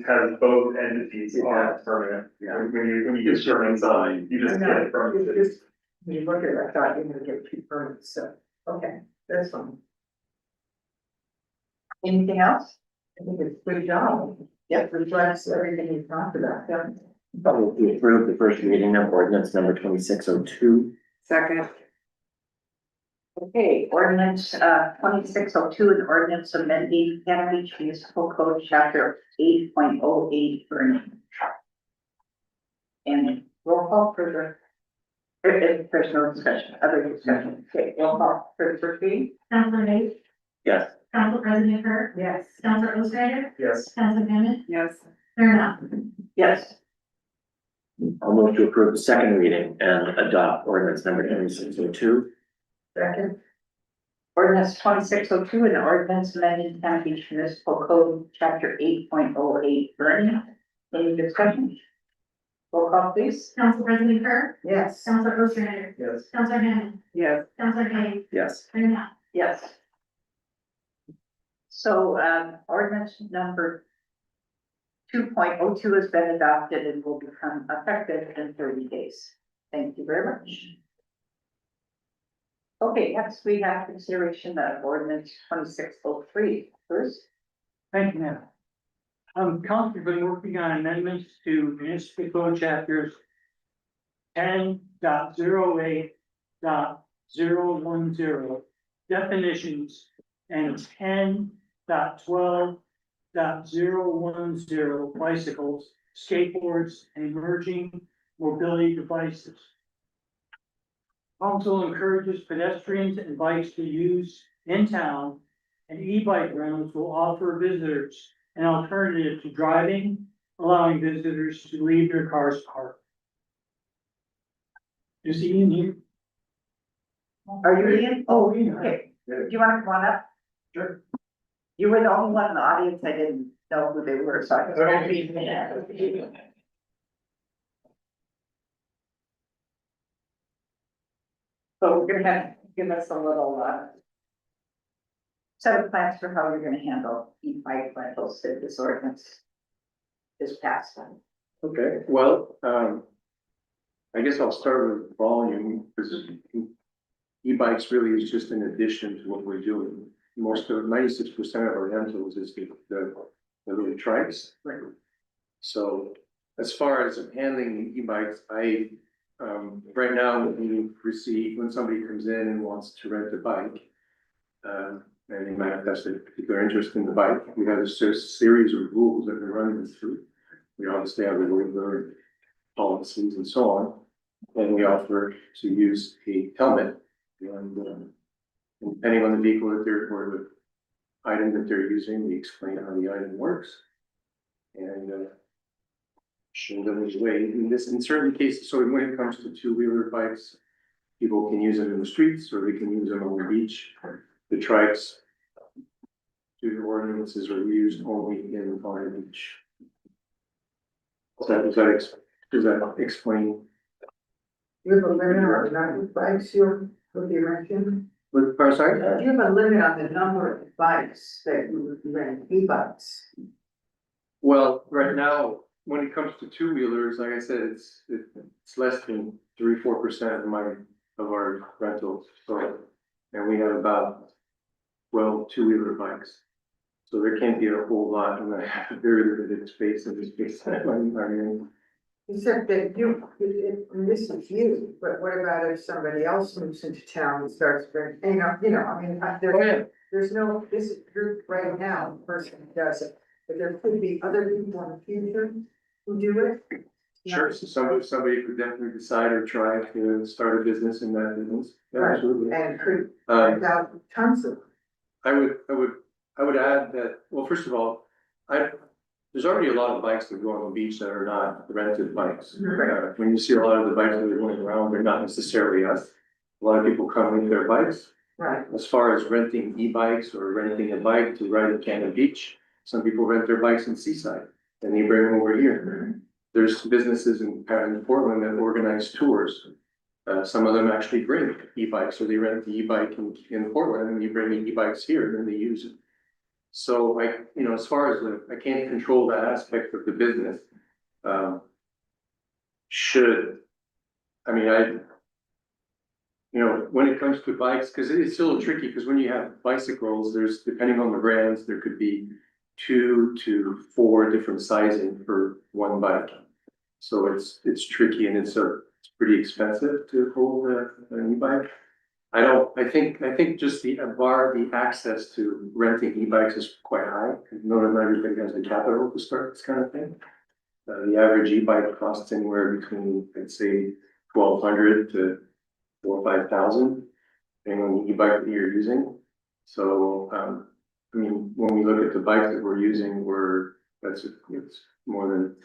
[SPEAKER 11] has both entities on the permit.
[SPEAKER 9] Yeah.
[SPEAKER 11] When you get your inside, you just get it from.
[SPEAKER 6] When you look at it, I thought you were gonna get two permits, so, okay, that's fine.
[SPEAKER 1] Anything else?
[SPEAKER 6] I think it's a good job. Yep, reflects everything we talked about, yeah.
[SPEAKER 12] We approve the first reading of ordinance number 2602.
[SPEAKER 15] Second.
[SPEAKER 1] Okay, ordinance 2602, an ordinance amending Cannon Beach Municipal Code, Chapter 8.08 burning. And roll call for the, if there's no discussion, other discussion. Okay, roll call for the first reading.
[SPEAKER 13] Counselor Hayes.
[SPEAKER 12] Yes.
[SPEAKER 13] Council President Kirk.
[SPEAKER 6] Yes.
[SPEAKER 13] Counselor Ostrander.
[SPEAKER 11] Yes.
[SPEAKER 13] Counselor Hammond.
[SPEAKER 15] Yes.
[SPEAKER 13] Mayor Knopf.
[SPEAKER 1] Yes.
[SPEAKER 12] I'll move to approve the second reading and adopt ordinance number 2602.
[SPEAKER 6] Second.
[SPEAKER 1] Ordinance 2602, an ordinance amending Cannon Beach Municipal Code, Chapter 8.08 burning. Any discussion? Roll call please.
[SPEAKER 13] Council President Kirk.
[SPEAKER 6] Yes.
[SPEAKER 13] Counselor Ostrander.
[SPEAKER 11] Yes.
[SPEAKER 13] Counselor Hammond.
[SPEAKER 15] Yes.
[SPEAKER 13] Counselor Hayes.
[SPEAKER 12] Yes.
[SPEAKER 13] Mayor Knopf.
[SPEAKER 1] Yes. So, ordinance number 2.02 has been adopted and will become effective in 30 days. Thank you very much. Okay, next we have consideration of ordinance 2603. First,
[SPEAKER 9] Thank you, Mayor. Council has been working on amendments to municipal code chapters 10.08.010 definitions and 10.12.010 bicycles, skateboards, and emerging mobility devices. Council encourages pedestrians and bikes to use in town, and e-bike rentals will offer visitors an alternative to driving, allowing visitors to leave their cars parked. Is he in here?
[SPEAKER 1] are you in?
[SPEAKER 9] Oh, yeah.
[SPEAKER 1] Okay, do you want to come on up?
[SPEAKER 9] Sure.
[SPEAKER 1] You were the only one in the audience, I didn't know who they were, so I just. So we're gonna have, give us a little, set of plans for how you're gonna handle e-bike rentals if this ordinance is passed.
[SPEAKER 19] Okay, well, I guess I'll start with volume, because e-bikes really is just an addition to what we're doing. Most of 96% of our rentals is the little trikes.
[SPEAKER 1] Right.
[SPEAKER 19] So as far as handling the e-bikes, I right now, when when somebody comes in and wants to rent a bike, and they manifest a particular interest in the bike, we have a series of rules that we run them through. We obviously have the waiver policies and so on, and we offer to use a helmet. And depending on the vehicle that they're, or the item that they're using, we explain how the item works. And show them which way, in certain cases, so when it comes to two-wheeler bikes, people can use them in the streets, or they can use them on the beach. The trikes, due to ordinances, are used only on the beach. Does that explain?
[SPEAKER 6] You have a limit on the number of bikes would be renting?
[SPEAKER 19] With, sorry?
[SPEAKER 6] You have a limit on the number of bikes that you would rent, e-bikes.
[SPEAKER 19] Well, right now, when it comes to two-wheelers, like I said, it's less than 3-4% of our rentals, so. And we have about 12 two-wheeler bikes. So there can't be a whole lot, and I have very limited space in this space that I'm in.
[SPEAKER 6] Except that and this is you, but what about if somebody else moves into town and starts renting, I mean, there's no, this group right now, the person who does it. But there could be other people in the future who do it.
[SPEAKER 19] Sure, so somebody could definitely decide or try to start a business in that business. Yeah,
[SPEAKER 6] Right.
[SPEAKER 19] absolutely.
[SPEAKER 6] And could rent out tons of.
[SPEAKER 19] I would add that, well, first of all, there's already a lot of bikes that go on the beach that are not rented bikes.
[SPEAKER 6] Right.
[SPEAKER 19] When you see a lot of the bikes that are going around, they're not necessarily us. A lot of people come with their bikes.
[SPEAKER 6] Right.
[SPEAKER 19] As far as renting e-bikes or renting a bike to ride at Cannon Beach, some people rent their bikes in Seaside and they bring them over here. There's businesses in Portland that organize tours. Some of them actually bring e-bikes, so they rent the e-bike in Portland and you bring the e-bikes here and then they use it. So as far as I can't control that aspect of the business. When it comes to bikes, because it's still tricky, because when you have bicycles, there's, depending on the brands, there could be 2 to 4 different sizing for one bike. So it's tricky and it's pretty expensive to hold an e-bike. I think just the access to renting e-bikes is quite high, because not everybody has the capital to start this kind of thing. The average e-bike costs anywhere between, I'd say, $1,200 to $4,000 or $5,000, depending on the e-bike that you're using. So, when we look at the bikes that we're using, it's more than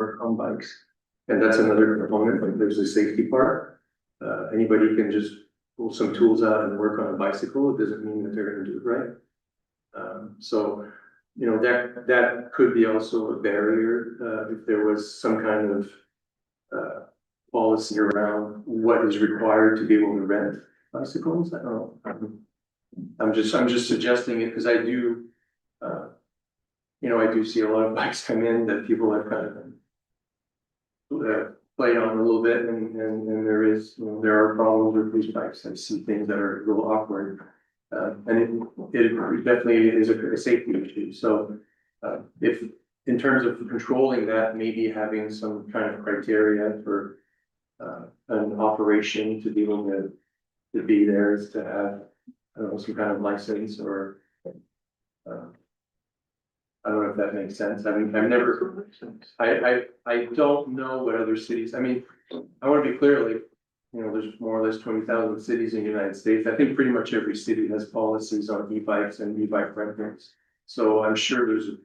[SPEAKER 19] work on bikes. And that's another component, like there's a safety part. Anybody can just pull some tools out and work on a bicycle, it doesn't mean that they're gonna do it right. So, you know, that could be also a barrier, if there was some kind of policy around what is required to be able to rent bicycles, I don't know. I'm just suggesting it, because I do, you know, I do see a lot of bikes come in that people have kind of played on a little bit, and there is, you know, there are problems with these bikes. I see things that are a little awkward. And it definitely is a safety issue, so, if, in terms of controlling that, maybe having some kind of criteria for an operation to be able to be there is to have, I don't know, some kind of license or, I don't know if that makes sense. I mean, I've never, I don't know what other cities, I mean, I want to be clear, like, you know, there's more or less 20,000 cities in the United States. I think pretty much every city has policies on e-bikes and e-bike rentals. So I'm sure there's a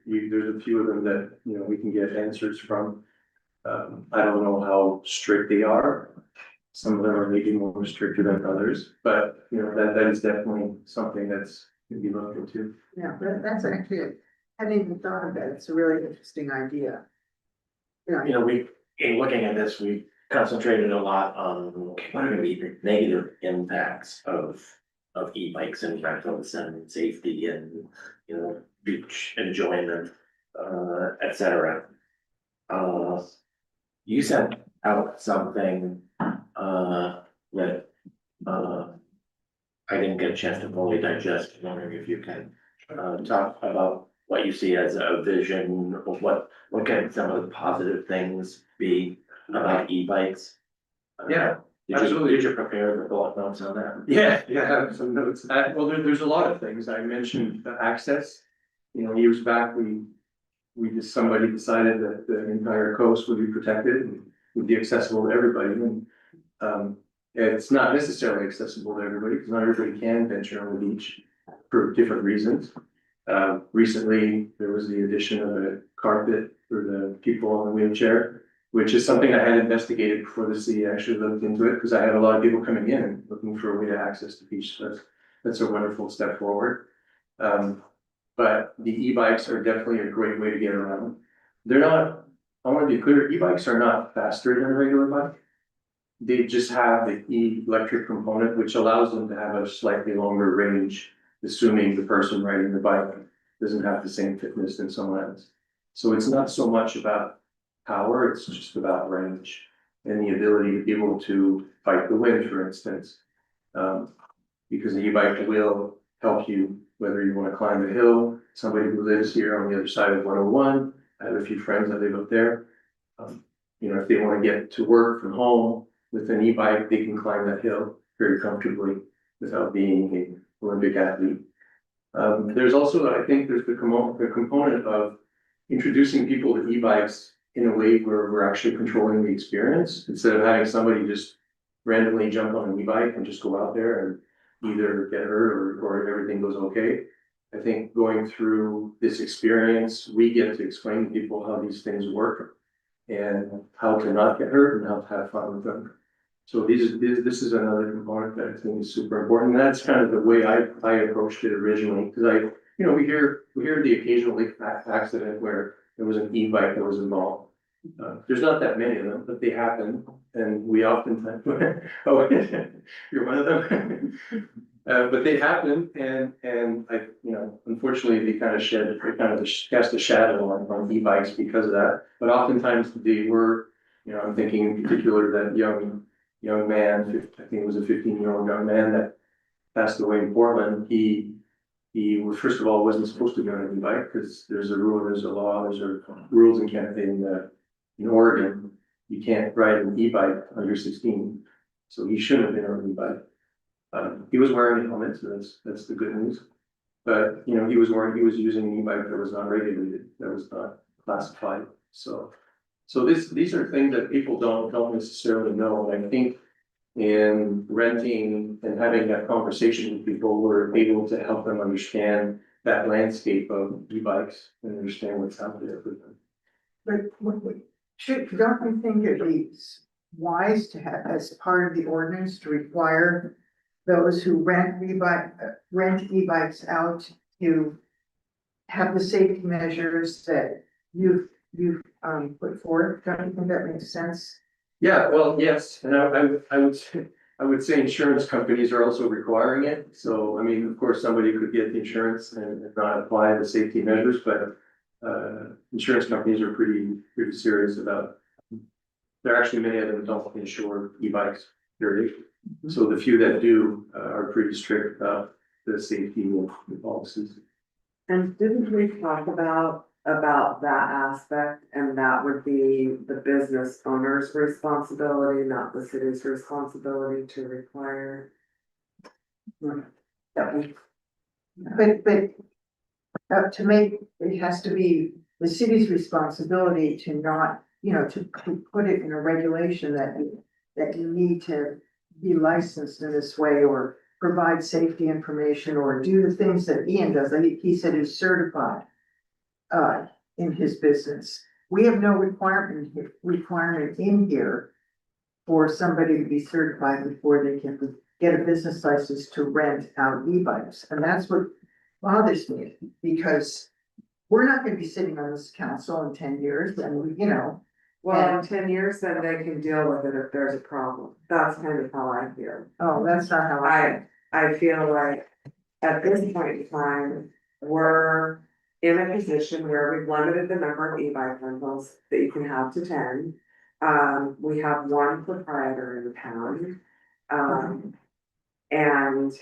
[SPEAKER 19] few of them that, you know, we can get answers from. I don't know how strict they are. Some of them are maybe more stricter than others, but, you know, that is definitely something that's can be looked into.
[SPEAKER 6] Yeah, that's actually, I hadn't even thought of that. It's a really interesting idea. Yeah.
[SPEAKER 12] You know, in looking at this, we concentrated a lot on what are gonna be the negative impacts of e-bikes and rentals and safety and, you know, beach enjoyment, et cetera. You sent out something, that, I didn't get a chance to fully digest. I'm wondering if you can, talk about what you see as a vision of what can some of the positive things be about e-bikes?
[SPEAKER 19] Yeah,
[SPEAKER 12] Did you prepare the bullet notes on that?
[SPEAKER 19] Yeah, I have some notes. Well, there's a lot of things. I mentioned the access. You know, years back, somebody decided that the entire coast would be protected and would be accessible to everybody. And it's not necessarily accessible to everybody, because not everybody can venture on the beach for different reasons. Recently, there was the addition of a carpet for the people on the wheelchair, which is something I had investigated before the city actually looked into it, because I had a lot of people coming in and looking for a way to access the beach. So that's a wonderful step forward. But the e-bikes are definitely a great way to get around. They're not, I want to be clear, e-bikes are not faster than a regular bike. They just have the electric component, which allows them to have a slightly longer range, assuming the person riding the bike doesn't have the same fitness than someone else. So it's not so much about power, it's just about range and the ability to be able to fight the wind, for instance. Because the e-bike will help you, whether you want to climb a hill. Somebody who lives here on the other side of 101, I have a few friends that live up there. You know, if they want to get to work from home with an e-bike, they can climb that hill very comfortably without being an Olympic athlete. There's also, I think there's the component of introducing people to e-bikes in a way where we're actually controlling the experience, instead of having somebody just randomly jump on an e-bike and just go out there and either get hurt or everything goes okay. I think going through this experience, we get to explain to people how these things work and how to not get hurt and how to have fun with them. So this is another component that I think is super important. And that's kind of the way I approached it originally, because we hear the occasional accident where there was an e-bike that was involved. There's not that many of them, but they happen, and we oftentimes, oh, you're one of them. But they happen, and unfortunately, they kind of cast a shadow on e-bikes because of that. But oftentimes they were, I'm thinking in particular that young man, I think it was a 15-year-old young man that passed away in Portland. He was, first of all, wasn't supposed to be on an e-bike, because there's a rule, there's a law, there's rules in Oregon, you can't ride an e-bike under 16, so he shouldn't have been on an e-bike. He was wearing a helmet, so that's the good news. But he was using an e-bike that was not regulated, that was not classified. So these are things that people don't necessarily know. And I think in renting and having that conversation with people, we're able to help them understand that landscape of e-bikes and understand what's out there for them.
[SPEAKER 6] But
[SPEAKER 1] don't you think it'd be wise to have, as part of the ordinance, to require those who rent e-bikes out to have the safety measures that you've put forth? Don't you think that makes sense?
[SPEAKER 19] Yeah, well, yes, and I would say insurance companies are also requiring it. So, I mean, of course, somebody could get the insurance and not apply the safety measures, but insurance companies are pretty serious about. There are actually many of them don't insure e-bikes, period. So the few that do are pretty strict about the safety policies.
[SPEAKER 15] And didn't we talk about that aspect, and that would be the business owner's responsibility, not the city's responsibility to require?
[SPEAKER 1] But to make, it has to be the city's responsibility to not, to put it in a regulation that you need to be licensed in this way, or provide safety information, or do the things that Ian does. I think he said he's certified in his business. We have no requirement in here for somebody to be certified before they can get a business license to rent out e-bikes. And that's what bothers me, because we're not gonna be sitting on this council in 10 years, and
[SPEAKER 15] Well, in 10 years, then they can deal with it if there's a problem. That's kind of how I feel.
[SPEAKER 1] oh, that's not how
[SPEAKER 15] I feel like at this point in time, we're in a position where we've limited the number of e-bike rentals that you can have to 10. We have one proprietor in town. And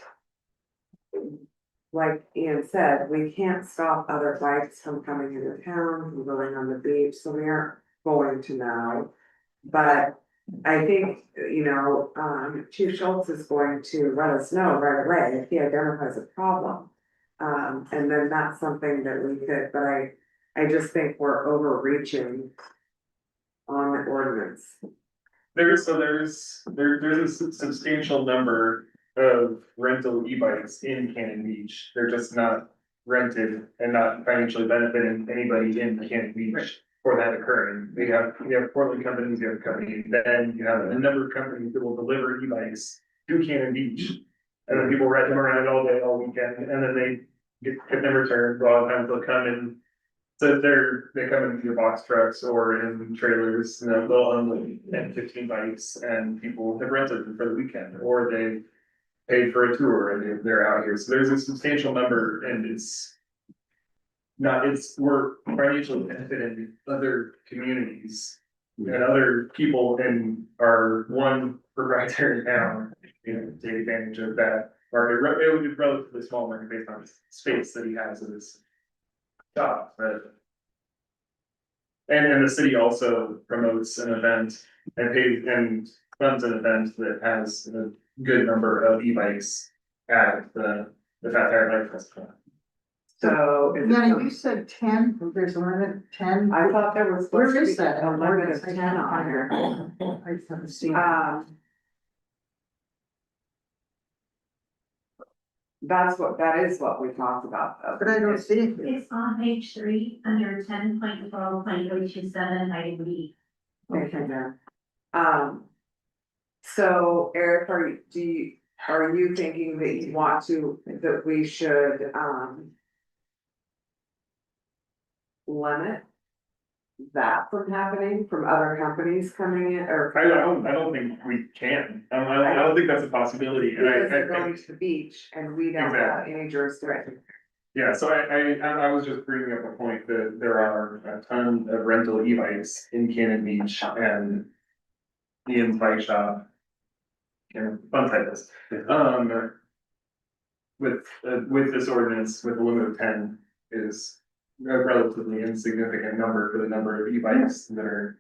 [SPEAKER 15] like Ian said, we can't stop other bikes from coming into town, from going on the beach, so we aren't going to now. But I think, Chief Schultz is going to let us know right away if he identifies a problem. And then that's something that we could, but I just think we're overreaching on the ordinance.
[SPEAKER 11] There's a substantial number of rental e-bikes in Cannon Beach. They're just not rented and not financially benefiting anybody in Cannon Beach for that occurring. You have Portland companies, you have a company, then you have a number of companies that will deliver e-bikes to Cannon Beach. And then people rent them around all day, all weekend, and then they get them returned. A lot of times they'll come in. So they come in either box trucks or in trailers, and they'll unload 10, 15 bikes, and people have rented them for the weekend, or they paid for a tour and they're out here. So there's a substantial number, and we're financially benefiting other communities and other people in our one proprietary town, take advantage of that market. It would be relatively small market based on the space that he has in his shop, but. And the city also promotes an event and funds an event that has a good number of e-bikes at the Fat Tire Bike Festival.
[SPEAKER 15] So.
[SPEAKER 1] Yeah, you said 10, there's a limit, 10.
[SPEAKER 15] I thought there was
[SPEAKER 1] Where
[SPEAKER 15] supposed to
[SPEAKER 1] is
[SPEAKER 15] be
[SPEAKER 1] that?
[SPEAKER 15] a limit of 10 on here.
[SPEAKER 1] I haven't seen.
[SPEAKER 15] That is what we talked about though.
[SPEAKER 1] But I don't see it.
[SPEAKER 13] It's on page 3, under 10.12.027, item B.
[SPEAKER 15] Okay, there. So Eric, are you thinking that we should, limit that from happening, from other companies coming in, or?
[SPEAKER 11] I don't think we can. I don't think that's a possibility. And
[SPEAKER 15] Because they're going to the beach and we don't have any jurisdiction.
[SPEAKER 11] Yeah, so I was just bringing up a point that there are a ton of rental e-bikes in Cannon Beach and Ian's bike shop. Fun titles. With this ordinance, with a limit of 10 is a relatively insignificant number for the number of e-bikes that are.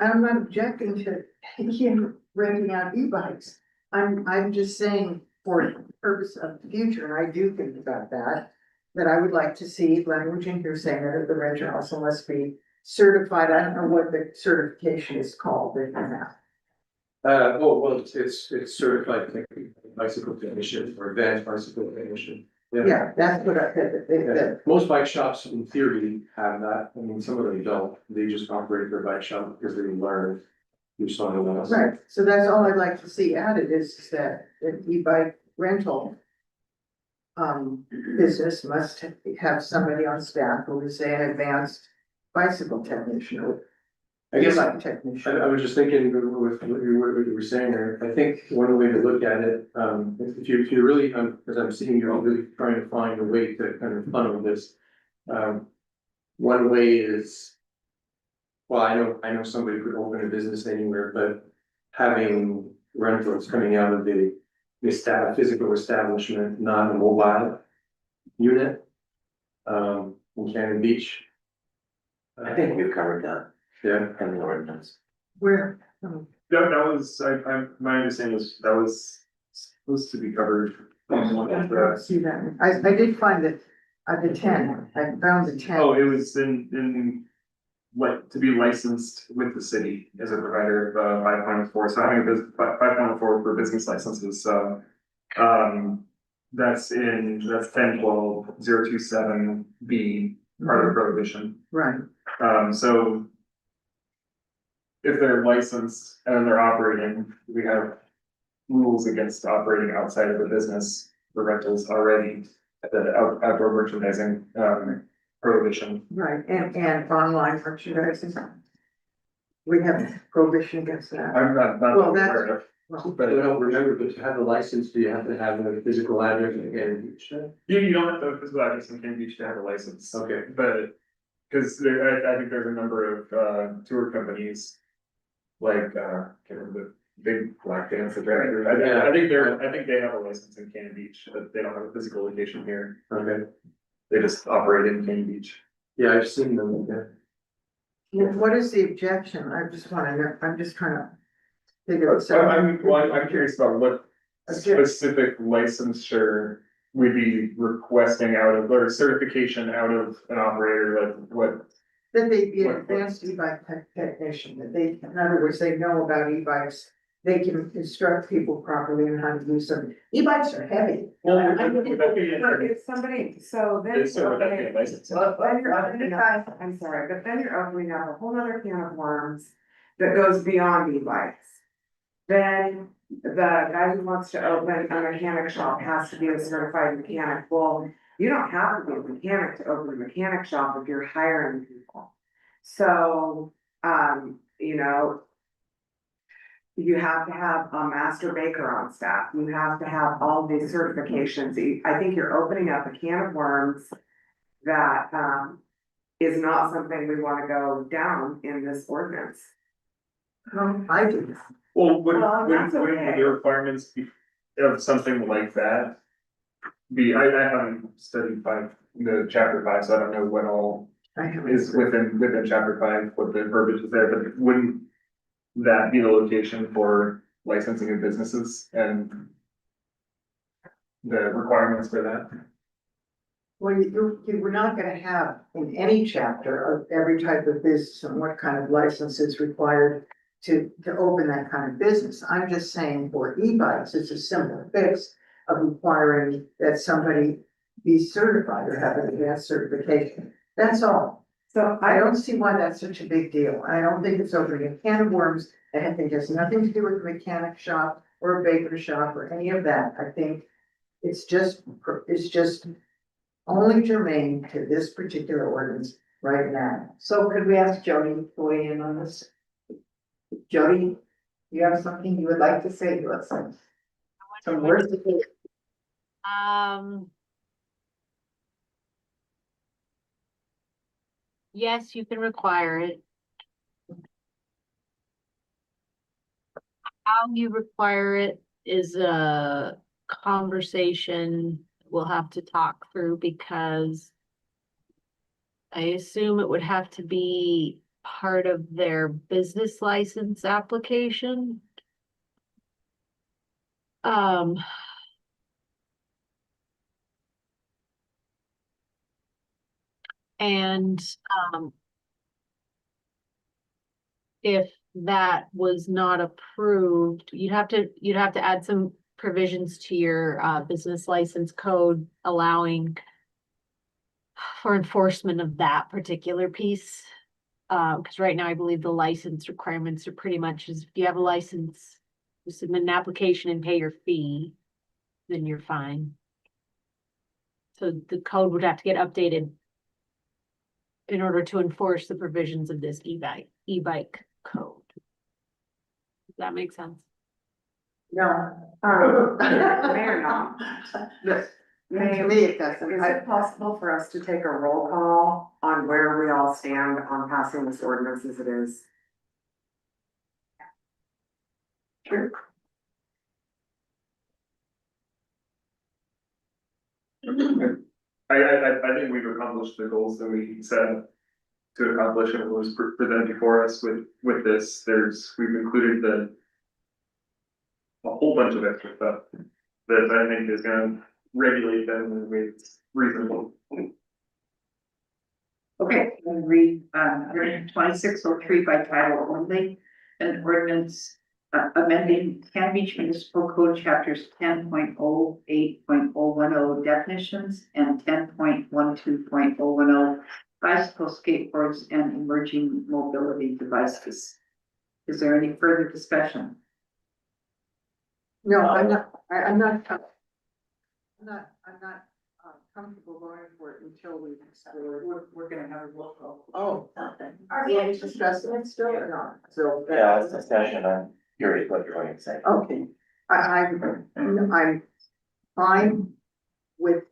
[SPEAKER 1] I'm not objecting to him renting out e-bikes. I'm just saying for the purpose of the future, and I do think about that I would like to see language in here saying that the renter also must be certified. I don't know what the certification is called that you have.
[SPEAKER 19] Well, it's certified bicycle technician or advanced bicycle technician.
[SPEAKER 6] Yeah, that's what I said,
[SPEAKER 19] Most bike shops in theory have that, I mean, some of them don't, they just operate their bike shop because they learn. Do something else.
[SPEAKER 6] right, so that's all I'd like to see added is that the e-bike rental. Business must have somebody on staff who is say an advanced bicycle technician or.
[SPEAKER 19] I guess
[SPEAKER 6] e-bike technician.
[SPEAKER 19] I was just thinking with what you were saying there, I think one way to look at it, if you really, as I'm seeing, you're really trying to find a way to kind of funnel this. One way is. Well, I know somebody could open a business anywhere, but having rentals coming out of the physical establishment, not a mobile unit. In Cannon Beach.
[SPEAKER 12] I think we've covered that
[SPEAKER 19] Yeah.
[SPEAKER 12] in the ordinance.
[SPEAKER 6] Where?
[SPEAKER 11] That was, my understanding was that was supposed to be covered.
[SPEAKER 6] See that, I did find it, the 10, I found the 10.
[SPEAKER 11] Oh, it was in, like, to be licensed with the city as a provider of, 5.4, so having a 5.4 for business licenses, so. That's 10-12-027B, part of the prohibition,
[SPEAKER 6] Right,
[SPEAKER 11] so. If they're licensed and they're operating, we have rules against operating outside of the business for rentals already. The outdoor merchandising, prohibition.
[SPEAKER 6] right, and online merchandising. We have prohibition against that.
[SPEAKER 11] I'm not
[SPEAKER 6] Well, that's-
[SPEAKER 11] aware of.
[SPEAKER 19] But I don't remember, but to have the license, do you have to have a physical address in Cannon Beach?
[SPEAKER 11] You don't have to have a physical address in Cannon Beach to have a license.
[SPEAKER 19] Okay.
[SPEAKER 11] But, cause I think there's a number of, tour companies. Like, can't remember the big black dance, I think they have a license in Cannon Beach, but they don't have a physical location here.
[SPEAKER 19] Okay.
[SPEAKER 11] They just operate in Cannon Beach.
[SPEAKER 19] Yeah, I've seen them, yeah.
[SPEAKER 6] What is the objection? I just wanna know, I'm just trying to figure this out.
[SPEAKER 11] I'm curious about what specific licensure we'd be requesting out of, or certification out of an operator, like what?
[SPEAKER 6] That they be an advanced e-bike technician, that they, in other words, they know about e-bikes. They can instruct people properly on how to use them. E-bikes are heavy.
[SPEAKER 11] Well,
[SPEAKER 15] But if somebody, so then.
[SPEAKER 11] So would that be a license?
[SPEAKER 15] Then you're opening up, I'm sorry, but then you're opening up a whole other can of worms that goes beyond e-bikes. Then the guy who wants to open a mechanic shop has to be a certified mechanic. Well, you don't have to be a mechanic to open a mechanic shop if you're hiring people. So, you know, you have to have a master baker on staff. You have to have all these certifications. I think you're opening up a can of worms that, is not something we wanna go down in this ordinance.
[SPEAKER 6] I do.
[SPEAKER 11] Well,
[SPEAKER 15] Well, that's
[SPEAKER 11] wouldn't
[SPEAKER 15] okay.
[SPEAKER 11] the requirements be of something like that? I haven't studied the chapter 5, so I don't know what all
[SPEAKER 6] I have.
[SPEAKER 11] is within chapter 5, what the verbiage is there, but wouldn't that be the location for licensing of businesses and the requirements for that?
[SPEAKER 6] Well, we're not gonna have in any chapter of every type of business and what kind of license is required to open that kind of business. I'm just saying for e-bikes, it's a simple fix of requiring that somebody be certified or have an advanced certification. That's all.
[SPEAKER 15] So
[SPEAKER 6] I don't see why that's such a big deal. I don't think it's opening a can of worms. I think it has nothing to do with a mechanic shop or a baker shop or any of that. I think it's just only germane to this particular ordinance right now. So could we ask Jody to weigh in on this? Jody, you have something you would like to say to us? Some words?
[SPEAKER 20] Yes, you can require it. How you require it is a conversation we'll have to talk through, because I assume it would have to be part of their business license application. And if that was not approved, you'd have to add some provisions to your business license code allowing for enforcement of that particular piece. Because right now I believe the license requirements are pretty much as if you have a license, you submit an application and pay your fee, then you're fine. So the code would have to get updated in order to enforce the provisions of this e-bike code. Does that make sense?
[SPEAKER 15] No. Mayor, no.
[SPEAKER 1] Yes.
[SPEAKER 15] To me, it doesn't. Is it possible for us to take a roll call on where we all stand on passing this ordinance as it is? Sure.
[SPEAKER 11] I think we've accomplished the goals that we set to accomplish, and it was presented before us with this. We've included a whole bunch of extra stuff that I think is gonna regulate them in ways reasonable.
[SPEAKER 1] Okay, I'm gonna read, 2603 by title only, an ordinance amending Cannon Beach Municipal Code chapters 10.08.010 definitions and 10.12.010 bicycle, skateboards, and emerging mobility devices. Is there any further discussion?
[SPEAKER 6] No, I'm not comfortable going for it until we, we're gonna have a roll call. Oh. Are we discussing it still or not? So.
[SPEAKER 12] Yeah, it's discussion, I'm curious what you're going to say.
[SPEAKER 6] Okay, I'm fine with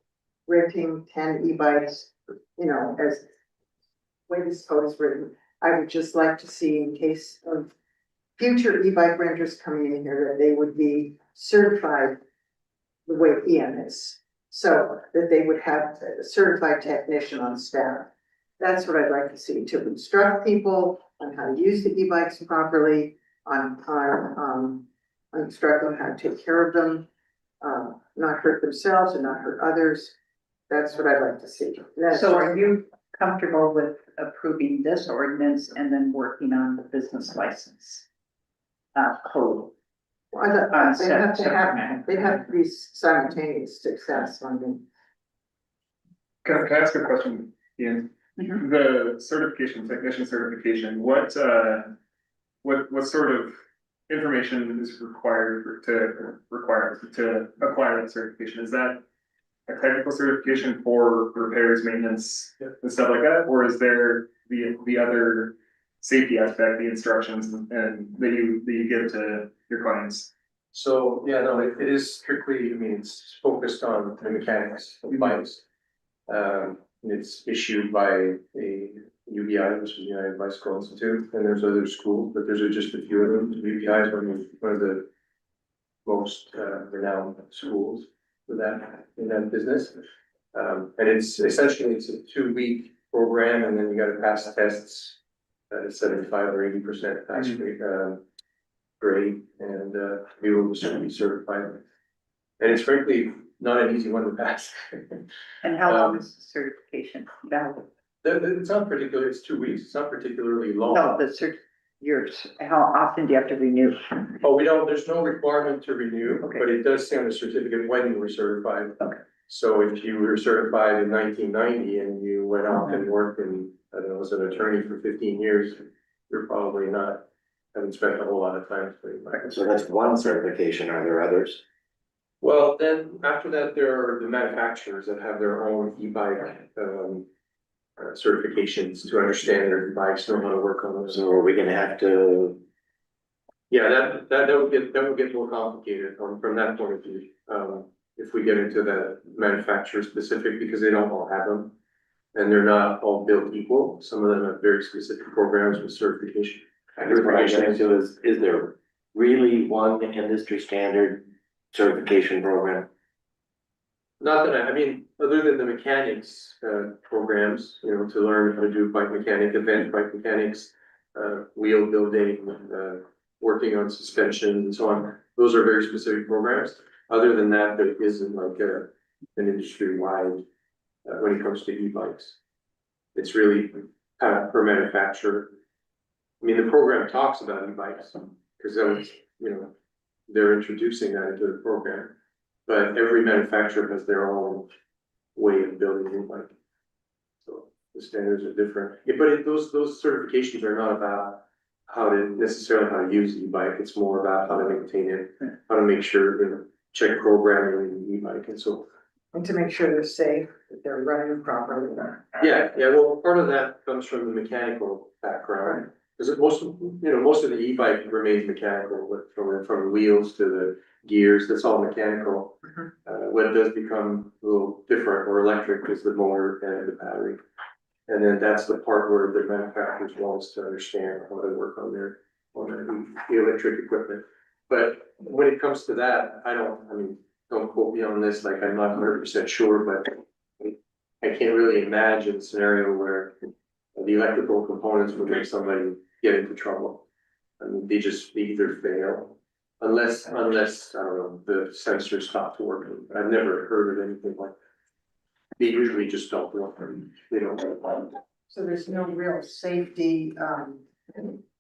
[SPEAKER 6] renting 10 e-bikes, you know, as the way this code is written. I would just like to see, in case of future e-bike renters coming in here, that they would be certified the way Ian is. So that they would have a certified technician on staff. That's what I'd like to see, to instruct people on how to use the e-bikes properly, on instruct them how to take care of them, not hurt themselves and not hurt others. That's what I'd like to see.
[SPEAKER 1] So are you comfortable with approving this ordinance and then working on the business license code?
[SPEAKER 6] They have to be simultaneous success, I mean.
[SPEAKER 11] Can I ask a question, Ian? The certification, technician certification, what sort of information is required to acquire that certification? Is that a technical certification for repairs, maintenance, and stuff like that? Or is there the other safety aspect, the instructions and that you give to your clients?
[SPEAKER 19] So, yeah, no, it is strictly, I mean, it's focused on the mechanics of bikes. It's issued by a UBI, which is the United Bicycle Institute, and there's other schools, but there's just a few of them. UBI is one of the most renowned schools for that, in that business. And it's essentially, it's a 2-week program, and then you gotta pass tests at a 75 or 80% pass rate, grade, and be able to be certified. And it's frankly not an easy one to pass.
[SPEAKER 1] And how long is the certification valid?
[SPEAKER 19] It's not particularly, it's 2 weeks, it's not particularly long.
[SPEAKER 1] No, yours, how often do you have to renew?
[SPEAKER 19] Oh, there's no requirement to renew, but it does say on the certificate when you were certified.
[SPEAKER 1] Okay.
[SPEAKER 19] So if you were certified in 1990 and you went off and worked in, I don't know, as an attorney for 15 years, you're probably not, haven't spent a whole lot of time.
[SPEAKER 12] So that's one certification, are there others?
[SPEAKER 19] Well, then after that, there are the manufacturers that have their own e-bike certifications to understand their bikes, know how to work on those.
[SPEAKER 12] So are we gonna have to?
[SPEAKER 19] Yeah, that would get more complicated from that point of view. If we get into the manufacturer specific, because they don't all have them. And they're not all built equal. Some of them have very specific programs with certification.
[SPEAKER 12] I guess what I'm getting to is there really one industry standard certification program?
[SPEAKER 19] Not that I mean, other than the mechanics, programs, you know, to learn how to do bike mechanic, advanced bike mechanics, wheel building, working on suspension and so on. Those are very specific programs. Other than that, there isn't like an industry wide, when it comes to e-bikes. It's really kind of per manufacturer. I mean, the program talks about e-bikes, because that was, you know, they're introducing that into the program. But every manufacturer has their own way of building an e-bike. So the standards are different. Yeah, but those certifications are not about how to use the e-bike. It's more about how to maintain it, how to make sure, check programming in the e-bike and so.
[SPEAKER 6] And to make sure they're safe, that they're running properly.
[SPEAKER 19] Yeah, well, part of that comes from the mechanical background. Because most of the e-bike remains mechanical, but from wheels to the gears, that's all mechanical. What does become a little different or electric is the motor and the battery. And then that's the part where the manufacturers want us to understand how to work on the electric equipment. But when it comes to that, don't quote me on this, like I'm not 100% sure, but I can't really imagine a scenario where the electrical components would make somebody get into trouble. I mean, they either fail, unless, I don't know, the sensors stop working. I've never heard of anything like that. They usually just don't work, they don't work.
[SPEAKER 6] So there's no real safety,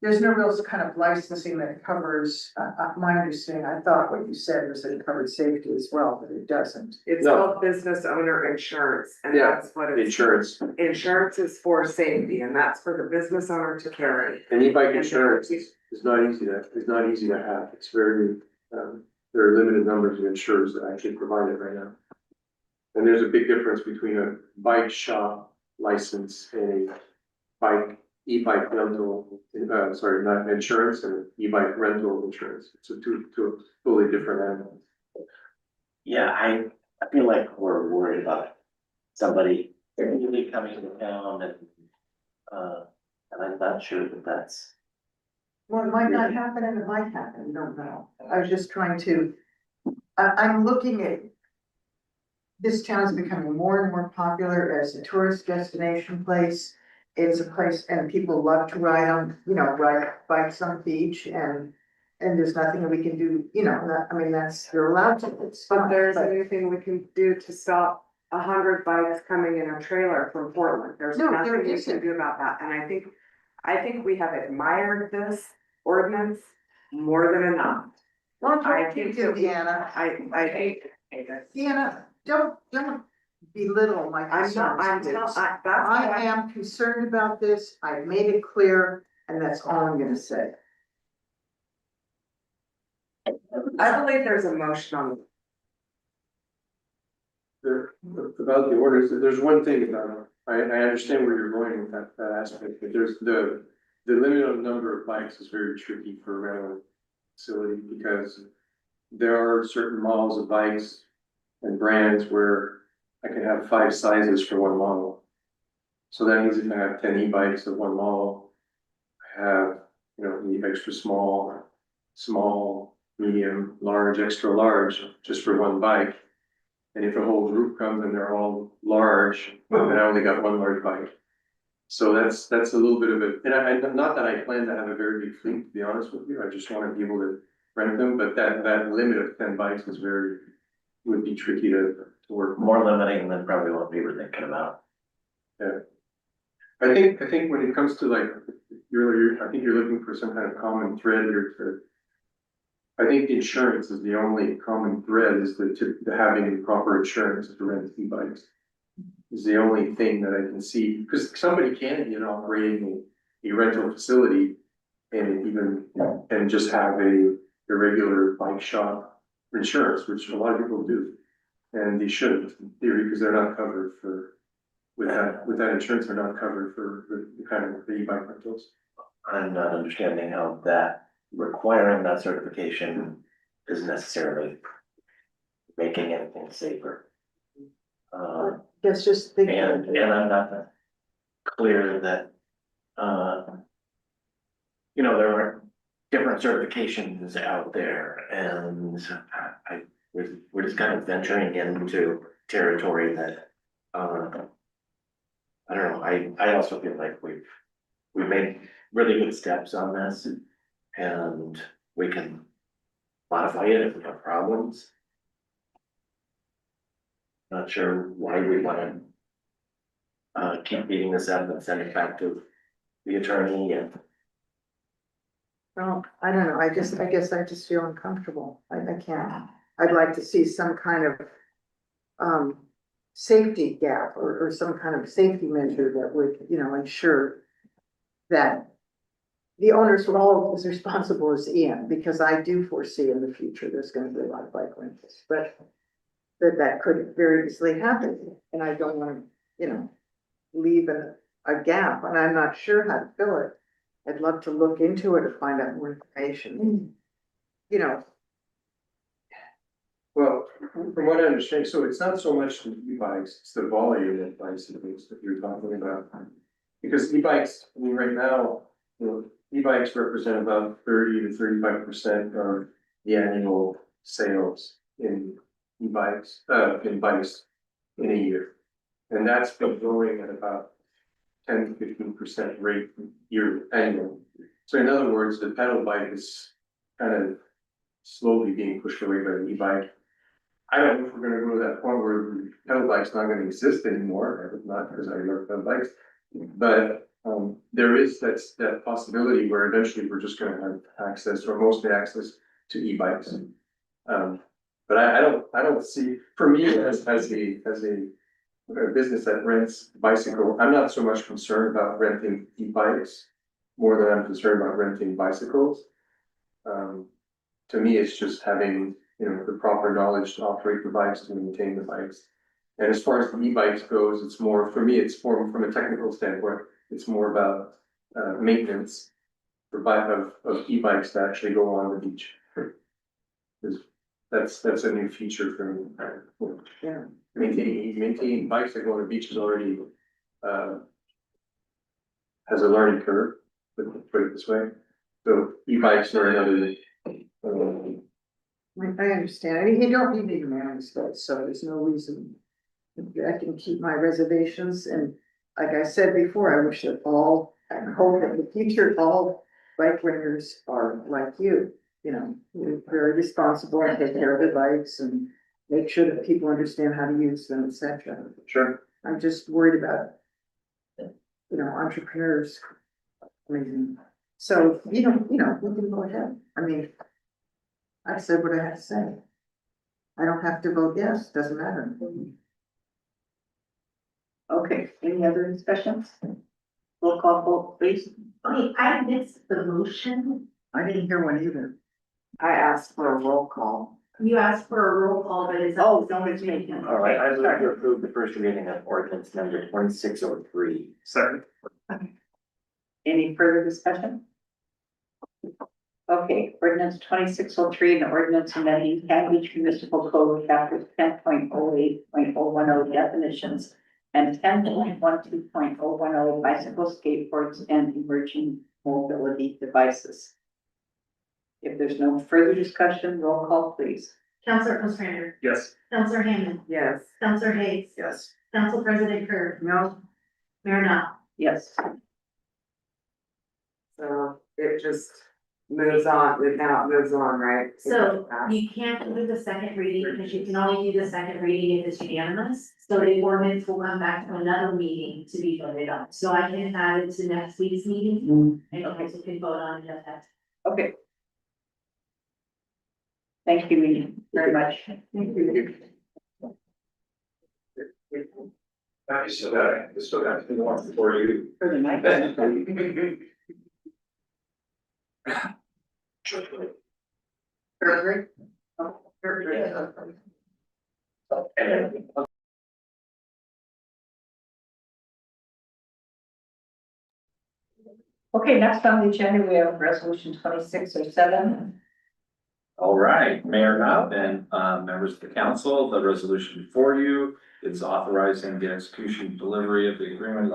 [SPEAKER 6] there's no real kind of licensing that covers, my understanding, I thought what you said was that it covered safety as well, but it doesn't.
[SPEAKER 15] It's called business owner insurance, and that's what it's.
[SPEAKER 19] Insurance.
[SPEAKER 15] Insurance is for safety, and that's for the business owner to carry.
[SPEAKER 19] And e-bike insurance is not easy to have. It's very, there are limited numbers of insurers that actually provide it right now. And there's a big difference between a bike shop license and a e-bike rental, not insurance, and e-bike rental insurance. It's two totally different animals.
[SPEAKER 12] Yeah, I feel like we're worried about somebody really coming to town and I'm not sure that that's.
[SPEAKER 6] Well, it might not happen and it might happen, you don't know. I was just trying to, I'm looking at. This town is becoming more and more popular as a tourist destination place. It's a place and people love to ride bikes on the beach and there's nothing that we can do, you're allowed to.
[SPEAKER 15] But there's anything we can do to stop 100 bikes coming in a trailer from Portland. There's nothing we can do about that. And I think we have admired this ordinance more than enough.
[SPEAKER 6] I think, Deanna.
[SPEAKER 15] I think.
[SPEAKER 6] Deanna, don't belittle my concerns. I am concerned about this. I've made it clear, and that's all I'm gonna say.
[SPEAKER 15] I believe there's a motion on.
[SPEAKER 19] About the orders, there's one thing about, I understand where you're going with that aspect, but there's the limit on number of bikes is very tricky for a rental facility because there are certain models of bikes and brands where I can have 5 sizes for one model. So that means if I have 10 e-bikes of one model, I have, the extra small, medium, large, extra large, just for one bike. And if a whole group comes and they're all large, then I only got one large bike. So that's a little bit of it, and not that I plan to have a very big fleet, to be honest with you, I just want to be able to rent them, but that limit of 10 bikes is would be tricky to work.
[SPEAKER 12] More limiting than probably what we were thinking about.
[SPEAKER 19] Yeah. I think when it comes to I think you're looking for some kind of common thread here I think insurance is the only common thread is the having proper insurance to rent e-bikes. Is the only thing that I can see, because somebody can be operating a rental facility and just have a regular bike shop insurance, which a lot of people do. And they shouldn't in theory, because they're not covered with that insurance, they're not covered for the kind of the e-bike rentals.
[SPEAKER 12] I'm not understanding how that requiring that certification is necessarily making anything safer.
[SPEAKER 6] That's just thinking.
[SPEAKER 12] And I'm not clear that, there are different certifications out there and we're just kind of venturing into territory that, I don't know, I also feel like we've made really good steps on this and we can modify it if we have problems. Not sure why we wanna keep beating this up and send it back to the attorney and
[SPEAKER 1] Well, I don't know, I guess I just feel uncomfortable, I can't, I'd like to see some kind of, safety gap or some kind of safety measure that would, ensure that the owners were all as responsible as Ian, because I do foresee in the future, there's gonna be a lot of bike rentals, but that could very easily happen, and I don't wanna, leave a gap, and I'm not sure how to fill it. I'd love to look into it or find out more information.
[SPEAKER 19] Well, from what I understand, so it's not so much the e-bikes, it's the volume of bicycles that you're talking about. Because e-bikes, I mean, right now, e-bikes represent about 30 to 35% of the annual sales in e-bikes, in bikes in a year. And that's been growing at about 10 to 15% rate year annual. So in other words, the pedal bike is kind of slowly being pushed away by the e-bike. I don't know if we're gonna go to that point where the pedal bike's not gonna exist anymore. I would not, because I love pedal bikes. But there is that possibility where eventually we're just gonna have access or mostly access to e-bikes. But I don't see, for me, as a business that rents bicycle, I'm not so much concerned about renting e-bikes more than I'm concerned about renting bicycles. To me, it's just having, the proper knowledge to operate the bikes, to maintain the bikes. And as far as the e-bikes goes, it's more, for me, it's more from a technical standpoint, it's more about maintenance of e-bikes that actually go on the beach. That's a new feature for me.
[SPEAKER 1] Yeah.
[SPEAKER 19] Maintaining bikes that go on the beach is already has a learning curve, put it this way. So e-bikes are another.
[SPEAKER 1] I understand, I mean, you don't need to manage that, so there's no reason. I can keep my reservations, and like I said before, I wish that I hope that in the future, all bike renters are like you. You're very responsible and take care of the bikes and make sure that people understand how to use them, etc.
[SPEAKER 19] Sure.
[SPEAKER 1] I'm just worried about, entrepreneurs. I mean, so, we can go ahead. I mean, I said what I had to say. I don't have to vote yes, doesn't matter. Okay, any other discussions? Roll call vote, please.
[SPEAKER 2] Okay, I missed the motion.
[SPEAKER 1] I didn't hear one either.
[SPEAKER 15] I asked for a roll call.
[SPEAKER 2] You asked for a roll call, but it's.
[SPEAKER 1] Oh, no, it's me.
[SPEAKER 12] All right, I would like to approve the first reading of ordinance number 2603.
[SPEAKER 19] Second.
[SPEAKER 1] Any further discussion? Okay, ordinance 2603, an ordinance amending Canton Beach Municipal Code chapters 10.08.010 definitions and 10.12.010 bicycle, skateboards, and emerging mobility devices. If there's no further discussion, roll call, please.
[SPEAKER 2] Counselor Ostrander,
[SPEAKER 19] Yes.
[SPEAKER 2] Counselor Hammond,
[SPEAKER 15] Yes.
[SPEAKER 2] Counselor Hayes,
[SPEAKER 19] Yes.
[SPEAKER 2] Council President Kerr,
[SPEAKER 1] No?
[SPEAKER 2] Mayor Knopf.
[SPEAKER 1] Yes.
[SPEAKER 15] So it just moves on, now it moves on, right?
[SPEAKER 2] So you can't do the second reading because you can only do the second reading if it's unanimous. So the ordinance will come back to another meeting to be voted on. So I can add it to next week's meeting and council can vote on it at that.
[SPEAKER 1] Okay. Thank you very much. Thank you.
[SPEAKER 19] I still got more for you.
[SPEAKER 1] For the night. Perfect. Okay, next on the agenda, we have resolution 2607.
[SPEAKER 7] All right, Mayor Knopf and members of the council, the resolution before you is authorizing the execution and delivery of the agreement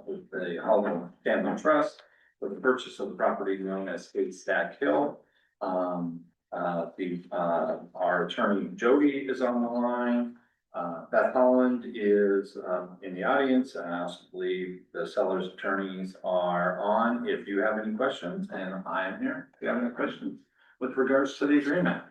[SPEAKER 7] with the Hall Family Trust for the purchase of the property known as Haystack Hill. Our attorney Jody is on the line. Beth Holland is in the audience, and I also believe the seller's attorneys are on. If you have any questions, and I am here, if you have any questions with regards to the agreement.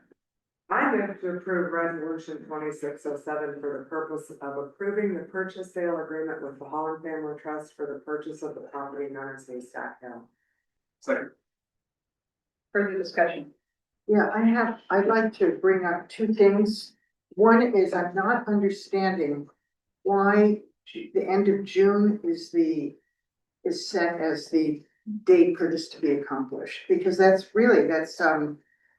[SPEAKER 15] I move to approve resolution 2607 for the purpose of approving the purchase sale agreement with the Holland Family Trust for the purchase of the property known as Haystack Hill.
[SPEAKER 19] Second.
[SPEAKER 1] further discussion?
[SPEAKER 6] Yeah, I'd like to bring up two things. One is I'm not understanding why the end of June is set as the date for this to be accomplished, because that's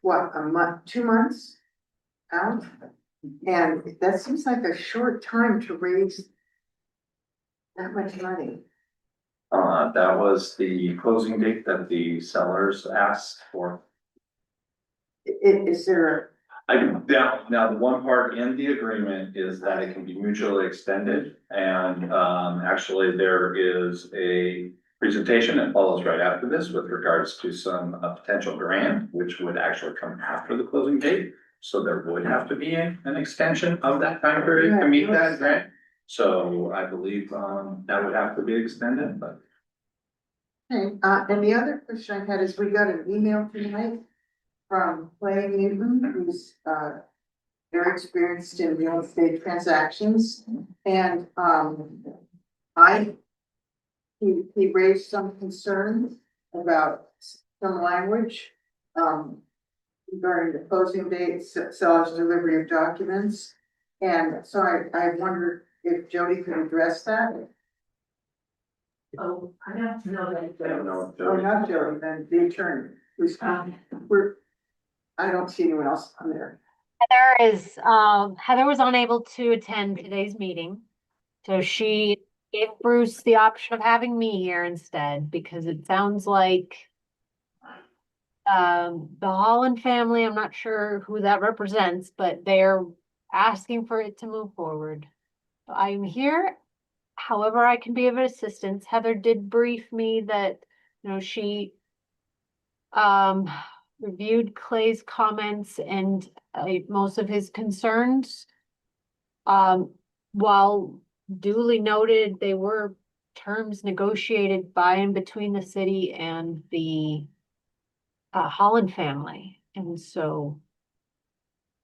[SPEAKER 6] what, a month, 2 months out? And that seems like a short time to raise that much money.
[SPEAKER 7] That was the closing date that the sellers asked for.
[SPEAKER 6] Is there,
[SPEAKER 7] Now, the one part in the agreement is that it can be mutually extended, and, actually, there is a presentation that follows right after this with regards to some, potential grant, which would actually come after the closing date. So there would have to be an extension of that time period to meet that grant. So I believe, that would have to be extended, but.
[SPEAKER 6] okay, and the other question I had is we got an email tonight from Clay Newton, who's, very experienced in real estate transactions. And, he raised some concerns about some language, regarding the closing dates, seller's delivery of documents. And so I wondered if Jody could address that.
[SPEAKER 2] Oh, I don't know that.
[SPEAKER 7] I don't know.
[SPEAKER 6] Oh, not Jody, then the attorney, who's, I don't see anyone else on there.
[SPEAKER 20] Heather was unable to attend today's meeting. So she gave Bruce the option of having me here instead, because it sounds like the Holland family, I'm not sure who that represents, but they're asking for it to move forward. I'm here, however I can be of assistance. Heather did brief me that, she reviewed Clay's comments and most of his concerns. While duly noted, they were terms negotiated by and between the city and the Holland family. And so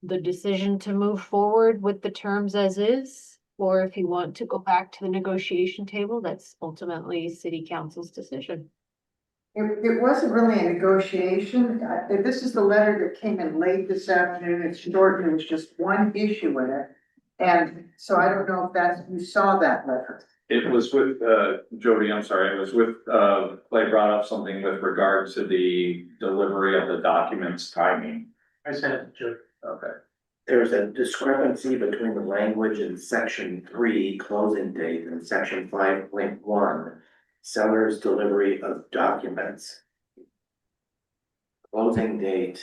[SPEAKER 20] the decision to move forward with the terms as is, or if you want to go back to the negotiation table, that's ultimately city council's decision.
[SPEAKER 6] It wasn't really a negotiation. This is the letter that came in late this afternoon. It's short and it was just one issue in it. And so I don't know if you saw that letter.
[SPEAKER 7] It was with, Jody, I'm sorry, it was with, Clay brought up something with regard to the delivery of the documents timing.
[SPEAKER 9] I sent it to Jody.
[SPEAKER 7] Okay.
[SPEAKER 12] There's a discrepancy between the language in section 3, closing date, and section 5.1, seller's delivery of documents. Closing date,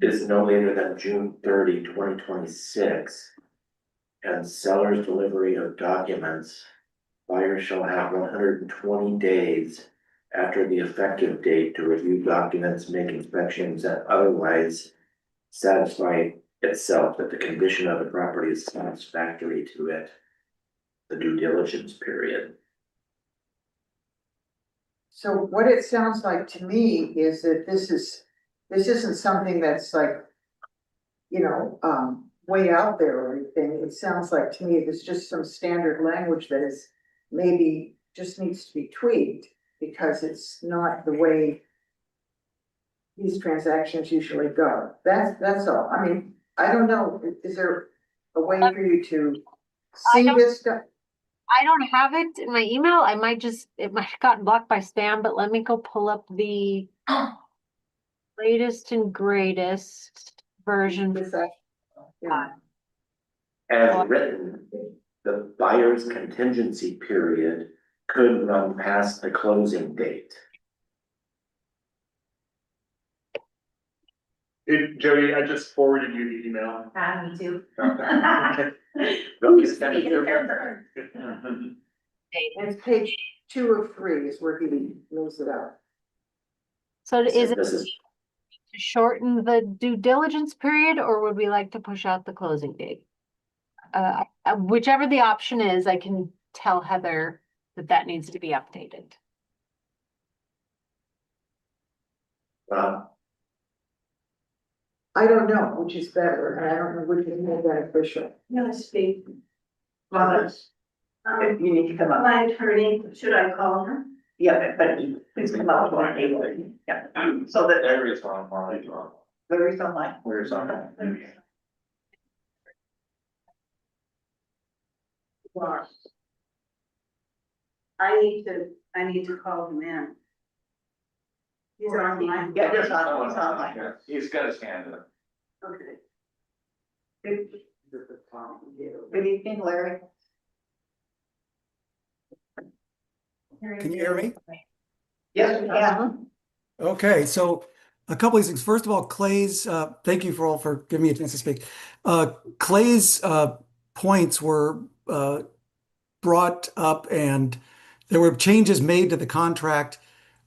[SPEAKER 12] is no later than June 30, 2026. And seller's delivery of documents, buyer shall have 120 days after the effective date to review documents, make inspections, and otherwise satisfy itself that the condition of the property is satisfactory to it. The due diligence period.
[SPEAKER 6] So what it sounds like to me is that this isn't something that's like, way out there or anything. It sounds like to me, there's just some standard language that is maybe just needs to be tweaked because it's not the way these transactions usually go. That's all. I mean, I don't know. Is there a way for you to see this stuff?
[SPEAKER 20] I don't have it in my email. It might have gotten blocked by spam, but let me go pull up the latest and greatest version.
[SPEAKER 12] As written, the buyer's contingency period could run past the closing date.
[SPEAKER 11] Jody, I just forwarded you the email.
[SPEAKER 2] Me too.
[SPEAKER 6] It's page 2 of 3 is where he moves it out.
[SPEAKER 20] So is it to shorten the due diligence period, or would we like to push out the closing date? Whichever the option is, I can tell Heather that needs to be updated.
[SPEAKER 6] I don't know which is better, and I don't know which is more beneficial.
[SPEAKER 2] No, speak.
[SPEAKER 1] Well, if you need to come up.
[SPEAKER 2] My attorney, should I call her?
[SPEAKER 1] Yeah, but please come out to our neighbor, yeah, so that
[SPEAKER 7] Areas online.
[SPEAKER 1] there is online.
[SPEAKER 7] Where's online?
[SPEAKER 2] I need to call him in. He's online.
[SPEAKER 1] Yeah, he's online.
[SPEAKER 7] Yeah, he's got his hand up.
[SPEAKER 2] Okay.
[SPEAKER 1] Good evening, Larry.
[SPEAKER 21] Can you hear me?
[SPEAKER 1] Yes, we can.
[SPEAKER 21] Okay, so a couple of things. First of all, Clay's, thank you for all for giving me a chance to speak. Clay's points were brought up and there were changes made to the contract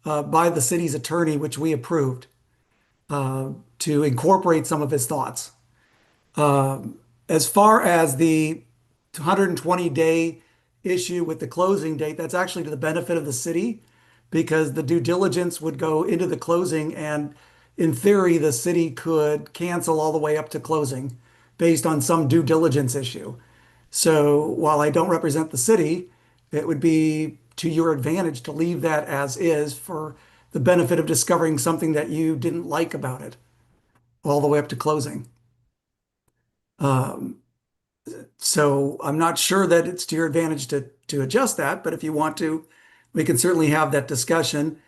[SPEAKER 21] by the city's attorney, which we approved to incorporate some of his thoughts. As far as the 120-day issue with the closing date, that's actually to the benefit of the city because the due diligence would go into the closing and in theory, the city could cancel all the way up to closing based on some due diligence issue. So while I don't represent the city, it would be to your advantage to leave that as is for the benefit of discovering something that you didn't like about it all the way up to closing. So I'm not sure that it's to your advantage to adjust that, but if you want to, we can certainly have that discussion.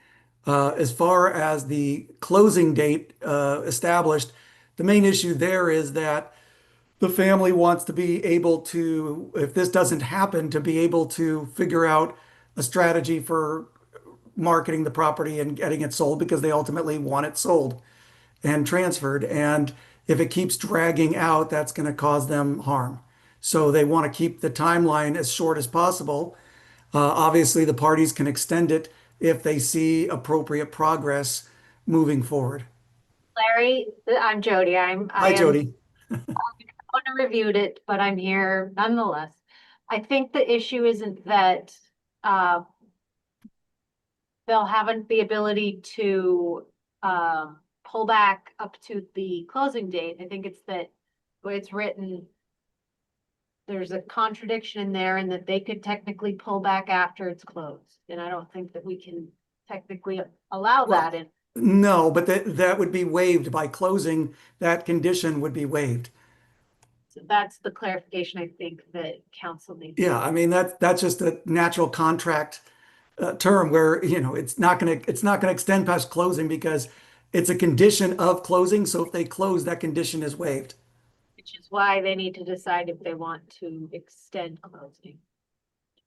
[SPEAKER 21] As far as the closing date established, the main issue there is that the family wants to be able to, if this doesn't happen, to be able to figure out a strategy for marketing the property and getting it sold because they ultimately want it sold and transferred. And if it keeps dragging out, that's going to cause them harm. So they want to keep the timeline as short as possible. Obviously, the parties can extend it if they see appropriate progress moving forward.
[SPEAKER 20] Larry, I'm Jody.
[SPEAKER 21] Hi, Jody.
[SPEAKER 20] I reviewed it, but I'm here nonetheless. I think the issue isn't that they'll have the ability to pull back up to the closing date. I think it's that the way it's written, there's a contradiction in there and that they could technically pull back after it's closed. And I don't think that we can technically allow that in.
[SPEAKER 21] No, but that would be waived by closing. That condition would be waived.
[SPEAKER 20] So that's the clarification I think that council needs.
[SPEAKER 21] Yeah, I mean that's just a natural contract term where it's not going to extend past closing because it's a condition of closing. So if they close, that condition is waived.
[SPEAKER 20] Which is why they need to decide if they want to extend closing.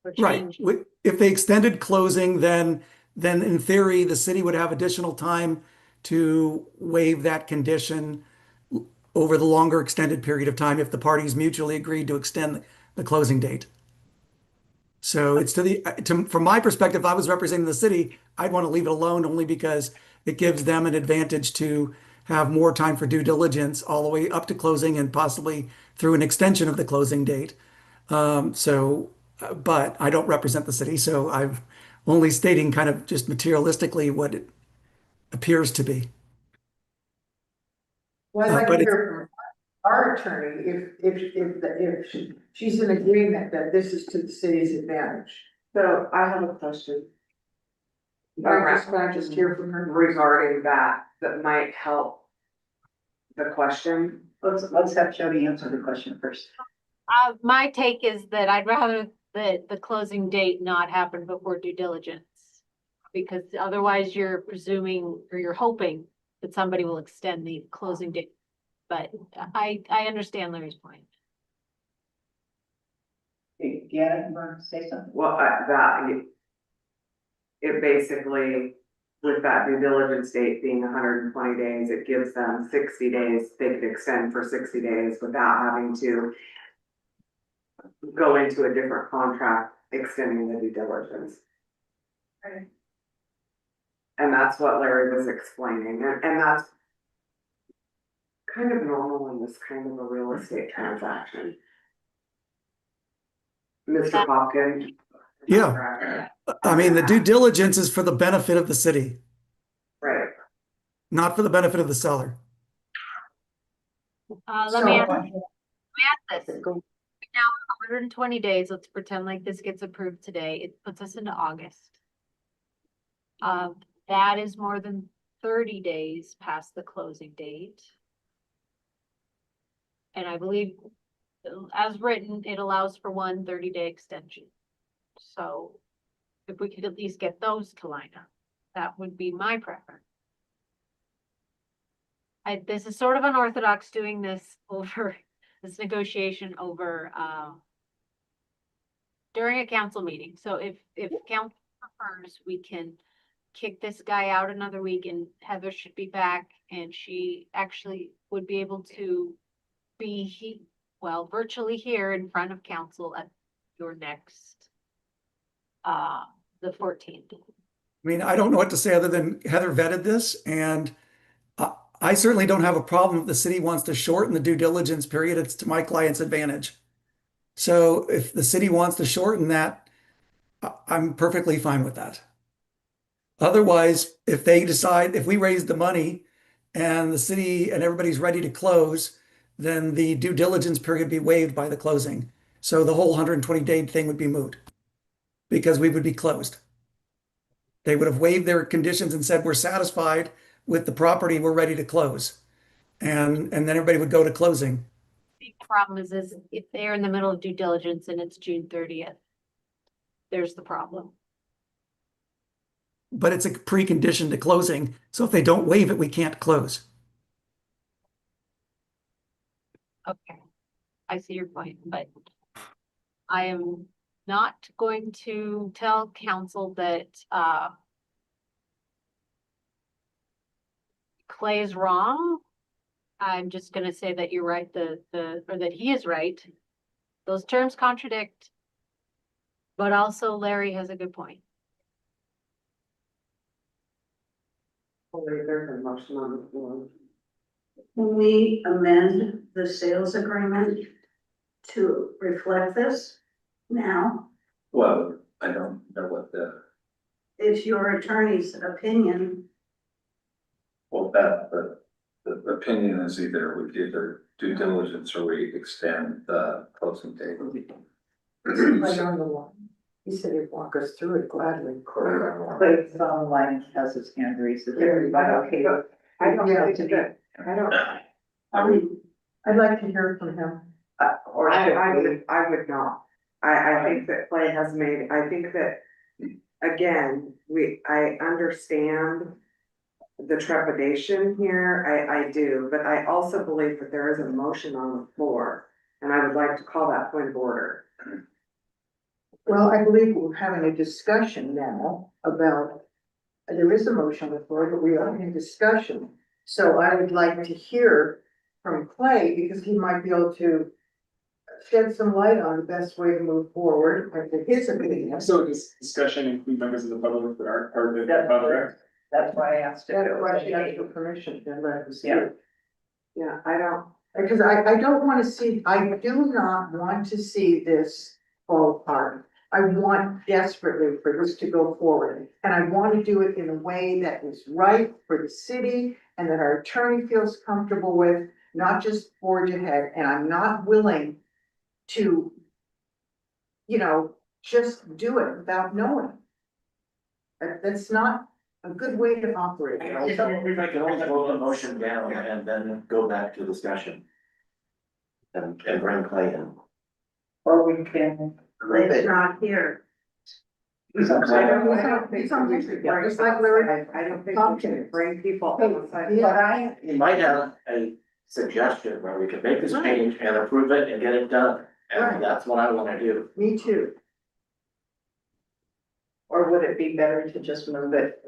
[SPEAKER 20] Or
[SPEAKER 21] Right.
[SPEAKER 20] change.
[SPEAKER 21] If they extended closing, then in theory, the city would have additional time to waive that condition over the longer extended period of time if the parties mutually agreed to extend the closing date. So it's from my perspective, if I was representing the city, I'd want to leave it alone only because it gives them an advantage to have more time for due diligence all the way up to closing and possibly through an extension of the closing date. But I don't represent the city, so I'm only stating kind of just materialistically what it appears to be.
[SPEAKER 6] Well, I'd like
[SPEAKER 21] But
[SPEAKER 6] to hear from our attorney, if she's in agreement that this is to the city's advantage.
[SPEAKER 15] So I have a question.
[SPEAKER 6] Can I just hear from her?
[SPEAKER 15] Regarding that might help the question.
[SPEAKER 1] Let's have Jody answer the question first.
[SPEAKER 20] My take is that I'd rather that the closing date not happen before due diligence. Because otherwise you're presuming or you're hoping that somebody will extend the closing date. But I understand Larry's point.
[SPEAKER 1] Yeah, you want to say something?
[SPEAKER 15] Well, it basically, with that due diligence date being 120 days, it gives them 60 days. They could extend for 60 days without having to go into a different contract extending the due diligence.
[SPEAKER 1] Right.
[SPEAKER 15] And that's what Larry was explaining, and that's kind of normal in this kind of a real estate transaction. Mr. Hopkins?
[SPEAKER 21] yeah, I mean, the due diligence is for the benefit of the city,
[SPEAKER 15] Right.
[SPEAKER 21] not for the benefit of the seller.
[SPEAKER 20] Let me ask this. Now, 120 days, let's pretend like this gets approved today. It puts us into August. That is more than 30 days past the closing date. And I believe, as written, it allows for 1 30-day extension. So if we could at least get those to line up, that would be my preference. This is sort of unorthodox doing this over, this negotiation over, during a council meeting. So if council prefers, we can kick this guy out another week and Heather should be back and she actually would be able to be virtually here in front of council at your next, the 14th.
[SPEAKER 21] I mean, I don't know what to say other than Heather vetted this, and I certainly don't have a problem if the city wants to shorten the due diligence period. It's to my client's advantage. So if the city wants to shorten that, I'm perfectly fine with that. Otherwise, if they decide, if we raise the money and the city and everybody's ready to close, then the due diligence period would be waived by the closing. So the whole 120-day thing would be moot because we would be closed. They would have waived their conditions and said, we're satisfied with the property, we're ready to close. And then everybody would go to closing.
[SPEAKER 20] The problem is if they're in the middle of due diligence and it's June 30th, there's the problem.
[SPEAKER 21] But it's a precondition to closing. So if they don't waive it, we can't close.
[SPEAKER 20] Okay, I see your point, but I am not going to tell council that, Clay is wrong. I'm just gonna say that you're right, or that he is right. Those terms contradict. But also Larry has a good point.
[SPEAKER 15] There's a motion on the floor.
[SPEAKER 2] Can we amend the sales agreement to reflect this now?
[SPEAKER 7] Well, I don't know what
[SPEAKER 2] It's your attorney's opinion.
[SPEAKER 7] the opinion is either we due diligence or we extend the closing date.
[SPEAKER 6] Like on the line. He said he'd walk us through it gladly.
[SPEAKER 1] But it's on the line, has his hand raised. Is everybody okay?
[SPEAKER 6] I don't think that, I'd like to hear from him.
[SPEAKER 15] I would not. I think that Clay has made, I think that, again, I understand the trepidation here, I do, but I also believe that there is a motion on the floor, and I would like to call that point of order.
[SPEAKER 6] Well, I believe we're having a discussion now about, there is a motion on the floor, but we are having a discussion. So I would like to hear from Clay, because he might be able to shed some light on the best way to move forward, with his opinion.
[SPEAKER 11] So this discussion include members of the public that aren't part of the contract?
[SPEAKER 1] That's why I asked it.
[SPEAKER 6] That's why she asked for permission, and let us see.
[SPEAKER 15] Yeah, I don't.
[SPEAKER 6] Because I don't want to see, I do not want to see this fall apart. I want desperately for this to go forward. And I want to do it in a way that is right for the city and that our attorney feels comfortable with, not just forge ahead. And I'm not willing to, just do it without knowing. That's not a good way to operate.
[SPEAKER 12] We can always vote the motion down and then go back to discussion. And bring Clay in.
[SPEAKER 1] Or we can.
[SPEAKER 2] Clay's not here.
[SPEAKER 15] I don't think we should bring,
[SPEAKER 6] Just like Larry.
[SPEAKER 15] I don't think we should bring people.
[SPEAKER 12] You might have a suggestion where we could make this change and approve it and get it done.
[SPEAKER 6] Right.
[SPEAKER 12] And that's what I wanna do.
[SPEAKER 6] Me too.
[SPEAKER 1] Or would it be better to just move it?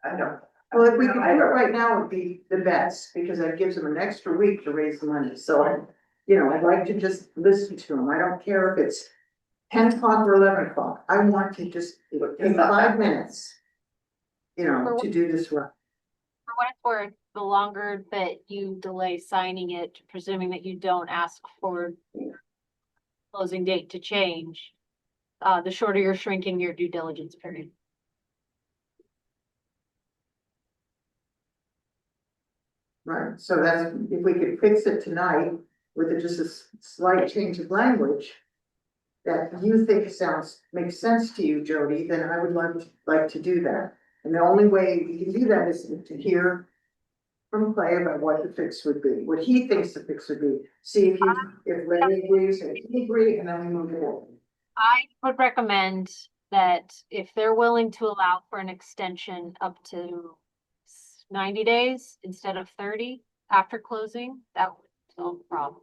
[SPEAKER 1] I don't.
[SPEAKER 6] Well, if we could do it right now, it would be the best, because that gives them an extra week to raise the money. So I'd like to just listen to them. I don't care if it's 10 o'clock or 11 o'clock. I want to just, in 5 minutes, to do this right.
[SPEAKER 20] For what it's worth, the longer that you delay signing it, presuming that you don't ask for closing date to change, the shorter you're shrinking your due diligence period.
[SPEAKER 6] Right, so that's, if we could fix it tonight with just a slight change of language that you think makes sense to you, Jody, then I would like to do that. And the only way we can do that is to hear from Clay about what the fix would be, what he thinks the fix would be. See if Larry agrees, and if he agrees, and then we move forward.
[SPEAKER 20] I would recommend that if they're willing to allow for an extension up to 90 days instead of 30 after closing, that would solve the problem.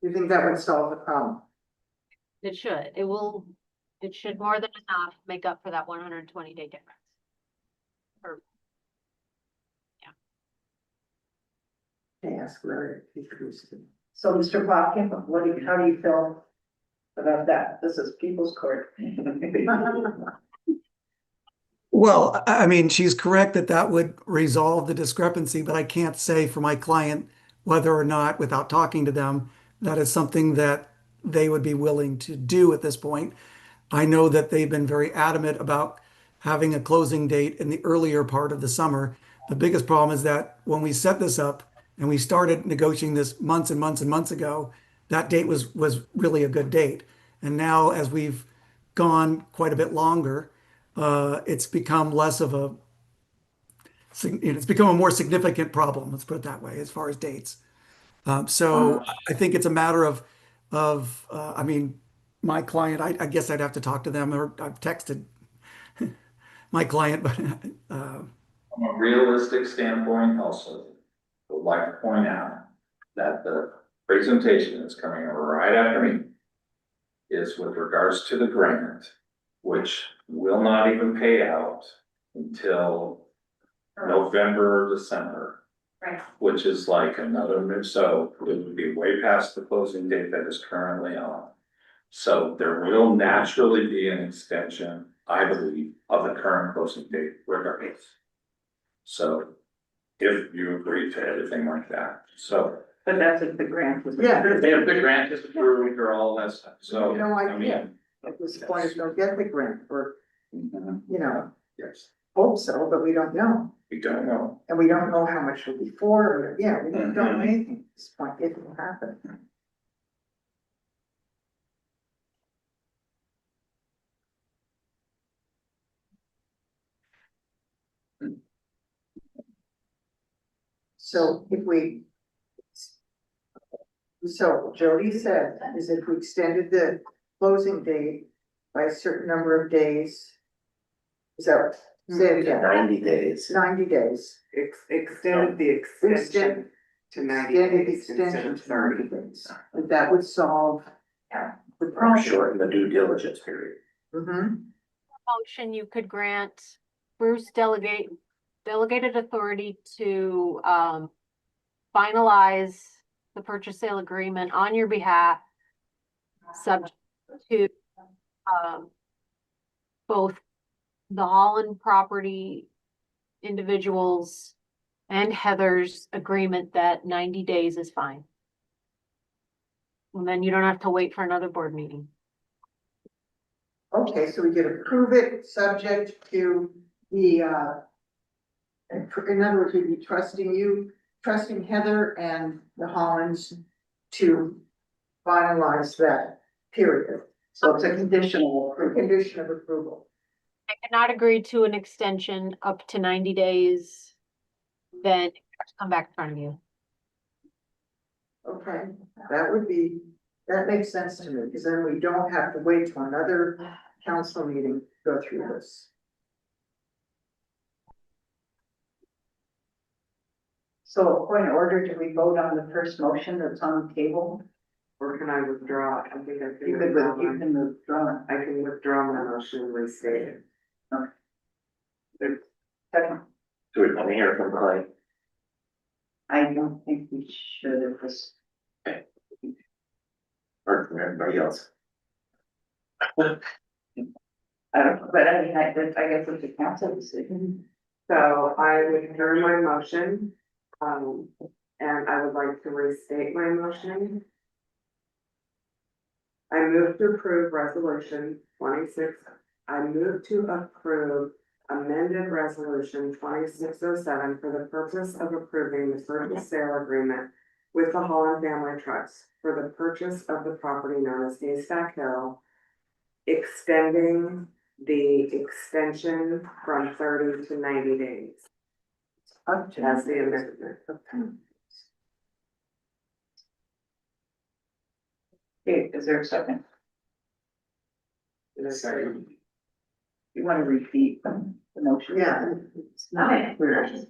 [SPEAKER 6] You think that would solve the problem?
[SPEAKER 20] It should. It should more than enough make up for that 120-day difference. Or,
[SPEAKER 6] Ask Larry if he agrees.
[SPEAKER 1] So, Mr. Plotkin, how do you feel about that? This is people's court.
[SPEAKER 21] Well, I mean, she's correct that that would resolve the discrepancy, but I can't say for my client whether or not, without talking to them, that is something that they would be willing to do at this point. I know that they've been very adamant about having a closing date in the earlier part of the summer. The biggest problem is that when we set this up and we started negotiating this months and months and months ago, that date was really a good date. And now, as we've gone quite a bit longer, it's become less of a, it's become a more significant problem, let's put it that way, as far as dates. So I think it's a matter of, I mean, my client, I guess I'd have to talk to them, or I've texted my client, but
[SPEAKER 7] From a realistic standpoint also, I would like to point out that the presentation that's coming right after me is with regards to the grant, which will not even pay out until November, December.
[SPEAKER 5] Right.
[SPEAKER 7] Which is like another, so it would be way past the closing date that is currently on. So there will naturally be an extension, I believe, of the current closing date regardless. So if you agree to everything like that, so.
[SPEAKER 1] But that's if the grant was.
[SPEAKER 6] Yeah.
[SPEAKER 7] If the grant is approved or all that stuff, so.
[SPEAKER 6] No
[SPEAKER 7] I
[SPEAKER 6] idea.
[SPEAKER 7] mean,
[SPEAKER 6] At this point, if they'll get the grant, or, you know,
[SPEAKER 7] yes,
[SPEAKER 6] hope so, but we don't know.
[SPEAKER 7] we don't know.
[SPEAKER 6] And we don't know how much will be for, or, yeah, we don't know anything at this point, it will happen. So if we. So Jody said, is if we extended the closing date by a certain number of days. Is that, say it again,
[SPEAKER 12] 90 days.
[SPEAKER 6] 90 days.
[SPEAKER 15] Extended the extension to 90
[SPEAKER 6] Extended the
[SPEAKER 15] days instead
[SPEAKER 6] extension
[SPEAKER 15] of
[SPEAKER 6] to
[SPEAKER 15] 30.
[SPEAKER 6] 90 days. And that would solve the
[SPEAKER 12] Or
[SPEAKER 6] problem.
[SPEAKER 12] shorten the due diligence period.
[SPEAKER 6] Mm-hmm.
[SPEAKER 20] motion, you could grant Bruce delegated authority to finalize the purchase sale agreement on your behalf, subject to both the Holland property individuals and Heather's agreement that 90 days is fine. And then you don't have to wait for another board meeting.
[SPEAKER 6] Okay, so we could approve it subject to the, in other words, we'd be trusting Heather and the Hollands to finalize that period. So it's a condition of approval.
[SPEAKER 20] I cannot agree to an extension up to 90 days, then come back in front of you.
[SPEAKER 6] Okay, that makes sense to me, because then we don't have to wait till another council meeting to go through this.
[SPEAKER 1] So, point of order, do we vote on the first motion that's on the table?
[SPEAKER 15] Or can I withdraw? I think I can
[SPEAKER 1] You
[SPEAKER 15] withdraw.
[SPEAKER 1] can withdraw.
[SPEAKER 15] I can withdraw my motion and restate it.
[SPEAKER 1] Second.
[SPEAKER 12] Do we want to hear from Clay?
[SPEAKER 1] I don't think we should have this.
[SPEAKER 12] Or from everybody else?
[SPEAKER 1] I don't, but I mean, I guess it's a council decision.
[SPEAKER 15] So I withdraw my motion, and I would like to restate my motion. I move to approve resolution 26. I move to approve amended resolution 2607 for the purpose of approving the purchase sale agreement with the Holland Family Trust for the purchase of the property known as Haystack Hill, extending the extension from 30 to 90 days. That's the amendment.
[SPEAKER 1] Okay, is there a second? You want to repeat the motion?
[SPEAKER 15] Yeah.
[SPEAKER 1] It's not clear.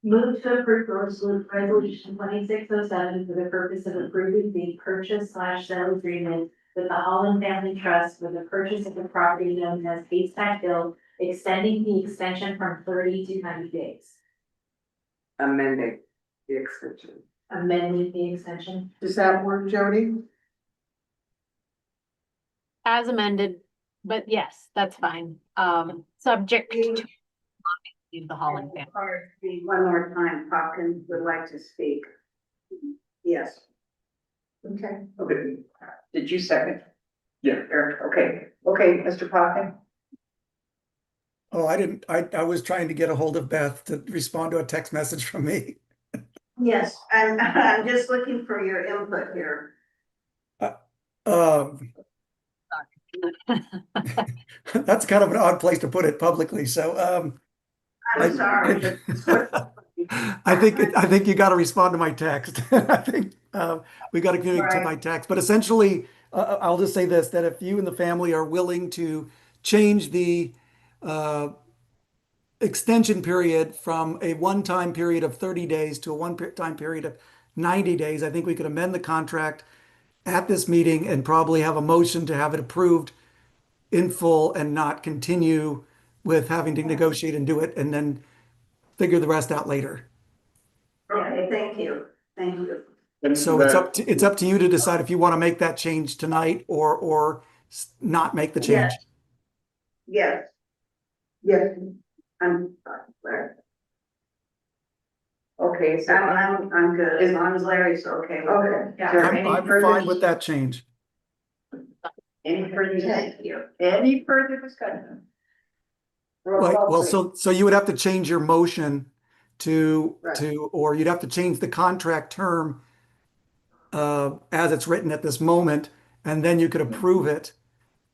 [SPEAKER 13] Move to approve resolution 2607 for the purpose of approving the purchase/sale agreement with the Holland Family Trust for the purchase of the property known as Haystack Hill, extending the extension from 30 to 90 days.
[SPEAKER 15] Amending the extension.
[SPEAKER 13] Amending the extension.
[SPEAKER 15] Does that work, Jody?
[SPEAKER 20] As amended, but yes, that's fine. Subject to the Holland family.
[SPEAKER 1] One more time, Hopkins would like to speak. Yes. Okay. Okay. Did you second?
[SPEAKER 11] Yeah.
[SPEAKER 1] Eric, okay, Mr. Pocken?
[SPEAKER 21] Oh, I didn't, I was trying to get a hold of Beth to respond to a text message from me.
[SPEAKER 1] Yes, I'm just looking for your input here.
[SPEAKER 21] That's kind of an odd place to put it publicly, so,
[SPEAKER 1] I'm sorry.
[SPEAKER 21] I think you got to respond to my text. I think we got to communicate to my text. But essentially, I'll just say this: that if you and the family are willing to change the extension period from a one-time period of 30 days to a one-time period of 90 days, I think we could amend the contract at this meeting and probably have a motion to have it approved in full and not continue with having to negotiate and do it and then figure the rest out later.
[SPEAKER 1] Okay, thank you.
[SPEAKER 21] So it's up to you to decide if you want to make that change tonight or not make the change.
[SPEAKER 1] Yes. I'm. Okay, so I'm good, as long as Larry's okay with it.
[SPEAKER 21] I'm fine with that change.
[SPEAKER 1] Any further discussion?
[SPEAKER 21] Well, so you would have to change your motion to, or you'd have to change the contract term as it's written at this moment, and then you could approve it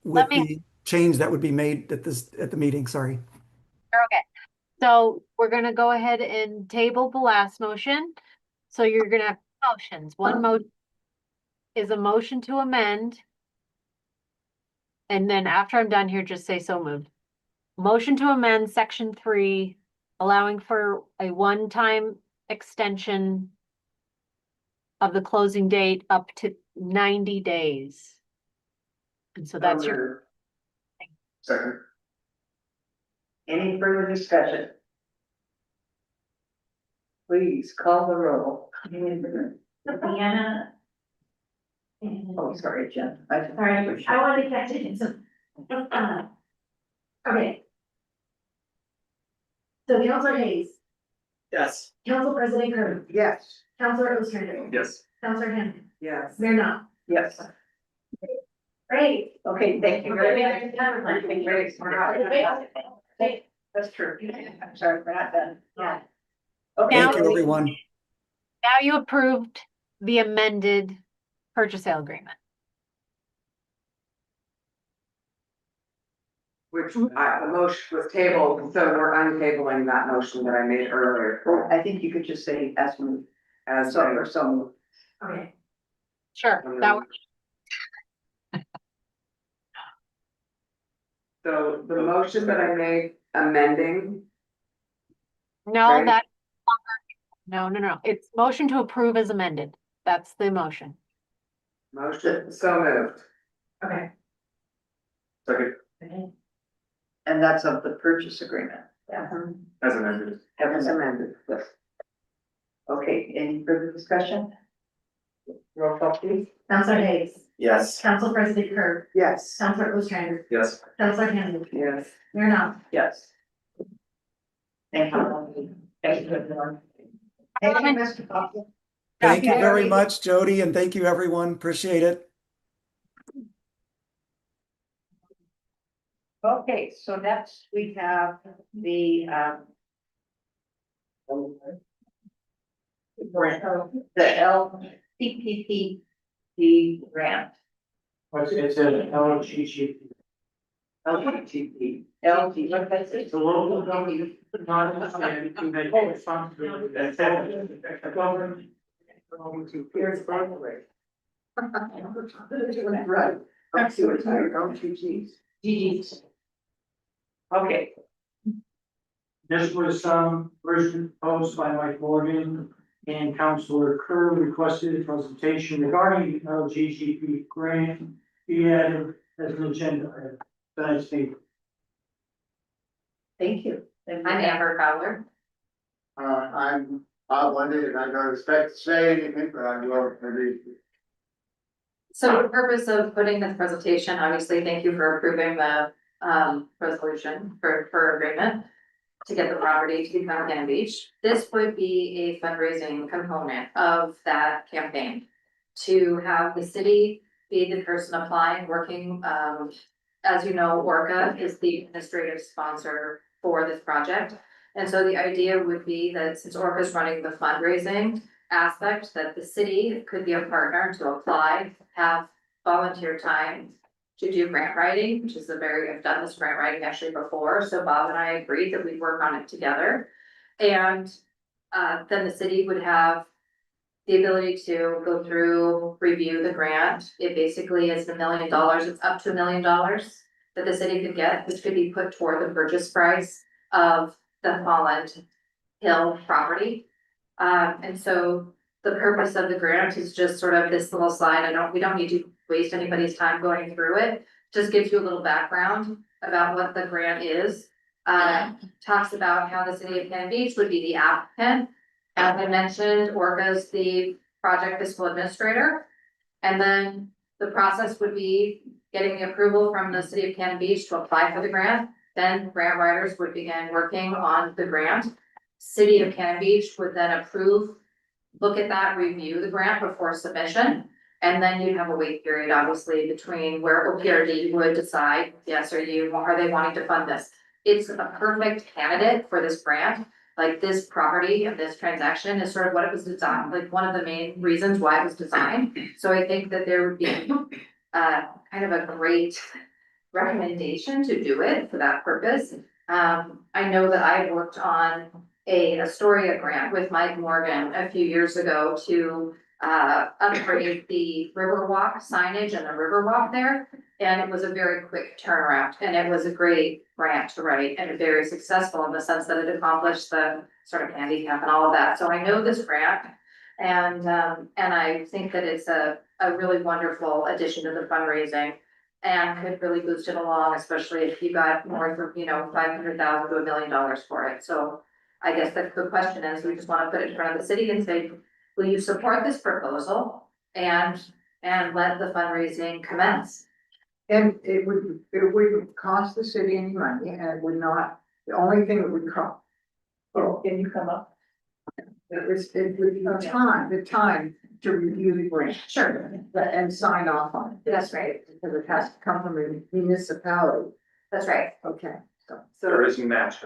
[SPEAKER 21] with the change that would be made at the meeting, sorry.
[SPEAKER 20] Okay, so we're gonna go ahead and table the last motion. So you're gonna have motions. One motion is a motion to amend. And then after I'm done here, just say so moved. Motion to amend section 3, allowing for a one-time extension of the closing date up to 90 days. And so that's your.
[SPEAKER 11] Second.
[SPEAKER 1] Any further discussion? Please call the roll.
[SPEAKER 13] Deanna.
[SPEAKER 1] Oh, sorry, Jen.
[SPEAKER 13] Sorry, I wanted to catch it, so. Okay. So Counselor Hayes,
[SPEAKER 11] Yes.
[SPEAKER 13] Council President Kern,
[SPEAKER 1] Yes.
[SPEAKER 13] Counselor Ostrander,
[SPEAKER 11] Yes.
[SPEAKER 13] Counselor Henry,
[SPEAKER 15] Yes.
[SPEAKER 13] Mayor Knopf.
[SPEAKER 1] Yes.
[SPEAKER 13] Great.
[SPEAKER 1] Okay, thank you very much.
[SPEAKER 13] Wait.
[SPEAKER 1] That's true. I'm sorry, we're not done.
[SPEAKER 13] Yeah.
[SPEAKER 1] Okay.
[SPEAKER 21] Thank you, everyone.
[SPEAKER 20] Now you approved the amended purchase sale agreement.
[SPEAKER 15] Which the motion was tabled, so we're untabling that motion that I made earlier.
[SPEAKER 1] I think you could just say as moved,
[SPEAKER 15] As
[SPEAKER 1] so.
[SPEAKER 13] Okay.
[SPEAKER 20] Sure, that works.
[SPEAKER 15] So the motion that I made amending.
[SPEAKER 20] No,
[SPEAKER 15] Right.
[SPEAKER 20] that. No. It's motion to approve as amended. That's the motion.
[SPEAKER 15] Motion, so moved.
[SPEAKER 13] Okay.
[SPEAKER 11] Second.
[SPEAKER 1] And that's of the purchase agreement. Yeah.
[SPEAKER 11] As amended.
[SPEAKER 1] As amended. Yes. Okay, any further discussion? Roll call please.
[SPEAKER 13] Counselor Hayes,
[SPEAKER 12] Yes.
[SPEAKER 13] Council President Kern,
[SPEAKER 1] Yes.
[SPEAKER 13] Counselor Ostrander,
[SPEAKER 11] Yes.
[SPEAKER 13] Counselor Henry,
[SPEAKER 15] Yes.
[SPEAKER 13] Mayor Knopf.
[SPEAKER 1] Yes. Thank you. Thank you, everyone. Thank you, Mr. Poppy.
[SPEAKER 21] Thank you very much, Jody, and thank you, everyone. Appreciate it.
[SPEAKER 1] Okay, so next we have the LCPP grant.
[SPEAKER 9] It's an LGG.
[SPEAKER 1] LGBT, LG, what did I say?
[SPEAKER 9] The local government, non-understanding, and they take responsibility. Government.
[SPEAKER 1] Here's by the way. Right. I'm so tired, don't you, geez. Geez. Okay,
[SPEAKER 9] This was some version posed by Mike Morgan and Councilor Kerr requested a presentation regarding the LGGP grant be added as an agenda item. Tonight's meeting.
[SPEAKER 1] thank you.
[SPEAKER 5] I'm Amber Fowler.
[SPEAKER 3] I'm Bob Lundy, and I don't expect to say anything, but I will, maybe.
[SPEAKER 5] So the purpose of putting this presentation, obviously, thank you for approving the resolution for agreement to get the property to become Cannon Beach. This would be a fundraising component of that campaign. To have the city be the person applying, working, as you know, Orca is the administrative sponsor for this project. And so the idea would be that since Orca is running the fundraising aspect, that the city could be a partner to apply, have volunteer time to do grant writing, which is I've done this grant writing actually before, so Bob and I agreed that we'd work on it together. And then the city would have the ability to go through, review the grant. It basically is $1 million, it's up to $1 million that the city could get, which could be put toward the purchase price of the Holland Hill property. And so the purpose of the grant is just sort of this little slide. We don't need to waste anybody's time going through it. Just gives you a little background about what the grant is. Talks about how the city of Cannon Beach would be the applicant. As I mentioned, Orca's the project fiscal administrator. And then the process would be getting the approval from the city of Cannon Beach to apply for the grant. Then grant writers would begin working on the grant. City of Cannon Beach would then approve, look at that, review the grant before submission. And then you'd have a wait period, obviously, between where OPRD would decide, yes, are they wanting to fund this? It's a perfect candidate for this grant. Like this property and this transaction is sort of what it was designed, like one of the main reasons why it was designed. So I think that there would be kind of a great recommendation to do it for that purpose. I know that I worked on a Astoria grant with Mike Morgan a few years ago to upgrade the Riverwalk signage and the Riverwalk there. And it was a very quick turnaround and it was a great grant to write and very successful in the sense that it accomplished the sort of handicap and all of that. So I know this grant and I think that it's a really wonderful addition to the fundraising and could really boost it along, especially if you got north of, $500,000 to $1 million for it. So I guess the question is, we just want to put it in front of the city and say, will you support this proposal and let the fundraising commence?
[SPEAKER 1] And it wouldn't cost the city any money and it would not, the only thing it would cost. Oh, can you come up? It would be the time to review the grant.
[SPEAKER 5] Sure.
[SPEAKER 1] And sign off on it.
[SPEAKER 5] That's right.
[SPEAKER 1] Because it has to come from a municipality.
[SPEAKER 5] That's right.
[SPEAKER 1] Okay, so.
[SPEAKER 7] There is a match.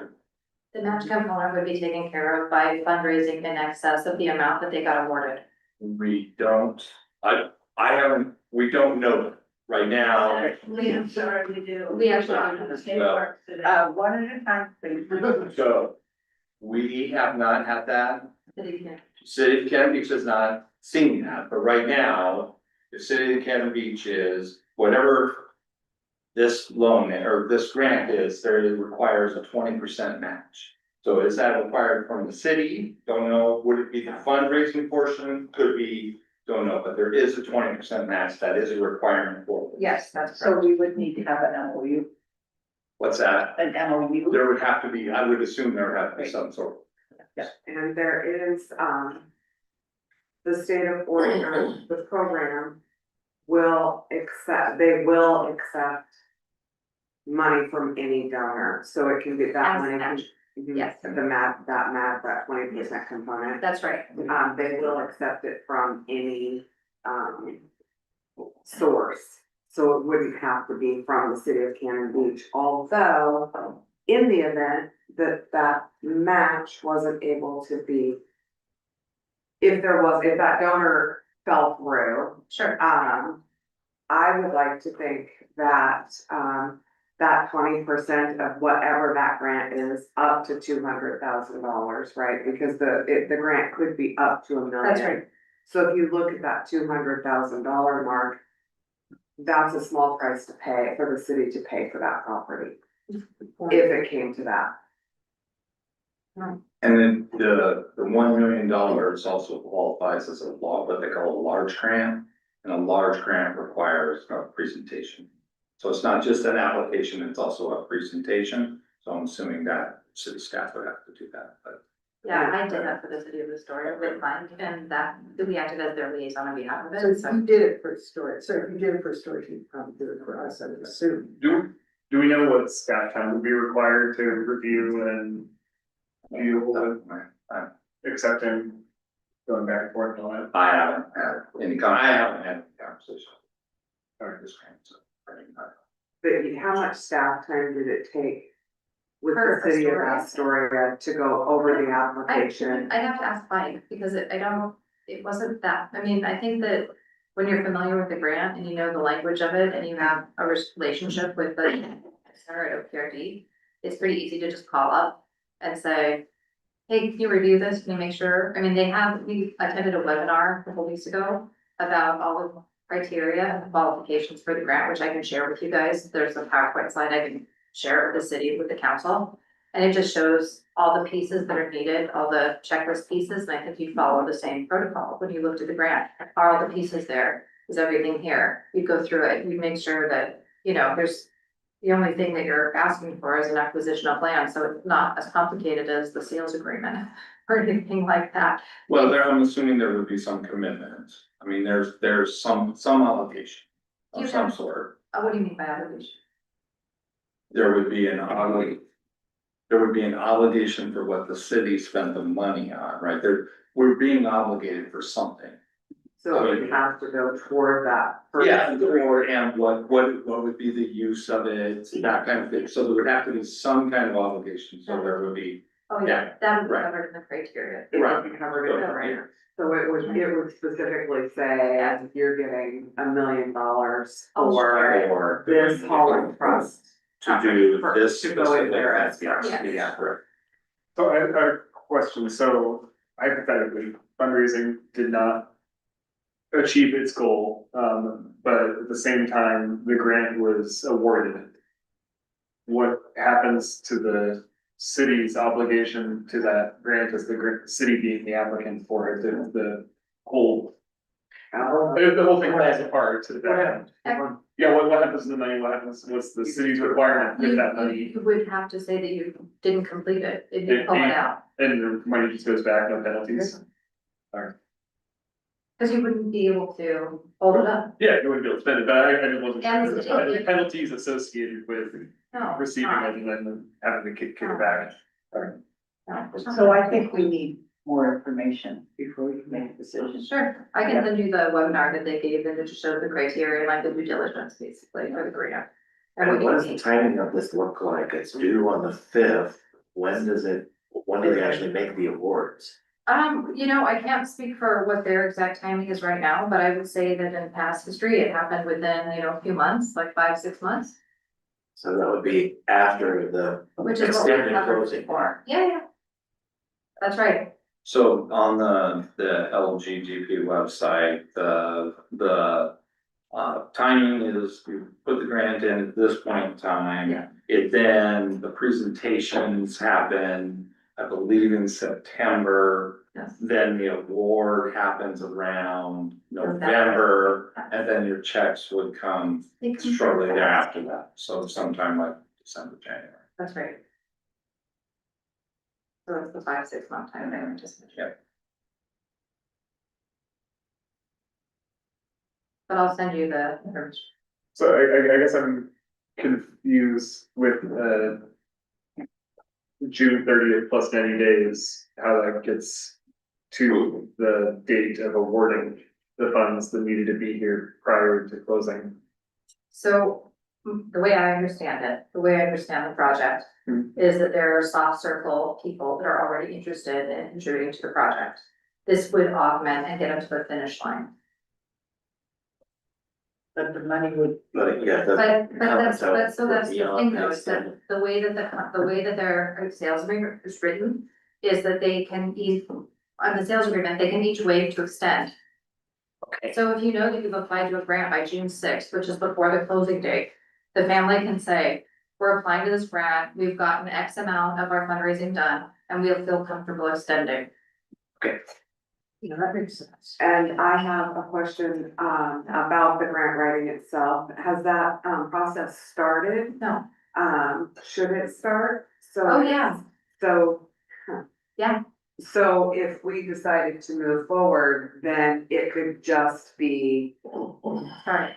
[SPEAKER 5] The match component would be taken care of by fundraising in excess of the amount that they got awarded.
[SPEAKER 7] We don't, we don't know right now.
[SPEAKER 1] I'm sorry, we do.
[SPEAKER 5] We actually don't have
[SPEAKER 7] No.
[SPEAKER 1] One at a time, please.
[SPEAKER 7] So we have not had that.
[SPEAKER 5] the.
[SPEAKER 7] City of Cannon Beach has not seen that, but right now, the city of Cannon Beach is, whatever this loan or this grant is, there it requires a 20% match. So is that required from the city? Don't know. Would it be the fundraising portion? Could be, don't know, but there is a 20% match. That is a requirement for it.
[SPEAKER 1] Yes, that's, so we would need to have an MOU.
[SPEAKER 7] What's that?
[SPEAKER 1] An MOU.
[SPEAKER 7] There would have to be, I would assume there would have to be some sort.
[SPEAKER 15] And there is, the state of Oregon, the program they will accept money from any donor, so it can be that
[SPEAKER 5] As
[SPEAKER 15] money.
[SPEAKER 5] match. Yes.
[SPEAKER 15] That 20% component.
[SPEAKER 5] That's right.
[SPEAKER 15] They will accept it from any, source. So it wouldn't have to be from the city of Cannon Beach, although in the event that match wasn't able to be. If that donor fell through.
[SPEAKER 5] Sure.
[SPEAKER 15] I would like to think that, that 20% of whatever that grant is, up to $200,000, right? Because the grant could be up to $1 million.
[SPEAKER 5] That's right.
[SPEAKER 15] So if you look at that $200,000 mark, that's a small price to pay for the city to pay for that property, if it came to that.
[SPEAKER 7] And then the $1 million also qualifies as a law, what they call a large grant. And a large grant requires a presentation. So it's not just an application, it's also a presentation. So I'm assuming that city staff would have to do that, but.
[SPEAKER 5] Yeah, I did that for the city of Astoria with mine, and that, we acted as their liaison on behalf of
[SPEAKER 6] So
[SPEAKER 5] it, so.
[SPEAKER 6] you did it for storage, so if you did it for storage, you probably did it for us, I would assume.
[SPEAKER 11] Do we know what staff time would be required to review and deal with accepting, going back and forth and all that?
[SPEAKER 7] I haven't had any conversation. This grant, so,
[SPEAKER 15] But how much staff time did it take with
[SPEAKER 5] For
[SPEAKER 15] the city of
[SPEAKER 5] Astoria?
[SPEAKER 15] Astoria to go over the application?
[SPEAKER 5] I have to ask Mike, because it wasn't that, I mean, I think that when you're familiar with the grant and you know the language of it and you have a relationship with the center at OPRD, it's pretty easy to just call up and say, hey, can you review this? Can you make sure? I mean, we attended a webinar a couple weeks ago about all the criteria and qualifications for the grant, which I can share with you guys. There's a PowerPoint slide I can share it with the city, with the council. And it just shows all the pieces that are needed, all the checklist pieces, and I think you follow the same protocol when you looked at the grant. Are all the pieces there? Is everything here? You go through it, you make sure that, there's, the only thing that you're asking for is an acquisitional plan, so it's not as complicated as the sales agreement or anything like that.
[SPEAKER 7] Well, I'm assuming there would be some commitment. I mean, there's some obligation of some sort.
[SPEAKER 5] What do you mean by obligation?
[SPEAKER 7] There would be an obligation for what the city spent the money on, right? We're being obligated for something.
[SPEAKER 15] So it would have to go toward that.
[SPEAKER 7] Yeah, and what would be the use of it, that kind of thing. So there would have to be some kind of obligation, so there would be.
[SPEAKER 5] Oh, yeah, that would be
[SPEAKER 7] right.
[SPEAKER 5] covered in the criteria.
[SPEAKER 15] It would be covered in the grant. So it would specifically say, as you're getting $1 million for this hauling trust.
[SPEAKER 7] To do this.
[SPEAKER 15] To go in there as,
[SPEAKER 7] specific-
[SPEAKER 15] yeah.
[SPEAKER 7] Correct.
[SPEAKER 11] So I have a question, so hypothetically, fundraising did not achieve its goal, but at the same time, the grant was awarded. What happens to the city's obligation to that grant as the city being the applicant for it, the whole thing falls apart to that? Yeah, what happens to the money, what's the city's requirement with that money?
[SPEAKER 5] You would have to say that you didn't complete it, if you pull it out,
[SPEAKER 11] And the money just goes back, no penalties? Alright,
[SPEAKER 5] because you wouldn't be able to hold it up.
[SPEAKER 11] yeah, you wouldn't be able to spend it, but I just wasn't
[SPEAKER 5] And
[SPEAKER 11] sure,
[SPEAKER 5] the
[SPEAKER 11] if there's
[SPEAKER 5] city-
[SPEAKER 11] penalties associated with
[SPEAKER 5] No.
[SPEAKER 11] receiving it and then having to kick it back. Alright.
[SPEAKER 1] So I think we need more information before we make a decision.
[SPEAKER 5] Sure, I can send you the webinar that they gave, and it just showed the criteria, like the due diligence, basically, for the grant. And
[SPEAKER 12] And what
[SPEAKER 5] what
[SPEAKER 12] does
[SPEAKER 5] you
[SPEAKER 12] the
[SPEAKER 5] need.
[SPEAKER 12] timing of this look like? It's due on the 5th. When do they actually make the awards?
[SPEAKER 5] I can't speak for what their exact timing is right now, but I would say that in past history, it happened within, a few months, like 5-6 months.
[SPEAKER 12] So that would be after the
[SPEAKER 5] Which is what we
[SPEAKER 12] extended
[SPEAKER 5] covered
[SPEAKER 12] closing.
[SPEAKER 5] before. Yeah. That's right.
[SPEAKER 7] So on the LGGP website, the timing is you put the grant in at this point in time.
[SPEAKER 5] Yeah.
[SPEAKER 7] Then the presentations happen, I believe in September.
[SPEAKER 5] Yes.
[SPEAKER 7] Then the award happens around November, and then your checks would come shortly thereafter that. So sometime like December, January.
[SPEAKER 5] That's right. So it's the 5-6 month time frame, just.
[SPEAKER 7] Yep.
[SPEAKER 5] But I'll send you the information.
[SPEAKER 11] So I guess I'm confused with, June 30th plus 90 days, how that gets to the date of awarding the funds that needed to be here prior to closing.
[SPEAKER 5] So the way I understand it, the way I understand the project is that there are soft circle people that are already interested in contributing to the project. This would augment and get them to the finish line.
[SPEAKER 1] that the money would.
[SPEAKER 12] But yeah,
[SPEAKER 5] But
[SPEAKER 12] the.
[SPEAKER 5] that's,
[SPEAKER 12] so
[SPEAKER 5] so that's the
[SPEAKER 12] beyond
[SPEAKER 5] thing
[SPEAKER 12] the
[SPEAKER 5] though, is that
[SPEAKER 12] extent.
[SPEAKER 5] the way that the way that their sales agreement is written is that they can on the sales agreement, they can each waive to extend.
[SPEAKER 12] Okay.
[SPEAKER 5] So if you know that you've applied to a grant by June sixth, which is before the closing date, the family can say, we're applying to this grant, we've gotten X amount of our fundraising done, and we'll feel comfortable extending.
[SPEAKER 12] Okay.
[SPEAKER 1] Yeah, that makes sense.
[SPEAKER 15] And I have a question, about the grant writing itself. Has that, process started?
[SPEAKER 5] No.
[SPEAKER 15] Should it start? So.
[SPEAKER 5] Oh, yeah.
[SPEAKER 15] So.
[SPEAKER 5] Yeah.
[SPEAKER 15] So if we decided to move forward, then it could just be,
[SPEAKER 5] Sorry.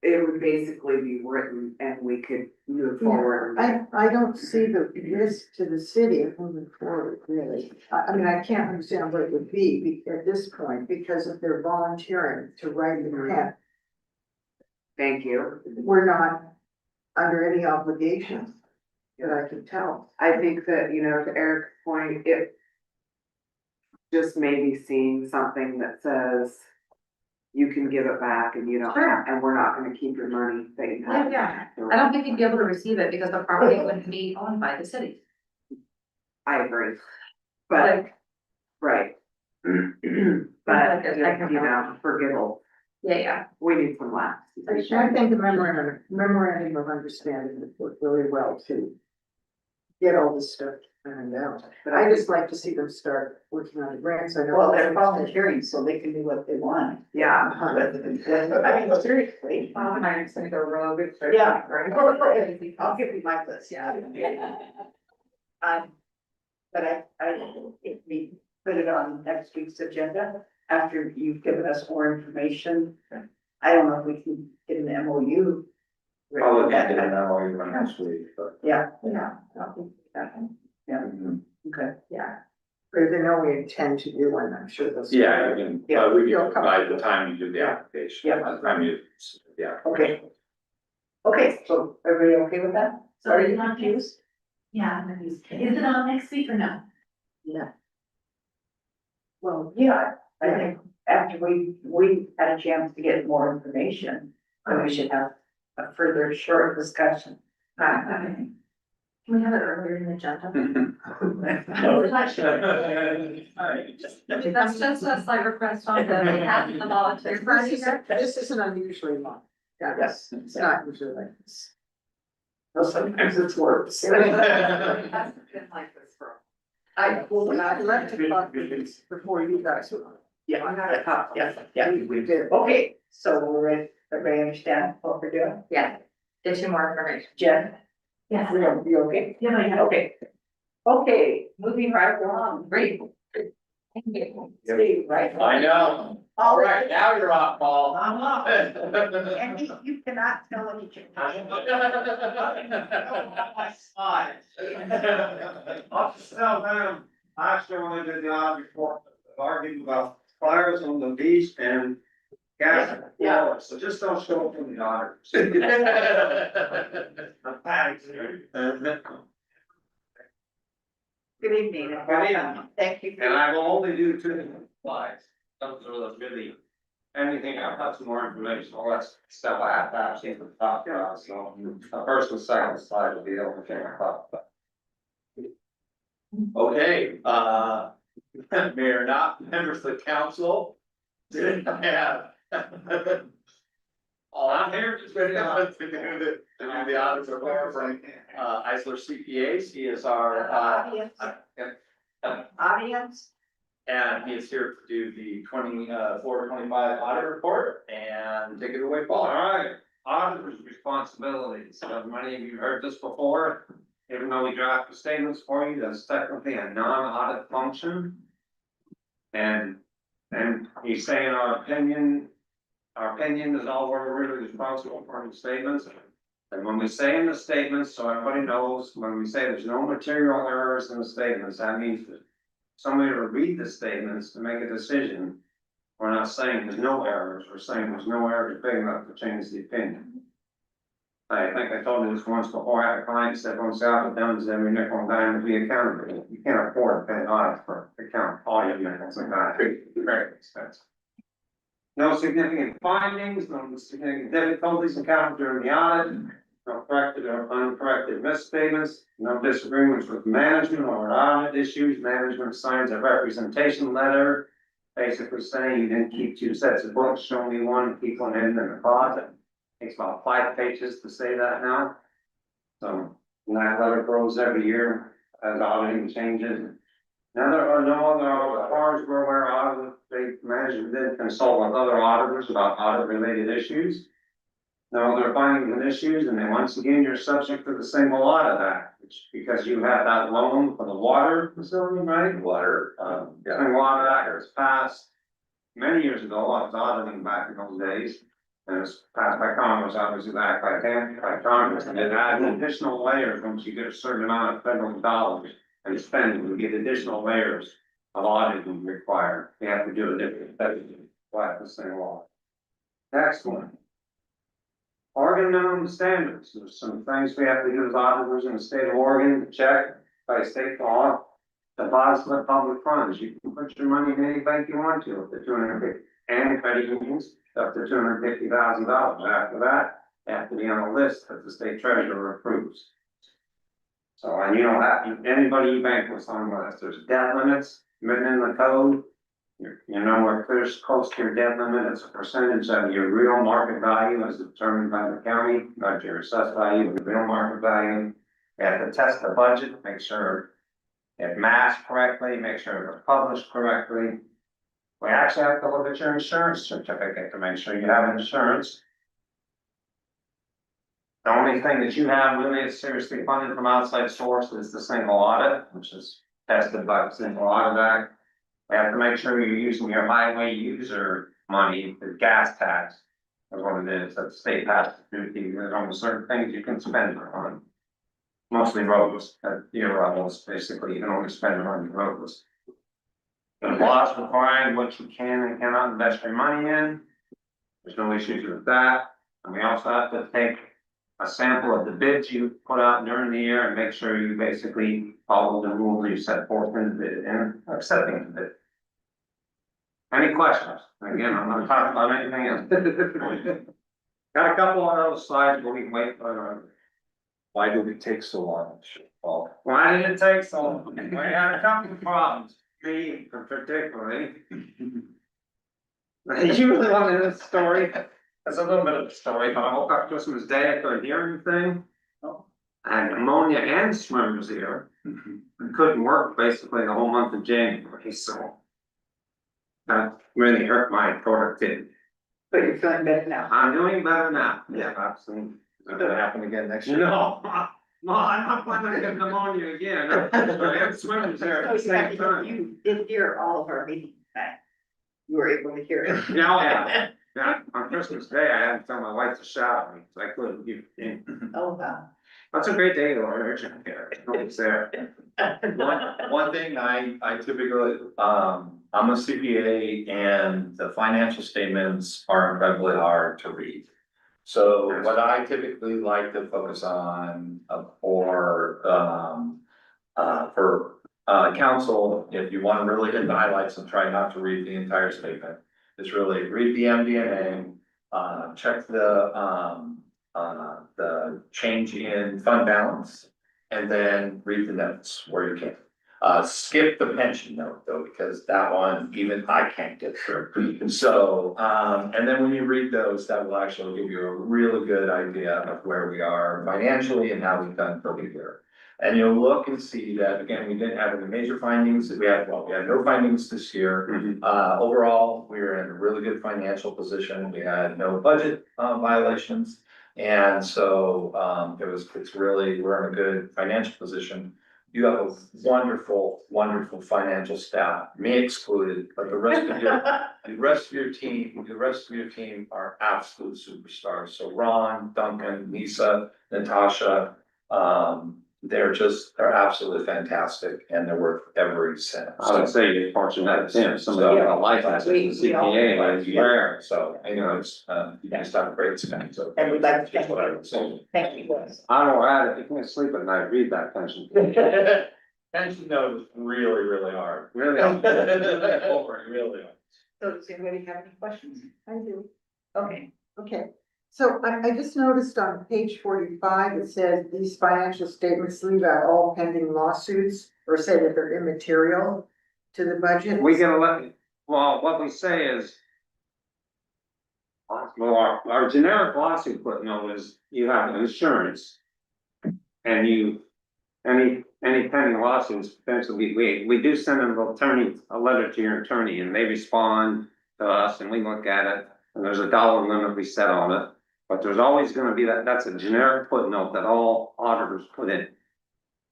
[SPEAKER 15] it would basically be written and we could move forward.
[SPEAKER 6] I don't see the risk to the city of moving forward, really. I mean, I can't understand what it would be at this point, because if they're volunteering to write the grant,
[SPEAKER 15] Thank you.
[SPEAKER 6] we're not under any obligation that I can tell.
[SPEAKER 15] I think that, you know, to Eric's point, it just maybe seeing something that says you can give it back and you don't,
[SPEAKER 5] Sure.
[SPEAKER 15] and we're not gonna keep your money that you have.
[SPEAKER 5] Yeah. I don't think you'd be able to receive it because the property wouldn't be owned by the city.
[SPEAKER 15] I agree. But, right. But, just, you know, forgivable,
[SPEAKER 5] Yeah.
[SPEAKER 15] we need some laughs.
[SPEAKER 6] I think the memorandum of understanding would work really well to get all this stuff ironed out. But I just like to see them start working on the grants. I know.
[SPEAKER 1] Well, they're volunteering, so they can do what they want.
[SPEAKER 15] Yeah.
[SPEAKER 1] I mean, seriously. Yeah. I'll give you my list, yeah. But if we put it on next week's agenda, after you've given us more information, I don't know if we can get an MOU.
[SPEAKER 7] Probably can't get an MOU for next week, but.
[SPEAKER 1] Yeah. Yeah, okay.
[SPEAKER 6] Yeah. Or they know we intend to do one, I'm sure those.
[SPEAKER 7] Yeah, you can,
[SPEAKER 1] Yeah.
[SPEAKER 7] but we can, by the time you do the application.
[SPEAKER 1] Yeah.
[SPEAKER 7] By the time you, yeah.
[SPEAKER 1] Okay. Okay, so everybody okay with that?
[SPEAKER 13] So
[SPEAKER 1] Are
[SPEAKER 13] you
[SPEAKER 1] you
[SPEAKER 13] want
[SPEAKER 1] confused?
[SPEAKER 13] Yeah, I'm confused. Is it on next week or no?
[SPEAKER 1] Yeah. Well, yeah, I think after we had a chance to get more information, then we should have a further short discussion.
[SPEAKER 5] Can we have it earlier in the agenda? That's just a slight request on the behalf of the volunteer party.
[SPEAKER 6] This isn't unusually long. Yeah,
[SPEAKER 1] Yes.
[SPEAKER 6] it's not usually like this.
[SPEAKER 1] Well, sometimes it's worse.
[SPEAKER 15] Hasn't been like this for.
[SPEAKER 6] I left to talk before you guys were on.
[SPEAKER 1] Yeah.
[SPEAKER 6] We did.
[SPEAKER 1] Okay, so we're ready, everybody understand what we're doing?
[SPEAKER 5] Yeah. Get you more information.
[SPEAKER 1] Jen?
[SPEAKER 13] Yes.
[SPEAKER 1] You okay?
[SPEAKER 13] Yeah, I have.
[SPEAKER 1] Okay. Okay, moving right along, great. Steve, right?
[SPEAKER 7] I know.
[SPEAKER 1] All right.
[SPEAKER 7] Now you're off, Paul.
[SPEAKER 1] I'm off. And you cannot tell any.
[SPEAKER 4] I'll just tell them, I actually only did the audit report, arguing about fires on the beach and gas.
[SPEAKER 1] Yeah.
[SPEAKER 4] So just don't show up from the auditors. Thanks.
[SPEAKER 1] Good evening.
[SPEAKER 4] Good evening.
[SPEAKER 1] Thank you.
[SPEAKER 4] And I will only do 2 slides, those are the really, anything, I've got some more information, all that stuff I have to actually talk about, so. The first and second slide will be the only thing I thought about.
[SPEAKER 7] Okay, Mayor, not members of the council. Did I have? Oh,
[SPEAKER 4] I'm here to do the audit.
[SPEAKER 7] To do the audit report from, Eisler CPAs, he is our,
[SPEAKER 1] Audience?
[SPEAKER 7] and he is here to do the 24-25 audit report, and take it away,
[SPEAKER 4] All
[SPEAKER 7] Paul.
[SPEAKER 4] right, auditor's responsibilities, so many of you heard this before, even though we draft the statements for you, that's technically a non-audit function. And he's saying our opinion is all we're really responsible for in the statements. And when we say in the statements, so everybody knows, when we say there's no material errors in the statements, that means that somebody will read the statements to make a decision. We're not saying there's no errors, we're saying there's no errors big enough to change the opinion. I think I told you this once before, I had a client said, once the audit done, is every nickel and dime to be accounted. You can't afford to pay an audit for account, all your nickels and dimes, very expensive.
[SPEAKER 3] No significant findings, no significant difficulties encountered during the audit, no corrected or uncorrected misstatements, no disagreements with management or audit issues. Management signs a representation letter, basically saying you didn't keep 2 sets of books, show me one, keep one hidden in the closet. Takes about 5 pages to say that now. So, and that letter grows every year as auditing changes. Now, there are no other, as far as we're aware of, the management did consult with other auditors about audit related issues. No other findings and issues, and then once again, you're subject to the Single Audit Act, which, because you had that loan for the water facility, right?
[SPEAKER 7] Water,
[SPEAKER 3] Single Audit Act was passed many years ago. I was auditing back in those days. And it was passed by Congress, obviously back by Congress, and it adds additional layers once you get a certain amount of federal dollars and spend, we get additional layers of auditing required. We have to do a different, like the same law. Next one. Oregon minimum standards. There's some things we have to do as auditors in the state of Oregon to check by state law. Deposit of public funds. You can put your money in any bank you want to, up to 250, and credit unions up to $250,000. After that, they have to be on a list that the state treasurer approves. So, and you don't have, anybody you bank with on the list, there's debt limits written in the code. You know, where there's close to your debt limit, it's a percentage of your real market value as determined by the county, not your assessed value, the real market value. You have to test the budget, make sure it matched correctly, make sure it was published correctly. We actually have to look at your insurance certificate to make sure you have insurance. The only thing that you have really is seriously funded from outside source is the single audit, which is tested by the Single Audit Act. We have to make sure you're using your highway user money, the gas tax. That's what it is, that the state passes through, there's only certain things you can spend it on. Mostly roads, at your levels, basically, you can only spend it on your roads. The laws requiring what you can and cannot invest your money in. There's no issues with that. And we also have to take a sample of the bids you put out during the year and make sure you basically follow the rules you set forth in the bid and accepting the bid. Any questions? Again, I'm not talking about anything else. Got a couple on those slides, but we can wait for.
[SPEAKER 7] Why did it take so long?
[SPEAKER 3] Why did it take so long? We had a couple of problems, me particularly. You really wanted this story? That's a little bit of a story, but I woke up Christmas Day after a hearing thing. I had pneumonia and swimmers here. I couldn't work basically the whole month of January, so. That really hurt my productivity.
[SPEAKER 1] But you're feeling better now.
[SPEAKER 3] I'm doing better now. Yeah, absolutely.
[SPEAKER 7] Is that gonna happen again next year?
[SPEAKER 3] No, no, I'm not planning to get pneumonia again. I have swimmers there at the same time.
[SPEAKER 1] You did hear all of our meetings back. You were able to hear it.
[SPEAKER 3] Yeah. Yeah, on Christmas Day, I had to tell my wife to shout at me, so I couldn't give in.
[SPEAKER 1] Oh, wow.
[SPEAKER 3] That's a great day to learn urgent care. Nobody's there.
[SPEAKER 7] One thing I typically, I'm a CPA and the financial statements are incredibly hard to read. So what I typically like to focus on for council, if you want to really hit the highlights and try not to read the entire statement, is really read the MD&A, check the change in fund balance, and then read the notes where you can. Skip the pension note though, because that one, even I can't get through. So, and then when you read those, that will actually give you a really good idea of where we are financially and how we've done for the year. And you'll look and see that, again, we didn't have any major findings. We had no findings this year. Overall, we were in a really good financial position. We had no budget violations. And so, we're in a good financial position. You have a wonderful, wonderful financial staff, me excluded, but the rest of your team are absolute superstars. So Ron, Duncan, Lisa, Natasha, they're absolutely fantastic and they're worth every cent.
[SPEAKER 3] I would say you're fortunate to have somebody with a license as a CPA like you are.
[SPEAKER 7] So anyways, you guys have a great staff, so.
[SPEAKER 1] And we'd like to
[SPEAKER 7] That's what I would say.
[SPEAKER 1] thank you.
[SPEAKER 3] I don't know, you can't sleep at night, read that pension.
[SPEAKER 7] Pension note is really, really hard.
[SPEAKER 3] Really?
[SPEAKER 7] Really hard.
[SPEAKER 1] So does anybody have any questions?
[SPEAKER 6] I do.
[SPEAKER 1] Okay.
[SPEAKER 6] Okay, so I just noticed on page 45, it says these financial statements leave out all pending lawsuits or say that they're immaterial to the budget.
[SPEAKER 3] We can let, well, what we say is. Well, our generic lawsuit footnote is you have insurance. And any pending lawsuits, potentially, we do send an attorney, a letter to your attorney, and they respond to us and we look at it. And there's a dollar limit we set on it, but there's always gonna be that's a generic footnote that all auditors put in.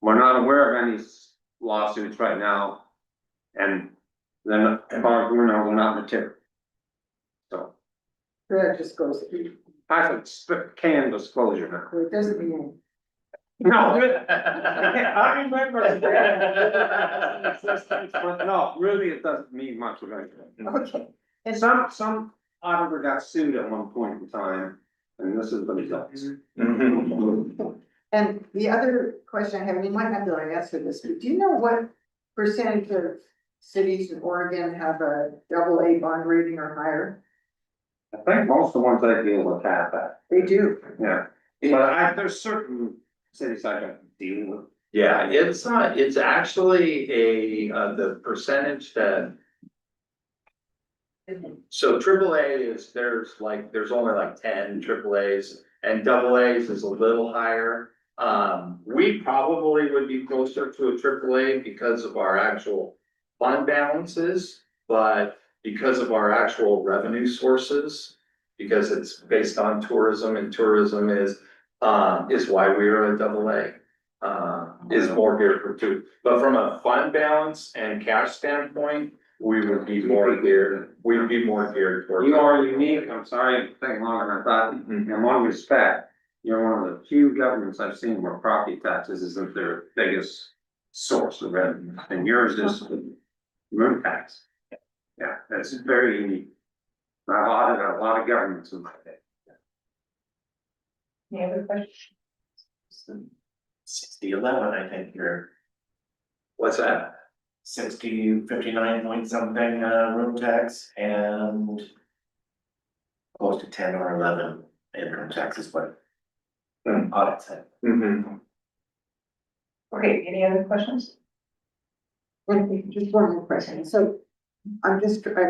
[SPEAKER 3] We're not aware of any lawsuits right now. And then, as far as we know, we're not material. So,
[SPEAKER 6] That just goes,
[SPEAKER 3] I think strict can disclosure now.
[SPEAKER 6] it doesn't mean.
[SPEAKER 3] No, I remember. But no, really, it doesn't mean much of anything.
[SPEAKER 6] Okay.
[SPEAKER 3] And some auditor got sued at one point in time, and this is the results.
[SPEAKER 6] And the other question I have, and you might not be able to answer this, but do you know what percentage of cities in Oregon have a AA bond rating or higher?
[SPEAKER 3] I think most of the ones I deal with have that,
[SPEAKER 6] They do.
[SPEAKER 3] yeah. But there's certain cities I don't deal with.
[SPEAKER 7] Yeah, it's actually the percentage that. So AAA is, there's only like 10 AAAs and AA's is a little higher. We probably would be closer to a AAA because of our actual fund balances, but because of our actual revenue sources, because it's based on tourism and tourism is why we are a AA. Is more geared for two, but from a fund balance and cash standpoint, we would be more geared towards.
[SPEAKER 3] You are unique, I'm sorry, it's taking longer than I thought, in one respect, you're one of the few governments I've seen where property taxes isn't their biggest source of revenue, and yours is room tax. Yeah, that's very unique. I've audited a lot of governments in my day.
[SPEAKER 1] Any other questions?
[SPEAKER 12] 60-11, I think you're
[SPEAKER 7] What's that?
[SPEAKER 12] 59 point something, room tax and close to 10 or 11 income taxes, but audit said.
[SPEAKER 1] Okay, any other questions?
[SPEAKER 6] Just one more question. So I've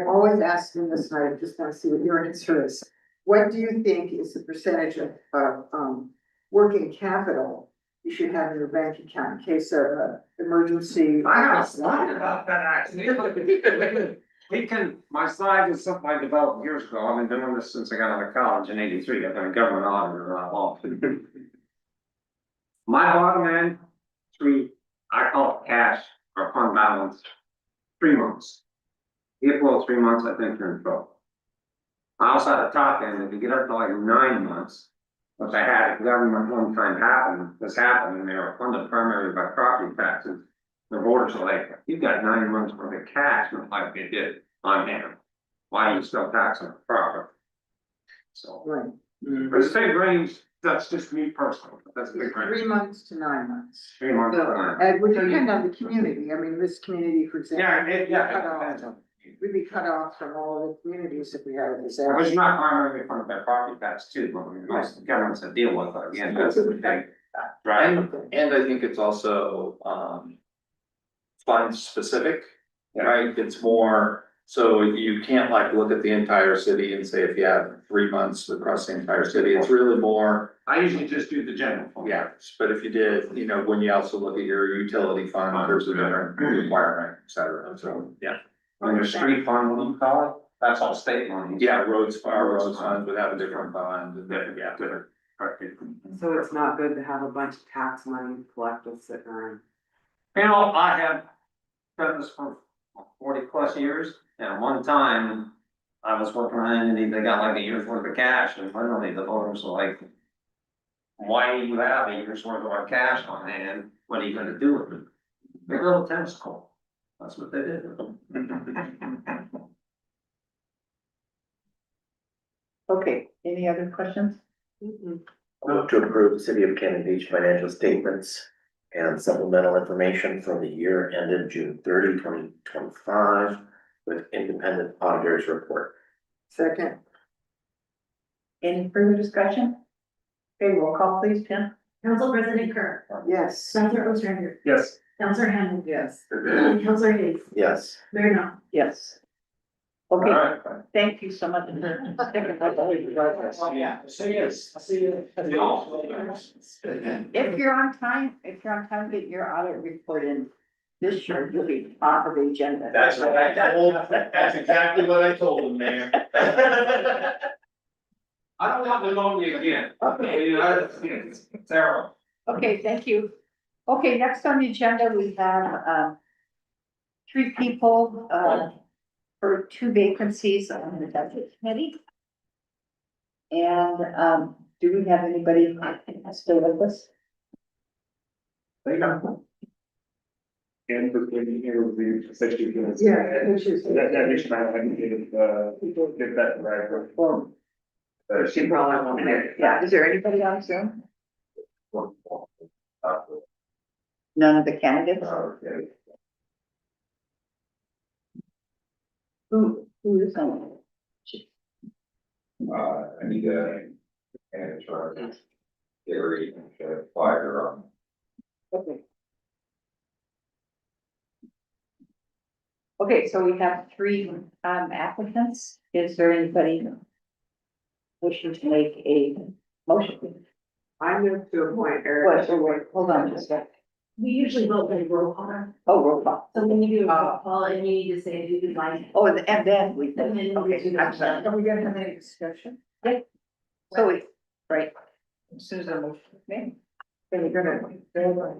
[SPEAKER 6] always asked them this, and I just want to see what your answer is. What do you think is the percentage of working capital you should have in your bank account in case of emergency?
[SPEAKER 3] I have a slide about that actually. My slide is something I developed years ago. I've been doing this since I got out of college in '83. I've been a government auditor that long. My bottom end, I call it cash or fund balance, 3 months. If below 3 months, I think you're in trouble. I also had a top end, if you get up to like 9 months, which I had a government one time happened, and they were funded primarily by property taxes. The voters are like, you've got 9 months worth of cash, and like they did on hand. Why are you still taxing the property? So,
[SPEAKER 6] Right.
[SPEAKER 3] there's a big range, that's just me personally, that's a big range.
[SPEAKER 6] 3 months to 9 months.
[SPEAKER 3] 3 months.
[SPEAKER 6] So, it would depend on the community. I mean, this community, for example.
[SPEAKER 3] It depends on.
[SPEAKER 6] We'd be cut off from all of the communities if we had a
[SPEAKER 3] It was
[SPEAKER 6] disaster.
[SPEAKER 3] not primarily funded by property tax too, but I mean, most of the governments that deal with it, again, that's the big. Right.
[SPEAKER 7] And I think it's also, fund specific, right? It's more, so you can't like look at the entire city and say if you have 3 months across the entire city, it's really more.
[SPEAKER 3] I usually just do the general fund.
[SPEAKER 7] Yeah, but if you did, when you also look at your utility fund, there's a different requirement, et cetera, so, yeah.
[SPEAKER 3] On your street fund, what do you call it? That's all state money.
[SPEAKER 7] Yeah, roads funds would have a different fund, and different, yeah.
[SPEAKER 15] So it's not good to have a bunch of tax money collected sitting around.
[SPEAKER 3] You know, I have done this for 40+ years, and one time I was working on an entity, they got like a year's worth of cash, and literally the voters were like, why do you have a year's worth of cash on hand? What are you gonna do with it? Big little tennis court. That's what they did.
[SPEAKER 1] Okay, any other questions?
[SPEAKER 12] Move to approve the City of Cannon Beach financial statements and supplemental information for the year ended June 30, 2025, with independent auditors report.
[SPEAKER 15] Second.
[SPEAKER 1] Any further discussion? Okay, roll call please, Tim.
[SPEAKER 13] Council President Kerr.
[SPEAKER 15] Yes.
[SPEAKER 13] Counselor Ostrander.
[SPEAKER 11] Yes.
[SPEAKER 13] Counselor Hamel.
[SPEAKER 15] Yes.
[SPEAKER 13] Counselor Hayes.
[SPEAKER 12] Yes.
[SPEAKER 13] Mayor Knopf.
[SPEAKER 1] Yes.
[SPEAKER 3] All
[SPEAKER 1] Okay,
[SPEAKER 3] right.
[SPEAKER 1] thank you so much for sticking with us.
[SPEAKER 3] Yeah. See you.
[SPEAKER 1] If you're on time, get your audit report in this year, you'll be top of the agenda.
[SPEAKER 3] That's exactly what I told him, Mayor. I don't want pneumonia again. It's terrible.
[SPEAKER 1] Okay, thank you. Okay, next on the agenda, we have, 3 people, for 2 vacancies on the budget committee. And, do we have anybody still with us?
[SPEAKER 11] And for being here with the essentially.
[SPEAKER 15] Yeah, which is-
[SPEAKER 11] That we should have get that right.
[SPEAKER 1] Or,
[SPEAKER 15] She probably won't make it.
[SPEAKER 1] yeah, is there anybody on Zoom? None of the candidates? Who is on?
[SPEAKER 3] I need a, and try to Gary, fire on.
[SPEAKER 1] Okay. Okay, so we have 3 applicants. Is there anybody wishing to make a motion?
[SPEAKER 15] I move to appoint Eric.
[SPEAKER 1] Wait, hold on just a second.
[SPEAKER 13] We usually vote by roll call.
[SPEAKER 1] Oh, roll call.
[SPEAKER 13] So when you do a roll call, and you need to say who you'd like.
[SPEAKER 1] Oh, and then we,
[SPEAKER 13] And then
[SPEAKER 1] okay, I'm sorry.
[SPEAKER 15] Are we gonna have any discussion?
[SPEAKER 1] So we, right, as soon as I motion is made.
[SPEAKER 15] Then you're gonna,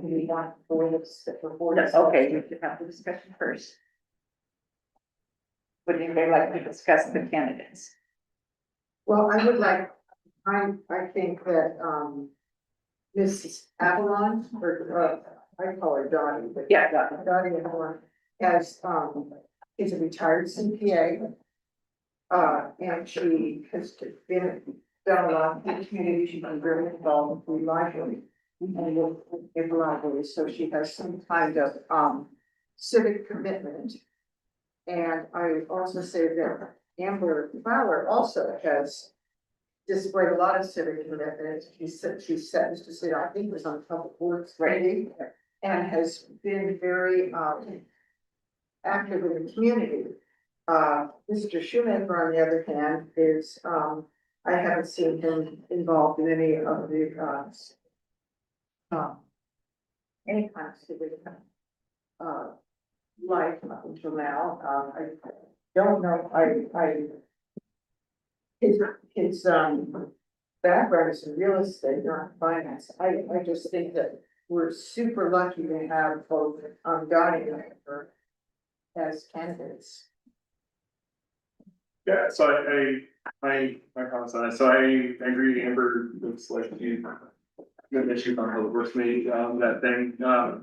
[SPEAKER 15] we want for this, before this.
[SPEAKER 1] Okay, we should have the discussion first. Would anybody like to discuss the candidates?
[SPEAKER 6] Well, I would like, I think that, Mrs. Avalon, or, I call her Dottie, but.
[SPEAKER 1] Yeah,
[SPEAKER 6] Dottie Avalon has, is a retired CPA. And she has done a lot in the community, she's been very involved with the library. And with the library, so she has some kind of, civic commitment. And I would also say that Amber Fowler also has displayed a lot of civic commitment. She's sentenced to sit, I think it was on Public Works Committee, and has been very, active in the community. Mr. Shoemaker, on the other hand, is, I haven't seen him involved in any of the, any kind of civic, life up until now. I don't know, his background is in real estate, not finance. I just think that we're super lucky to have both, Dottie and Amber as candidates.
[SPEAKER 11] Yeah, so my comments on it, so I agree, Amber looks like she. Good issue on the works made, that thing, I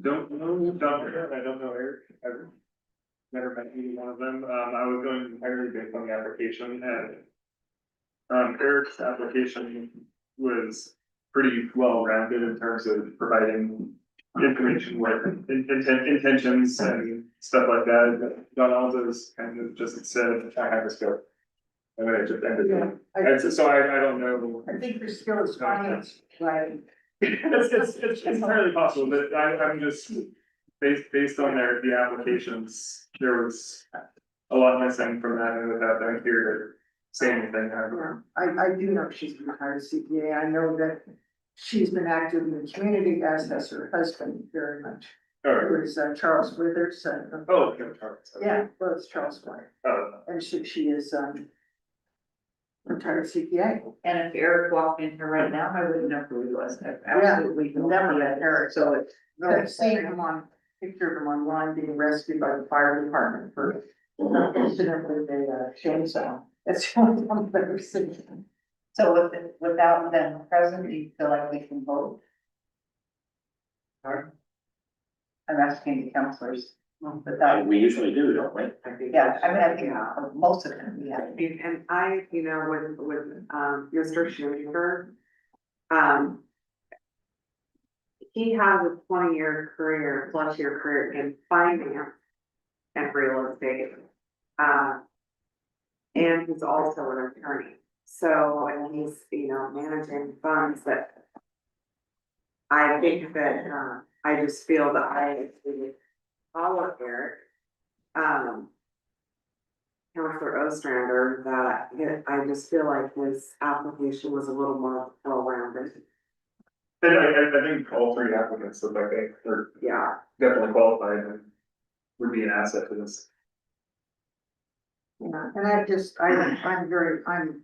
[SPEAKER 11] don't know Dr. I don't know Eric, I've never met either one of them, I was going entirely based on the application and. Eric's application was pretty well rounded in terms of providing information with intentions and stuff like that. Donald's kind of just said, I have a scope. And then it just ended there. So I don't know.
[SPEAKER 6] I think your skill is finance, right?
[SPEAKER 11] It's entirely possible, but I'm just, based on the applications, there was a lot missing from that, and without them here to say anything.
[SPEAKER 6] I do know she's a retired CPA. I know that she's been active in the community, as has her husband very much. Who is Charles Withers.
[SPEAKER 11] Oh, okay, Charles.
[SPEAKER 6] Yeah, well, it's Charles White.
[SPEAKER 11] Oh.
[SPEAKER 6] And she is, retired CPA.
[SPEAKER 1] And if Eric walked in here right now, I wouldn't know who he was. I've absolutely never met Eric, so it's.
[SPEAKER 6] I've seen him on, picture of him online being rescued by the fire department for incident with a chainsaw. That's the only time I've ever seen him.
[SPEAKER 1] So without them present, do you feel like we can vote? I'm asking the counselors. Without,
[SPEAKER 12] We usually do, don't we?
[SPEAKER 1] yeah, I think most of them, yeah.
[SPEAKER 15] And I, with, Mr. Shoemaker, he has a 20-year career, plus year career in finance. and real estate. And he's also an attorney, so, and he's, you know, managing funds that. I think that, I just feel that I follow Eric. Counselor Ostrander, that I just feel like his application was a little more well-rounded.
[SPEAKER 11] And I think all three applicants look like they're
[SPEAKER 15] Yeah.
[SPEAKER 11] definitely qualified and would be an asset to this.
[SPEAKER 6] Yeah, and I'm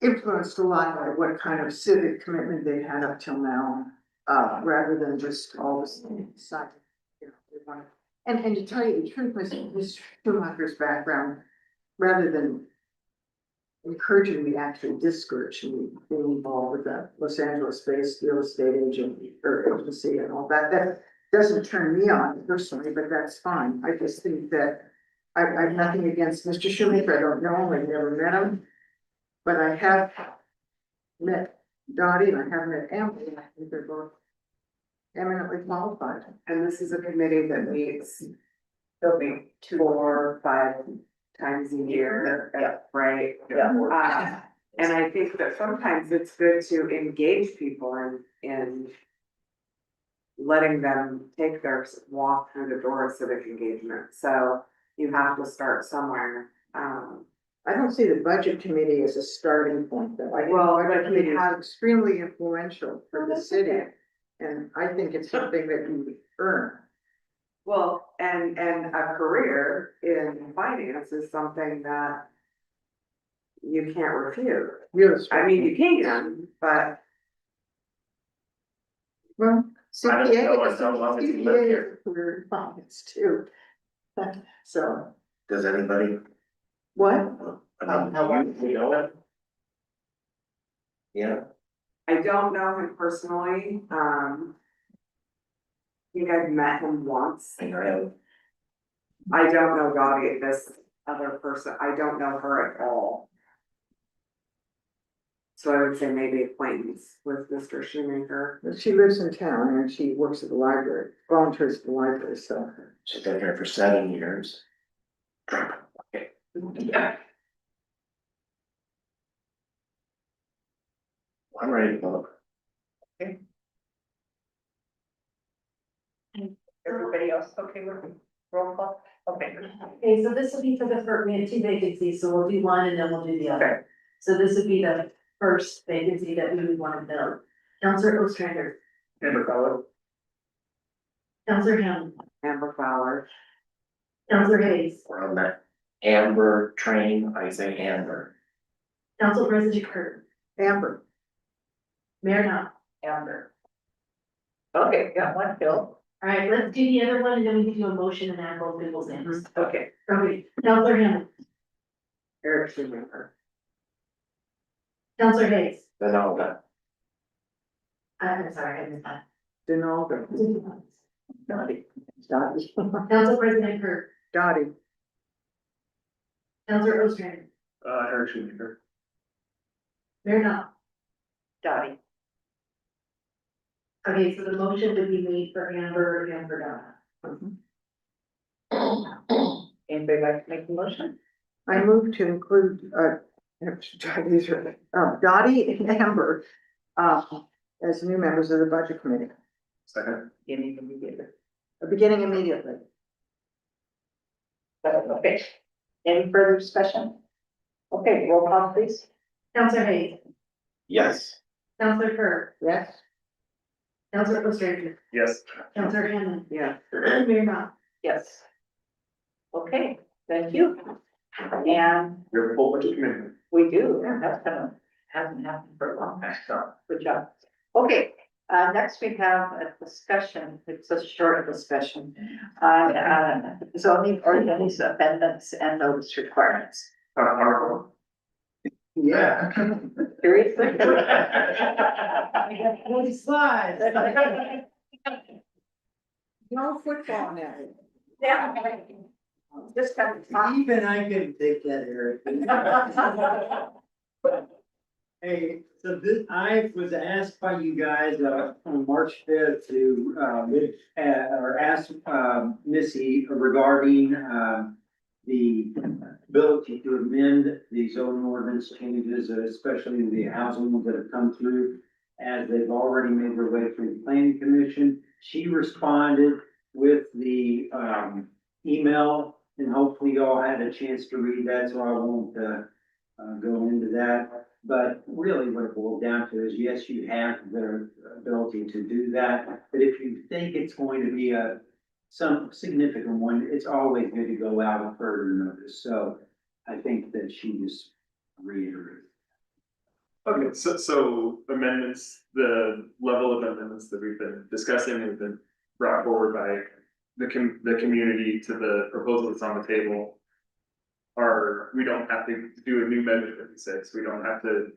[SPEAKER 6] influenced a lot by what kind of civic commitment they've had up till now, rather than just all this side. You know, they want, and to tell you the truth, Mr. Schumacher's background, rather than encouraging me, actually discouraged me being involved with that Los Angeles-based real estate agent or agency and all that. That doesn't turn me on personally, but that's fine. I just think that I have nothing against Mr. Schumacher. I don't know him. I've never met him. But I have met Dottie and I have met Amber, and I think they're both eminently qualified.
[SPEAKER 15] And this is a committee that meets, they'll meet 4 or 5 times a year, right?
[SPEAKER 6] Yeah.
[SPEAKER 15] And I think that sometimes it's good to engage people in letting them take their walk through the door of civic engagement, so you have to start somewhere.
[SPEAKER 6] I don't see the budget committee as a starting point though. I think
[SPEAKER 15] Well,
[SPEAKER 6] the budget
[SPEAKER 15] but we
[SPEAKER 6] committee is
[SPEAKER 15] have-
[SPEAKER 6] extremely influential for the
[SPEAKER 15] that's
[SPEAKER 6] city.
[SPEAKER 15] okay.
[SPEAKER 6] And I think it's something that you earn.
[SPEAKER 15] Well, and a career in finance is something that you can't refuse.
[SPEAKER 6] Yes.
[SPEAKER 15] I mean, you can, but
[SPEAKER 6] Well,
[SPEAKER 12] I don't know, I
[SPEAKER 6] CPA,
[SPEAKER 12] don't know if it's live
[SPEAKER 6] CPA
[SPEAKER 12] here.
[SPEAKER 6] is a career in finance too. So,
[SPEAKER 12] Does anybody?
[SPEAKER 6] what?
[SPEAKER 12] I mean, you know it? Yeah,
[SPEAKER 15] I don't know him personally, I think I've met him once.
[SPEAKER 12] I know.
[SPEAKER 15] I don't know Dottie, this other person, I don't know her at all. So I would say maybe acquaintance with Mr. Shoemaker.
[SPEAKER 6] She lives in town and she works at the library, volunteers at the library, so.
[SPEAKER 12] She's been here for 7 years. Okay.
[SPEAKER 15] Yeah.
[SPEAKER 12] I'm ready to vote.
[SPEAKER 1] Everybody else okay with the roll call? Okay.
[SPEAKER 2] Okay, so this will be for the first, we have 2 vacancies, so we'll do one and then we'll do the other. So this would be the first vacancy that we would want to fill. Counselor Ostrander,
[SPEAKER 11] Amber Fowler.
[SPEAKER 2] Counselor Hamlin,
[SPEAKER 15] Amber Fowler.
[SPEAKER 2] Counselor Hayes,
[SPEAKER 12] We're on that Amber train, I say Amber.
[SPEAKER 2] Council President Kurt,
[SPEAKER 6] Amber.
[SPEAKER 2] Mayor Knopf.
[SPEAKER 1] Amber. Okay, got one fill.
[SPEAKER 2] All right, let's do the other one and then we can do a motion and add both people's names.
[SPEAKER 1] Okay.
[SPEAKER 2] Okay, Counselor Hamlin,
[SPEAKER 15] Eric Shoemaker.
[SPEAKER 2] Counselor Hayes.
[SPEAKER 12] Benalda.
[SPEAKER 2] I'm sorry, I missed that.
[SPEAKER 6] Denalda. Dottie. Dottie.
[SPEAKER 2] Council President Kurt,
[SPEAKER 6] Dottie.
[SPEAKER 2] Counselor Ostrander,
[SPEAKER 11] Eric Shoemaker.
[SPEAKER 2] Mayor Knopf.
[SPEAKER 1] Dottie.
[SPEAKER 2] Okay, so the motion would be made for Amber and for Donna.
[SPEAKER 1] Anybody like to make the motion?
[SPEAKER 6] I move to include, Dottie and Amber, as new members of the budget committee,
[SPEAKER 11] Second.
[SPEAKER 6] beginning immediately.
[SPEAKER 1] Okay. Any further discussion? Okay, roll call please.
[SPEAKER 2] Counselor Hayes,
[SPEAKER 12] Yes.
[SPEAKER 2] Counselor Kurt,
[SPEAKER 6] Yes.
[SPEAKER 2] Counselor Ostrander,
[SPEAKER 11] Yes.
[SPEAKER 2] Counselor Hamlin,
[SPEAKER 15] Yeah.
[SPEAKER 2] Mayor Knopf.
[SPEAKER 1] Yes. Okay, thank you. And
[SPEAKER 11] We have a full budget committee.
[SPEAKER 1] we do, that's kind of, hasn't happened for a long time, so good job. Okay, next we have a discussion, it's a short discussion on zoning ordinance amendments and notice requirements.
[SPEAKER 11] Article.
[SPEAKER 6] Yeah.
[SPEAKER 1] Seriously?
[SPEAKER 6] Slides. No football now.
[SPEAKER 1] Yeah. Just kind of.
[SPEAKER 6] Even I can take that, Eric.
[SPEAKER 8] Hey, so this, I was asked by you guys, on March fifth to, or ask, Missy regarding, the ability to amend the zoning ordinance changes, especially the housing ones that have come through, as they've already made their way through the planning commission. She responded with the, email, and hopefully y'all had a chance to read that, so I won't, go into that. But really what it boils down to is, yes, you have the ability to do that, but if you think it's going to be some significant one, it's always good to go out with further notice. So I think that she just reiterated.
[SPEAKER 11] Okay, so amendments, the level of amendments that we've been discussing have been brought forward by the community to the proposal that's on the table. We don't have to do a new measure 56, we don't have to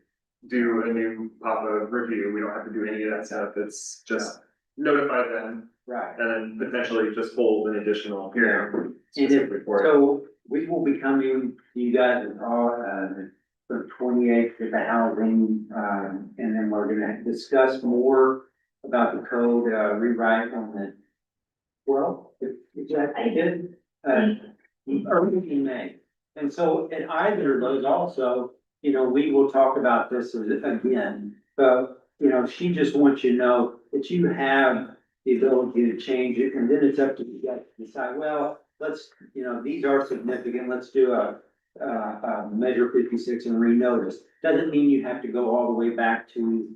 [SPEAKER 11] do a new PAPA review, we don't have to do any of that stuff, it's just notify them.
[SPEAKER 8] Right.
[SPEAKER 11] And then potentially just hold an additional hearing.
[SPEAKER 8] And
[SPEAKER 11] specifically for it.
[SPEAKER 8] so we will be coming to you guys all, the 28th with the housing, and then we're gonna discuss more about the code, rewrite on the, well, exactly, early in May. And so in either of those also, you know, we will talk about this again, but, you know, she just wants you to know that you have the ability to change it, and then it's up to you guys to decide, well, let's, you know, these are significant, let's do a measure 56 and renotice. Doesn't mean you have to go all the way back to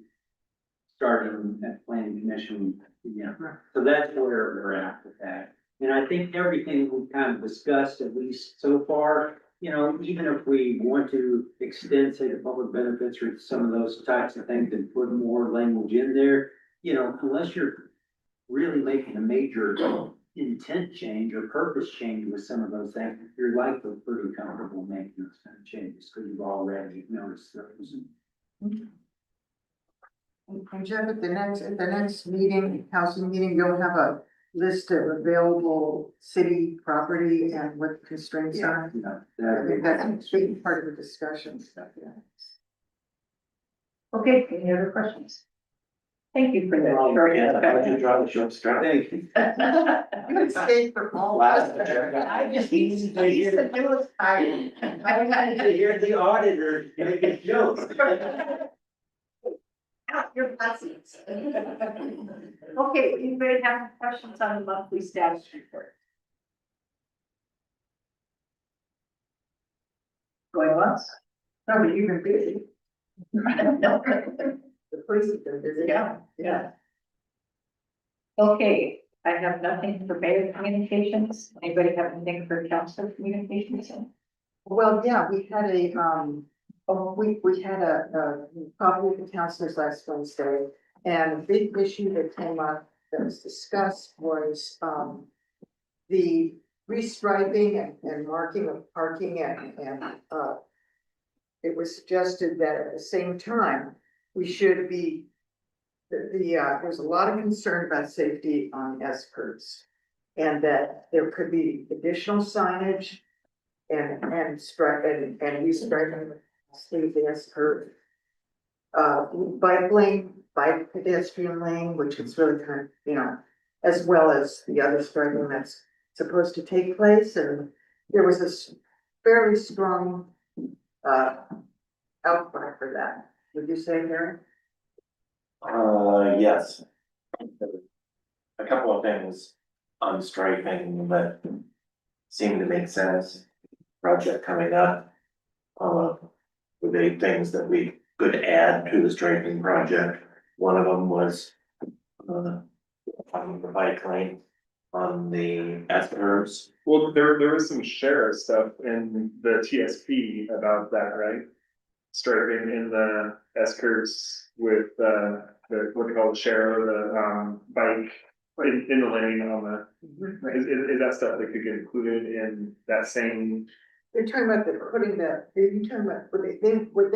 [SPEAKER 8] starting at planning commission, you know, so that's where we're at with that. And I think everything we've kind of discussed, at least so far, you know, even if we want to extend, say, the public benefits or some of those types of things and put more language in there, you know, unless you're really making a major intent change or purpose change with some of those things, you're likely pretty comfortable making those kind of changes, because you've already noticed those.
[SPEAKER 6] And Jeff, at the next meeting, council meeting, you'll have a list of available city property and what the constraints are. I think that's a big part of the discussion stuff, yeah.
[SPEAKER 1] Okay, any other questions? Thank you for that.
[SPEAKER 12] Draw the short straw.
[SPEAKER 8] Thank you.
[SPEAKER 6] You escaped from all.
[SPEAKER 1] I just need to do is tired.
[SPEAKER 8] I had to hear the auditor making jokes.
[SPEAKER 1] Count your blessings. Okay, anybody have questions on the monthly status report? Going once? No, but you've been busy. The police have been busy. Yeah. Okay, I have nothing for mayor communications. Anybody have anything for council communications?
[SPEAKER 6] Well, yeah, we had we had a coffee with the councilors last Wednesday, and a big issue that came up that was discussed was, the restriping and marking of parking and it was suggested that at the same time, we should be, there's a lot of concern about safety on S curves. And that there could be additional signage and stripe and restriping the S curve. Bike lane, bike pedestrian lane, which is really kind of, you know, as well as the other striping that's supposed to take place, and there was this fairly strong outcry for that. Would you say, Harry?
[SPEAKER 12] Yes. A couple of things on striping that seem to make sense. Project coming up. Were they things that we could add to the striping project? One of them was on the bike lane on the S curves.
[SPEAKER 11] Well, there was some sheriff stuff in the TSP about that, right? Striping in the S curves with what they call the share, the bike in the lane on the, is that stuff that could get included in that same?
[SPEAKER 6] They're talking about putting the, you're talking about, what they would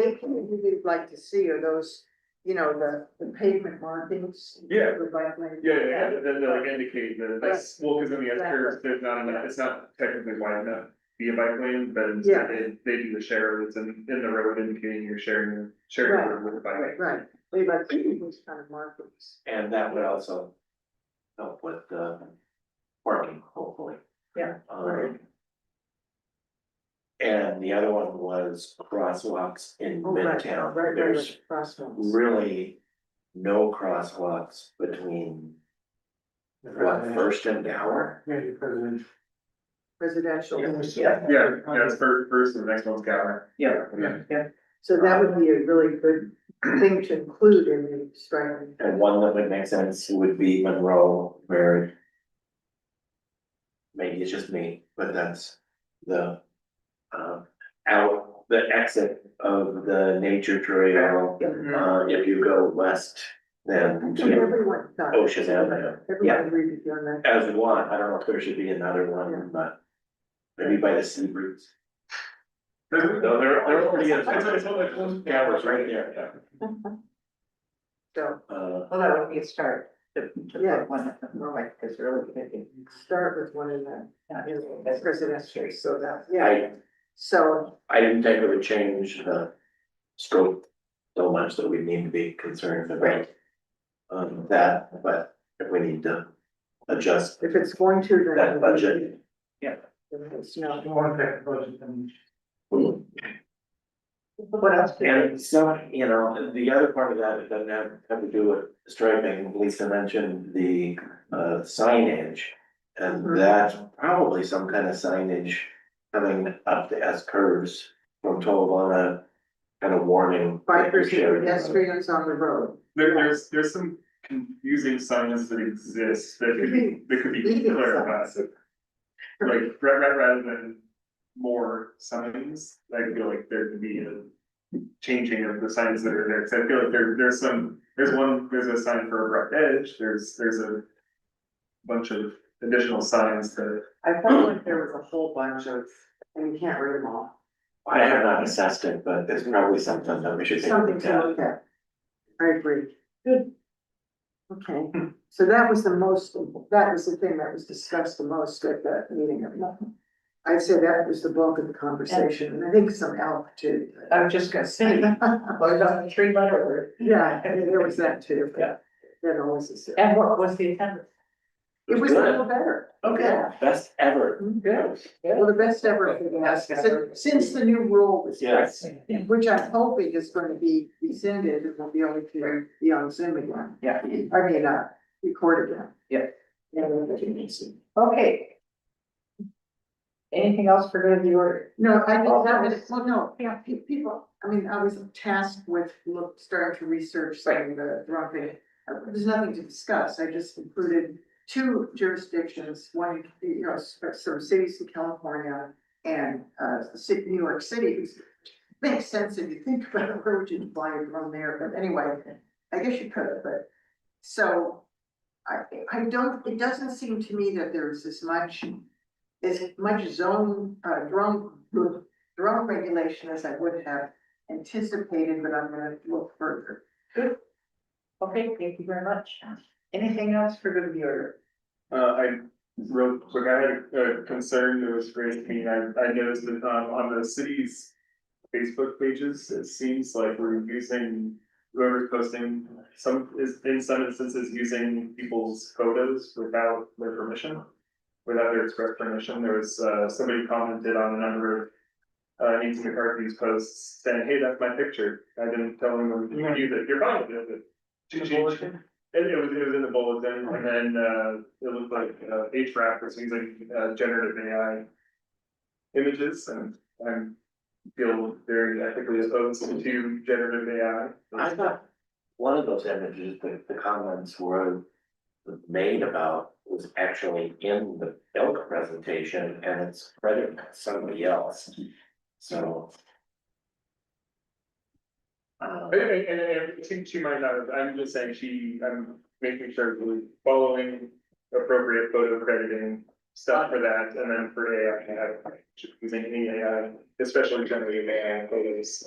[SPEAKER 6] like to see are those, you know, the pavement markings.
[SPEAKER 11] Yeah.
[SPEAKER 6] The bike lane.
[SPEAKER 11] Yeah, then they like indicate that that's, well, because in the S curves, there's not enough, it's not technically wide enough. be a bike lane, but instead they do the share that's in the road indicating you're sharing the road with a bike.
[SPEAKER 6] Right, we like these kind of markers.
[SPEAKER 12] And that would also help with the parking, hopefully.
[SPEAKER 6] Yeah.
[SPEAKER 12] And the other one was crosswalks in
[SPEAKER 6] Oh, right,
[SPEAKER 12] Midtown.
[SPEAKER 6] right,
[SPEAKER 12] There's
[SPEAKER 6] crosswalks.
[SPEAKER 12] really no crosswalks between First and Gower.
[SPEAKER 6] Residential.
[SPEAKER 11] Yeah, it's first and the next one's Gower.
[SPEAKER 6] Yeah. So that would be a really good thing to include in the striping.
[SPEAKER 12] And one that would make sense would be Monroe, where maybe it's just me, but that's the the exit of the nature trail. If you go west, then to
[SPEAKER 6] Everyone thought.
[SPEAKER 12] Ocean Avenue.
[SPEAKER 6] Everyone agreed with you on that.
[SPEAKER 12] As one, I don't know if there should be another one, but maybe by the sea breeze. No, there already is. Yeah, it's right there.
[SPEAKER 6] So,
[SPEAKER 1] Well, that would be a start to
[SPEAKER 6] Yeah.
[SPEAKER 1] put one at the moment, because really thinking.
[SPEAKER 6] start with one in the residential, so that,
[SPEAKER 12] I,
[SPEAKER 6] so.
[SPEAKER 12] I didn't think it would change the scope so much that we need to be concerned about. That, but if we need to adjust
[SPEAKER 6] If it's going to, then.
[SPEAKER 12] that budget.
[SPEAKER 1] Yeah.
[SPEAKER 6] Then it's not.
[SPEAKER 1] What else?
[SPEAKER 12] And so, you know, the other part of that, it doesn't have to do with striping. Lisa mentioned the signage. And that's probably some kind of signage coming up the S curves from Tolovana, kind of warning.
[SPEAKER 6] Bikers and pedestrians on the road.
[SPEAKER 11] There's some confusing signs that exist that could be clarified. Like, rather than more signs, I feel like there could be a changing of the signs that are there, cause I feel like there's a sign for abrupt edge, there's a bunch of additional signs that.
[SPEAKER 15] I felt like there was a whole bunch of, and you can't read them all.
[SPEAKER 12] I have not assessed it, but it's probably something that we should take a
[SPEAKER 6] Something
[SPEAKER 12] look
[SPEAKER 6] to
[SPEAKER 12] at.
[SPEAKER 6] look at. I agree. Good. Okay, so that was the thing that was discussed the most at that meeting. I'd say that was the bulk of the conversation, and I think some elk too.
[SPEAKER 1] I was just gonna say, what about the 3-letter word?
[SPEAKER 6] Yeah, I mean, there was that too.
[SPEAKER 1] Yeah.
[SPEAKER 6] That always is.
[SPEAKER 1] And what was the attendance?
[SPEAKER 6] It was a little better.
[SPEAKER 1] Okay.
[SPEAKER 12] Best ever.
[SPEAKER 1] Good.
[SPEAKER 6] Well, the best ever for the last, since the new rule was
[SPEAKER 12] Yes.
[SPEAKER 6] passed, which I'm hoping is going to be rescinded and we'll be able to be on Zoom again.
[SPEAKER 1] Yeah.
[SPEAKER 6] I mean, record again.
[SPEAKER 1] Yeah. Okay. Anything else for good of the order?
[SPEAKER 6] No, I think that was, well, no, yeah, people, I mean, I was tasked with starting to research some of the drunkard. There's nothing to discuss. I just included 2 jurisdictions, one, you know, some cities in California and New York City, which makes sense if you think about it, where would you fly from there, but anyway, I guess you could, but so I don't, it doesn't seem to me that there's as much zone, drone regulation as I would have anticipated, but I'm gonna look further.
[SPEAKER 1] Good. Okay, thank you very much. Anything else for good of the order?
[SPEAKER 11] I wrote, so I had a concern that was raised to me, I noticed that, on the city's Facebook pages, it seems like we're using, whoever's posting, in some instances, using people's photos without their permission. Without their express permission, there was, somebody commented on a number of, Nancy McCarthy's posts saying, hey, that's my picture, I didn't tell anyone to use it, you're fine with it. It was in the bulletin, and then, it looked like, HRAC was using, generative AI images, and I feel very ethically opposed to generative AI.
[SPEAKER 12] I thought one of those images, the comments were made about was actually in the elk presentation and it's credited to somebody else. So.
[SPEAKER 11] And I think she might not have, I'm just saying I'm making sure we're following appropriate photo crediting stuff for that, and then for AI, using any AI, especially generative AI photos.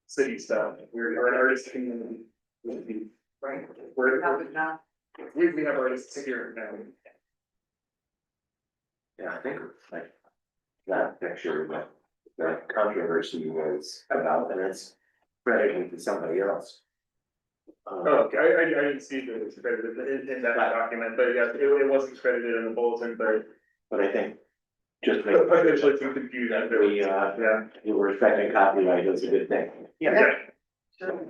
[SPEAKER 11] City stuff, we're an artist community. Right. We have artists here now.
[SPEAKER 12] Yeah, I think it's like that picture that the controversy was about, and it's credited to somebody else.
[SPEAKER 11] Oh, okay, I didn't see that it's credited in that document, but yeah, it wasn't credited in the bulletin,
[SPEAKER 12] But I think just
[SPEAKER 11] but potentially some confusion.
[SPEAKER 12] we,
[SPEAKER 11] Yeah.
[SPEAKER 12] we were respecting copyright is a good thing.
[SPEAKER 11] Yeah.
[SPEAKER 1] Sure.